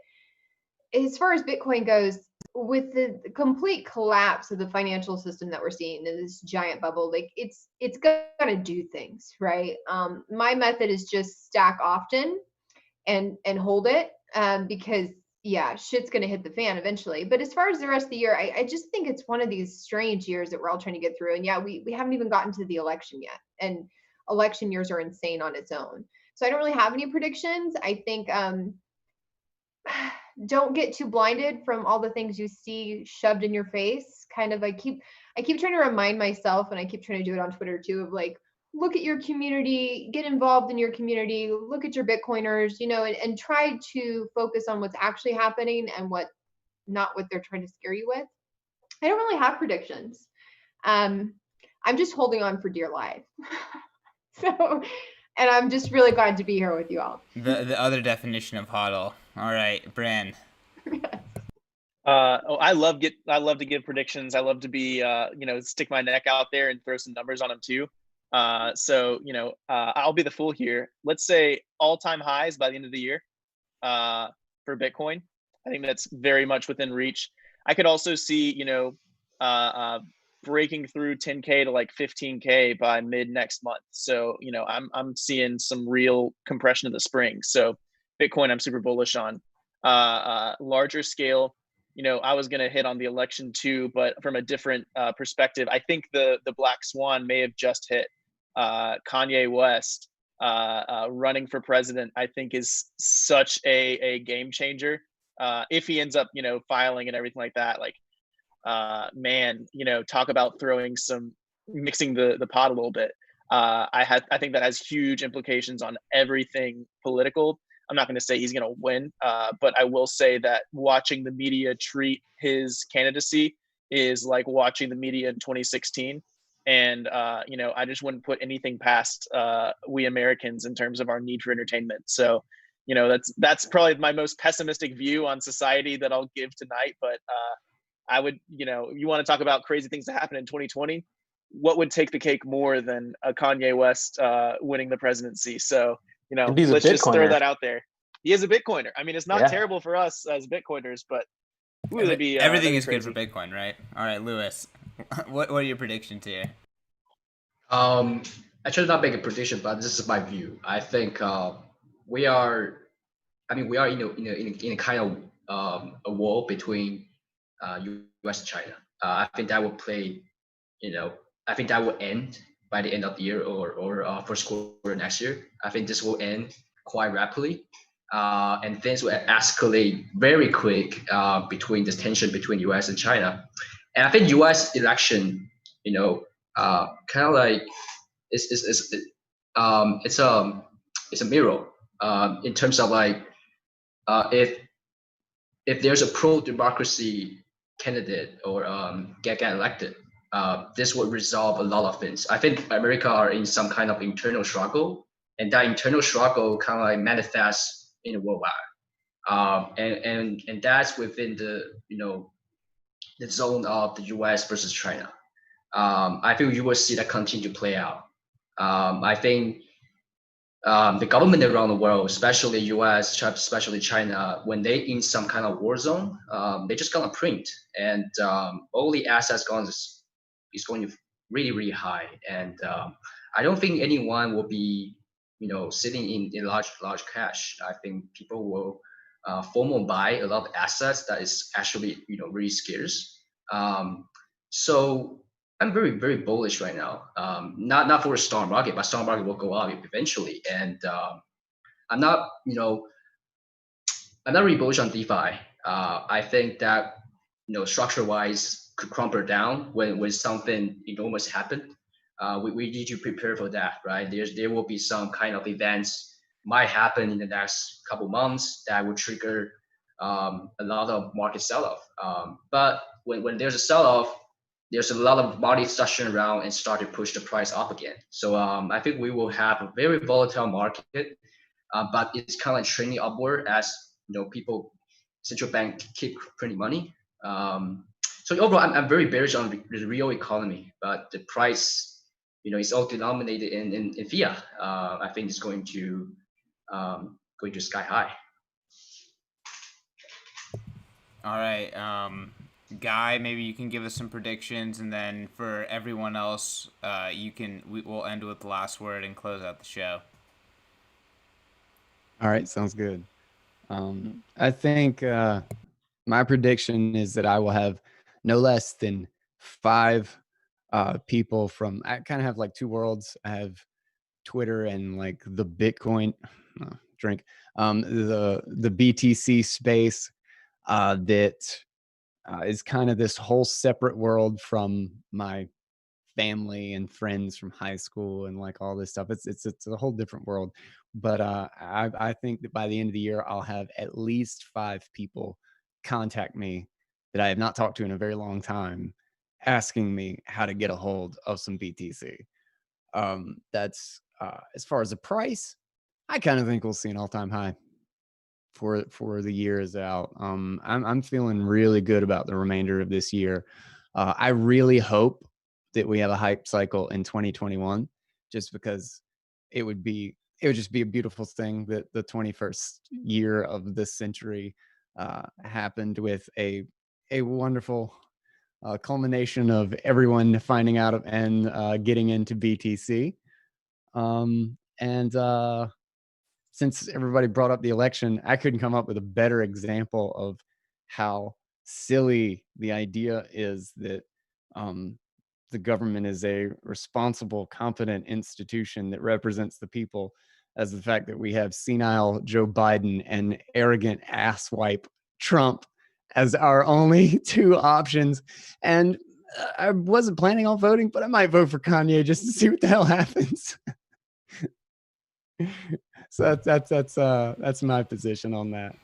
as far as Bitcoin goes, with the complete collapse of the financial system that we're seeing in this giant bubble, like it's gonna do things, right? My method is just stack often and hold it, because yeah, shit's gonna hit the fan eventually. But as far as the rest of the year, I just think it's one of these strange years that we're all trying to get through. And yeah, we haven't even gotten to the election yet, and election years are insane on its own. So I don't really have any predictions. I think don't get too blinded from all the things you see shoved in your face. Kind of, I keep trying to remind myself, and I keep trying to do it on Twitter too, of like, look at your community, get involved in your community, look at your Bitcoiners, and try to focus on what's actually happening and not what they're trying to scare you with. I don't really have predictions. I'm just holding on for dear life. So, and I'm just really glad to be here with you all. The other definition of hodl. All right, Bran. I love to give predictions. I love to be stick my neck out there and throw some numbers on them too. So I'll be the fool here. Let's say all-time highs by the end of the year for Bitcoin. I think that's very much within reach. I could also see breaking through 10K to like 15K by mid next month. So I'm seeing some real compression of the spring. So Bitcoin I'm super bullish on. Larger scale, I was going to hit on the election too, but from a different perspective. I think the black swan may have just hit. Kanye West running for president, I think, is such a game changer. If he ends up filing and everything like that, like man, talk about mixing the pot a little bit. I think that has huge implications on everything political. I'm not going to say he's going to win, but I will say that watching the media treat his candidacy is like watching the media in 2016. And, I just wouldn't put anything past we Americans in terms of our need for entertainment. So, that's probably my most pessimistic view on society that I'll give tonight. But I would, you want to talk about crazy things that happen in 2020, what would take the cake more than a Kanye West winning the presidency? So, let's just throw that out there. He is a Bitcoiner. I mean, it's not terrible for us as Bitcoiners, but everything is good for Bitcoin, right? All right, Lewis, what are your predictions here? I should not make a prediction, but this is my view. I think I mean, we are in a kind of a war between U.S. and China. I think that will play, I think that will end by the end of the year or first quarter next year. I think this will end quite rapidly, and things will escalate very quick between this tension between U.S. and China. And I think U.S. election, kind of like it's a mirror in terms of like if there's a pro-democracy candidate or get elected, this would resolve a lot of things. I think America are in some kind of internal struggle, and that internal struggle kind of like manifests in the worldwide, and that's within the zone of the U.S. versus China. I think you will see that continue to play out. I think the government around the world, especially US, especially China, when they in some kind of war zone, they just gonna print, and all the assets is going to really really high, and I don't think anyone will be sitting in large cash. I think people will FOMO buy a lot of assets that is actually really scarce. So I'm very, very bullish right now. Not for a stock market, but stock market will go up eventually. And I'm not, I'm not really bullish on DeFi. I think that, structure-wise could crumble down when something enormous happen. We need to prepare for that, right? There will be some kind of events might happen in the next couple months that will trigger a lot of market sell-off. But when there's a sell-off, there's a lot of money stashing around and start to push the price up again. So I think we will have a very volatile market, but it's kind of like trending upward as people, central bank keep printing money. So overall, I'm very bearish on the real economy, but the price, is all denominated in fiat. I think it's going to sky high. All right. Guy, maybe you can give us some predictions, and then for everyone else, we'll end with the last word and close out the show. All right, sounds good. I think my prediction is that I will have no less than 5 people from. I kind of have like 2 worlds. I have Twitter and like the Bitcoin the BTC space that is kind of this whole separate world from my family and friends from high school and like all this stuff. It's a whole different world. But I think that by the end of the year, I'll have at least 5 people contact me that I have not talked to in a very long time, asking me how to get a hold of some BTC. That's as far as the price, I kind of think we'll see an all-time high for the year is out. I'm feeling really good about the remainder of this year. I really hope that we have a hype cycle in 2021, just because it would just be a beautiful thing that the 21st year of this century happened with a wonderful culmination of everyone finding out and getting into BTC. Since everybody brought up the election, I couldn't come up with a better example of how silly the idea is that the government is a responsible, competent institution that represents the people, as the fact that we have senile Joe Biden and arrogant asswipe Trump as our only 2 options. And I wasn't planning on voting, but I might vote for Kanye just to see what the hell happens. So that's my position on that.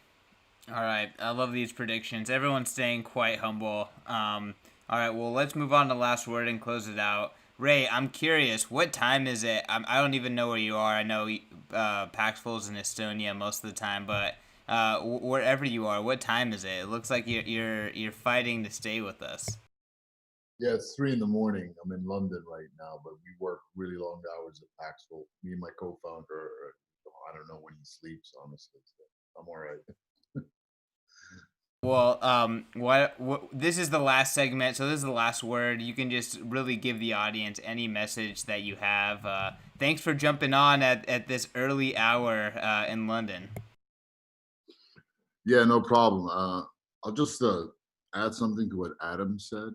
All right, I love these predictions. Everyone's staying quite humble. All right, well, let's move on to last word and close it out. Ray, I'm curious, what time is it? I don't even know where you are. I know Paxful's in Estonia most of the time, but wherever you are, what time is it? It looks like you're fighting to stay with us. Yeah, it's 3 a.m. I'm in London right now, but we work really long hours at Paxful. Me and my co-founder, I don't know when he sleeps, honestly. So I'm all right. Well, this is the last segment, so this is the last word. You can just really give the audience any message that you have. Thanks for jumping on at this early hour in London. Yeah, no problem. I'll just add something to what Adam said.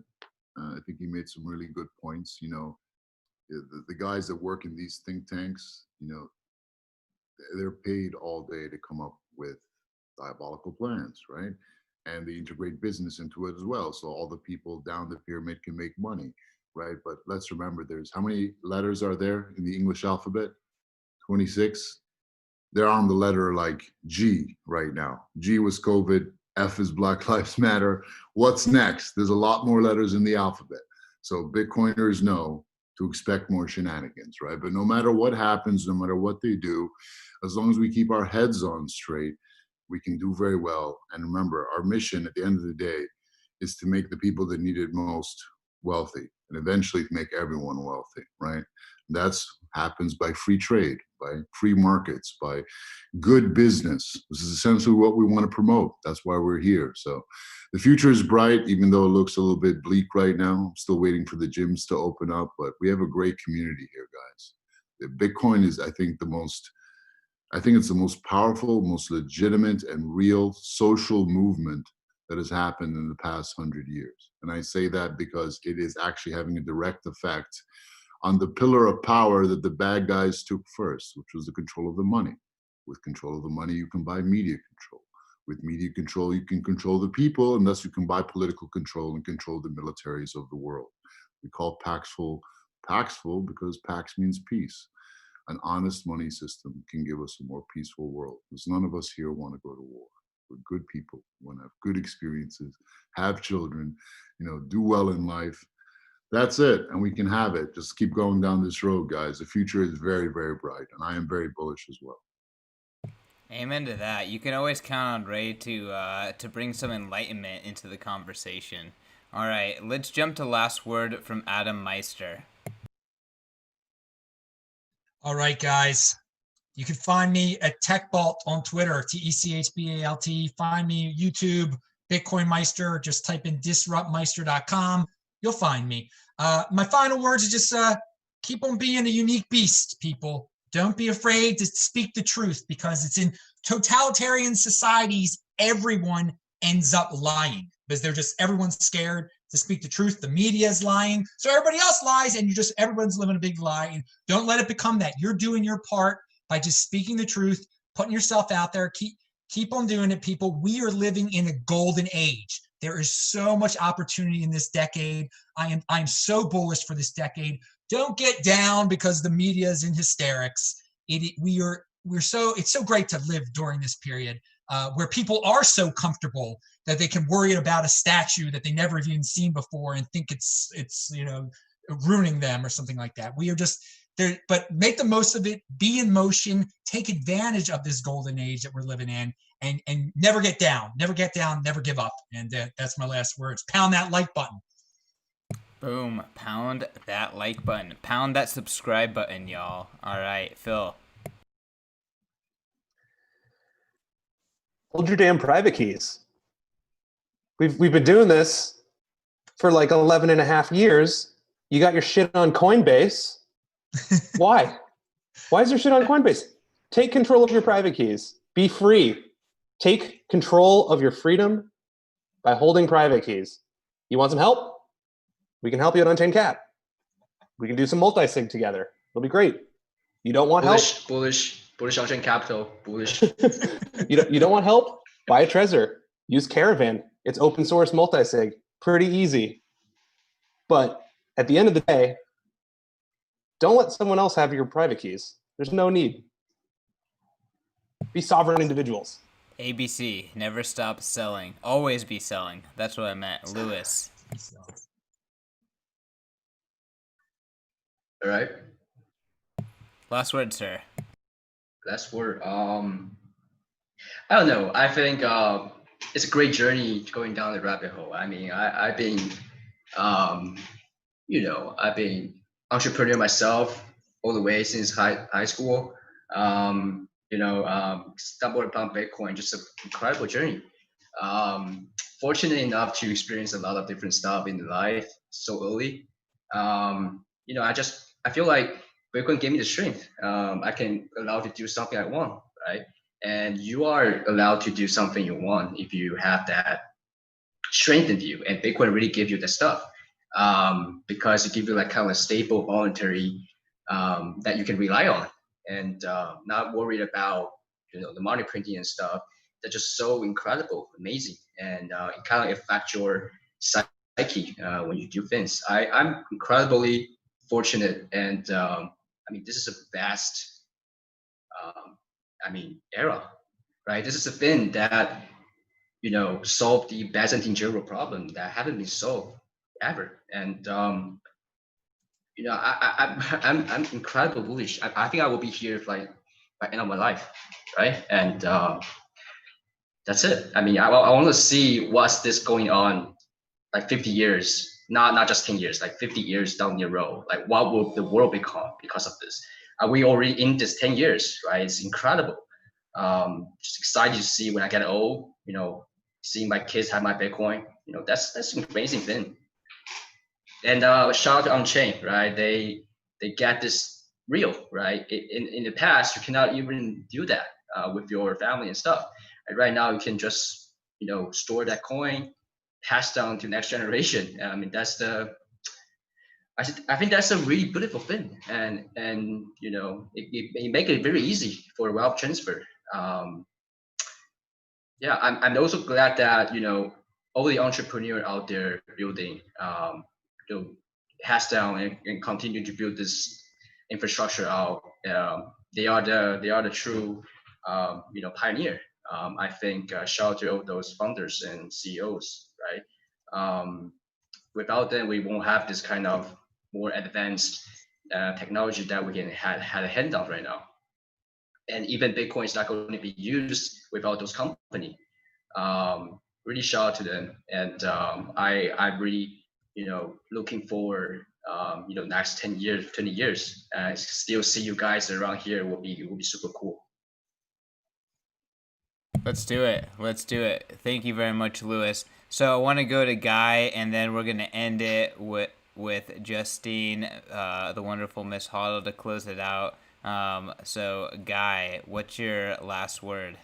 I think he made some really good points. You know, the guys that work in these think tanks, you know, they're paid all day to come up with diabolical plans, right? And they integrate business into it as well. So all the people down the pyramid can make money, right? But let's remember, there's how many letters are there in the English alphabet? 26. They're on the letter like G right now. G was COVID, F is Black Lives Matter. What's next? There's a lot more letters in the alphabet. So Bitcoiners know to expect more shenanigans, right? But no matter what happens, no matter what they do, as long as we keep our heads on straight, we can do very well. And remember, our mission at the end of the day is to make the people that need it most wealthy and eventually to make everyone wealthy, right? That's happens by free trade, by free markets, by good business. This is essentially what we want to promote. That's why we're here. So the future is bright, even though it looks a little bit bleak right now. I'm still waiting for the gyms to open up, but we have a great community here, guys. The Bitcoin is, I think it's the most powerful, most legitimate and real social movement that has happened in the past 100 years. And I say that because it is actually having a direct effect on the pillar of power that the bad guys took first, which was the control of the money. With control of the money, you can buy media control. With media control, you can control the people, and thus you can buy political control and control the militaries of the world. We call Paxful Paxful because Pax means peace. An honest money system can give us a more peaceful world, because none of us here want to go to war. We're good people, we want to have good experiences, have children, you know, do well in life. That's it, and we can have it. Just keep going down this road, guys. The future is very, very bright, and I am very bullish as well. Amen to that. You can always count on Ray to bring some enlightenment into the conversation. All right, let's jump to last word from Adam Meister. All right, guys. You can find me at TechBalt on Twitter, TechBalt. Find me YouTube, Bitcoin Meister. Just type in disruptmeister.com. You'll find me. My final words are just keep on being a unique beast, people. Don't be afraid to speak the truth, because it's in totalitarian societies, everyone ends up lying because everyone's scared to speak the truth. The media is lying, so everybody else lies, and everyone's living a big lie. And don't let it become that. You're doing your part by just speaking the truth, putting yourself out there. Keep on doing it, people. We are living in a golden age. There is so much opportunity in this decade. I am so bullish for this decade. Don't get down because the media is in hysterics. It's so great to live during this period where people are so comfortable that they can worry about a statue that they never even seen before and think it's ruining them or something like that. We are just there, but make the most of it. Be in motion. Take advantage of this golden age that we're living in, and never get down. Never get down. Never give up. And that's my last words. Pound that like button. Boom. Pound that like button. Pound that subscribe button, y'all. All right, Phil. Hold your damn private keys. We've been doing this for like 11 and a half years. You got your shit on Coinbase. Why? Why is there shit on Coinbase? Take control of your private keys. Be free. Take control of your freedom by holding private keys. You want some help? We can help you at Unchained Cap. We can do some multi-sig together. It'll be great. You don't want help? Bullish Unchained Capital. Bullish. You don't want help? Buy a Trezor. Use Caravan. It's open source multi-sig. Pretty easy. But at the end of the day, don't let someone else have your private keys. There's no need. Be sovereign individuals. ABC, never stop selling. Always be selling. That's what I meant. Lewis. All right. Last word, sir. Last word. I don't know. I think it's a great journey going down the rabbit hole. I mean, I've been, I've been entrepreneur myself all the way since high school. Stumbled upon Bitcoin, just an incredible journey. Fortunate enough to experience a lot of different stuff in life so early. I feel like Bitcoin gave me the strength. I can allow to do something I want, right? and you are allowed to do something you want if you have that strength in you. And Bitcoin really give you the stuff, because it gives you like kind of a stable voluntary that you can rely on, and not worried about the money printing and stuff. They're just so incredible, amazing, and it kind of affects your psyche when you do things. I'm incredibly fortunate, and I mean, this is a vast, era, right? This is a thing that solve the Byzantine general problem that haven't been solved ever. And I'm incredibly bullish. I think I will be here like by end of my life, right? And that's it. I mean, I want to see what's this going on like 50 years, not just 10 years, like 50 years down the road. Like, what will the world become because of this? Are we already in this 10 years, right? It's incredible. Just excited to see when I get old, seeing my kids have my Bitcoin, that's an amazing thing. And shout out to Unchained, right? They get this real, right? In the past, you cannot even do that with your family and stuff. And right now, you can just store that coin, pass down to next generation. I mean, I think that's a really beautiful thing, and it make it very easy for wealth transfer. Yeah, I'm also glad that all the entrepreneur out there building has down and continue to build this infrastructure out. They are the true pioneer. I think shout out to all those founders and CEOs, right? Without them, we won't have this kind of more advanced technology that we can had a hand on right now. And even Bitcoin is not going to be used without those companies. Really shout out to them, and I'm really looking forward next 10 years, 20 years, still see you guys around here will be super cool. Let's do it. Thank you very much, Lewis. So I want to go to Guy, and then we're gonna end it with Justine, the wonderful Miss Hoddle, to close it out. So Guy, what's your last word?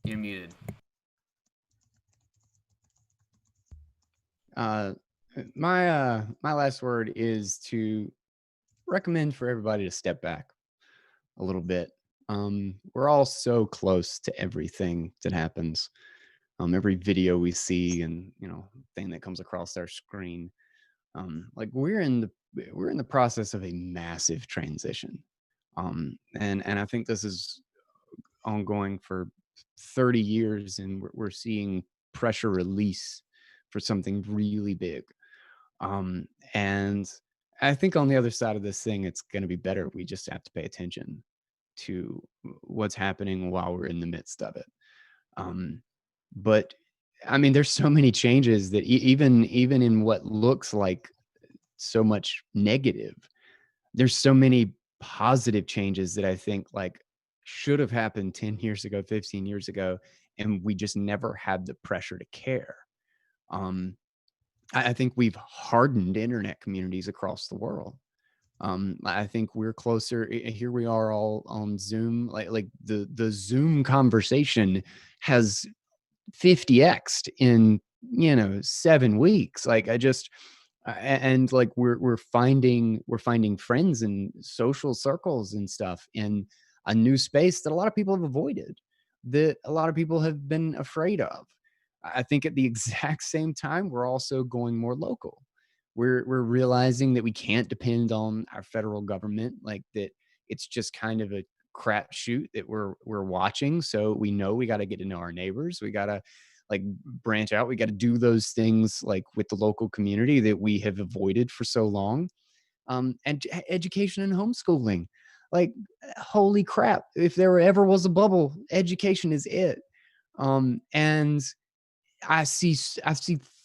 You're muted. My last word is to recommend for everybody to step back a little bit. We're all so close to everything that happens. Every video we see and thing that comes across our screen. Like we're in the process of a massive transition. And I think this is ongoing for 30 years, and we're seeing pressure release for something really big. And I think on the other side of this thing, it's going to be better. We just have to pay attention to what's happening while we're in the midst of it. But I mean, there's so many changes that even in what looks like so much negative, there's so many positive changes that I think like should have happened 10 years ago, 15 years ago, and we just never had the pressure to care. I think we've hardened internet communities across the world. I think we're closer. Here we are all on Zoom. Like the Zoom conversation has 50x'd in 7 weeks. Like and like we're finding friends in social circles and stuff in a new space that a lot of people have avoided, that a lot of people have been afraid of. I think at the exact same time, we're also going more local. We're realizing that we can't depend on our federal government, like that it's just kind of a crap shoot that we're watching. So we know we got to get to know our neighbors. We got to like branch out. We got to do those things like with the local community that we have avoided for so long. And education and homeschooling, like holy crap, if there ever was a bubble, education is it. And I see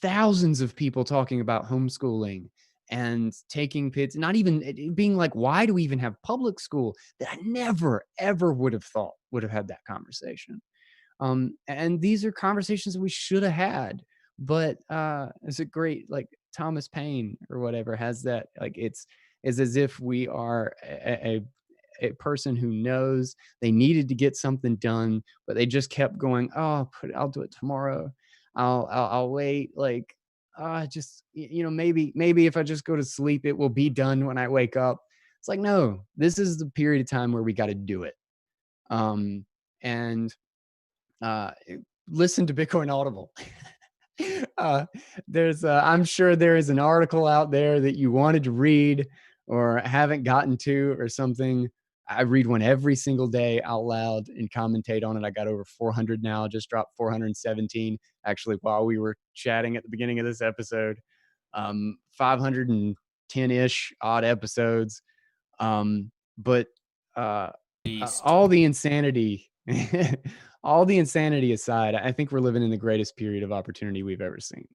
thousands of people talking about homeschooling and taking kids, not even being like, why do we even have public school? That I never, ever would have thought would have had that conversation. And these are conversations that we should have had, but it's a great, like Thomas Paine or whatever has that, like it's is as if we are a person who knows they needed to get something done, but they just kept going, oh, I'll do it tomorrow. I'll wait. Like, just, maybe if I just go to sleep, it will be done when I wake up. It's like, no, this is the period of time where we got to do it. And listen to Bitcoin Audible. I'm sure there is an article out there that you wanted to read or haven't gotten to or something. I read one every single day out loud and commentate on it. I got over 400 now, just dropped 417 actually while we were chatting at the beginning of this episode. 510-ish odd episodes. But all the insanity aside, I think we're living in the greatest period of opportunity we've ever seen.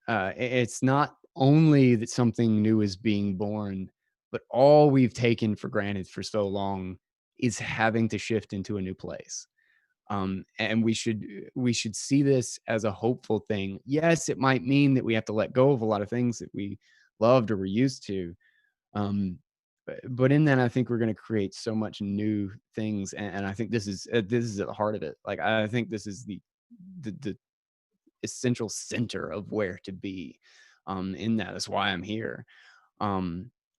It's not only that something new is being born, but all we've taken for granted for so long is having to shift into a new place. And we should see this as a hopeful thing. Yes, it might mean that we have to let go of a lot of things that we loved or were used to. But in that, I think we're going to create so much new things, and I think this is at the heart of it. Like, I think this is the essential center of where to be. In that, that's why I'm here.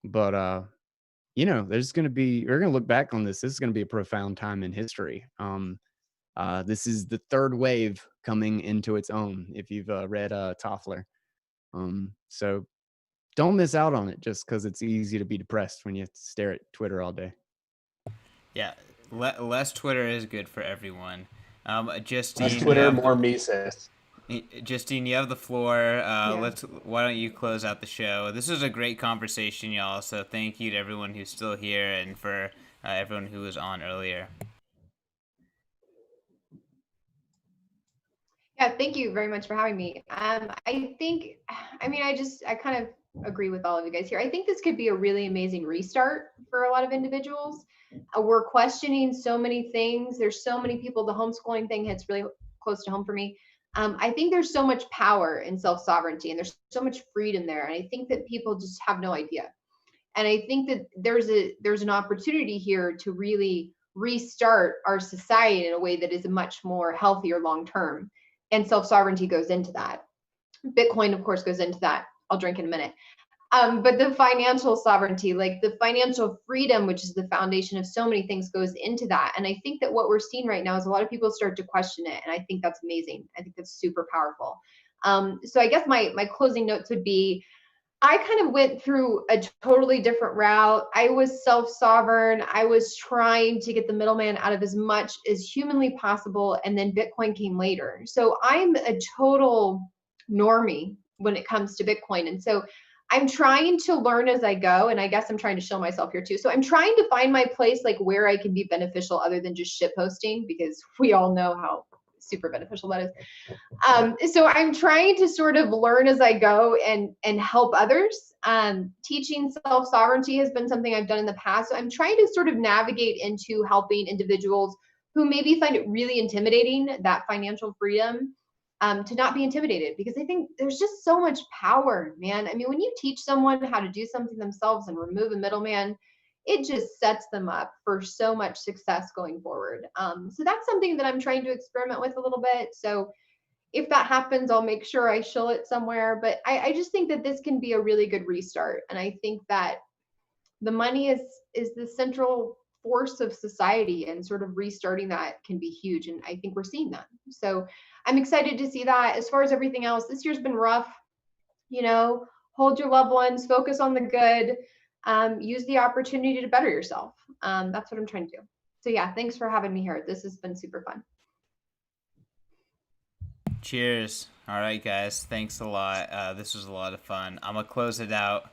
But we're going to look back on this. This is going to be a profound time in history. This is the third wave coming into its own. If you've read Toffler, so don't miss out on it just because it's easy to be depressed when you stare at Twitter all day. Yeah, less Twitter is good for everyone. Justine, less Twitter, more Mises. Justine, you have the floor. Yeah. Why don't you close out the show? This was a great conversation, y'all. So thank you to everyone who's still here and for everyone who was on earlier. Yeah, thank you very much for having me. I kind of agree with all of you guys here. I think this could be a really amazing restart for a lot of individuals. We're questioning so many things. There's so many people. The homeschooling thing hits really close to home for me. I think there's so much power in self-sovereignty and there's so much freedom there. And I think that people just have no idea. And I think that there's an opportunity here to really restart our society in a way that is much more healthier long-term. And self-sovereignty goes into that. Bitcoin, of course, goes into that. I'll drink in a minute. But the financial sovereignty, like the financial freedom, which is the foundation of so many things, goes into that. And I think that what we're seeing right now is a lot of people start to question it. And I think that's amazing. I think that's super powerful. So I guess my closing notes would be, I kind of went through a totally different route. I was self-sovereign. I was trying to get the middleman out of as much as humanly possible. And then Bitcoin came later. So I'm a total normie when it comes to Bitcoin. And so I'm trying to learn as I go. And I guess I'm trying to show myself here too. So I'm trying to find my place, like where I can be beneficial other than just shit posting, because we all know how super beneficial that is. So I'm trying to sort of learn as I go and help others. Teaching self-sovereignty has been something I've done in the past. So I'm trying to sort of navigate into helping individuals who maybe find it really intimidating, that financial freedom, to not be intimidated, because I think there's just so much power, man. I mean, when you teach someone how to do something themselves and remove a middleman, it just sets them up for so much success going forward. So that's something that I'm trying to experiment with a little bit. So if that happens, I'll make sure I shill it somewhere. But I just think that this can be a really good restart. And I think that the money is the central force of society, and sort of restarting that can be huge. And I think we're seeing that. So I'm excited to see that. As far as everything else, this year's been rough. Hold your loved ones, focus on the good. Use the opportunity to better yourself. That's what I'm trying to do. So yeah, thanks for having me here. This has been super fun. Cheers. All right, guys. Thanks a lot. This was a lot of fun. I'm going to close it out.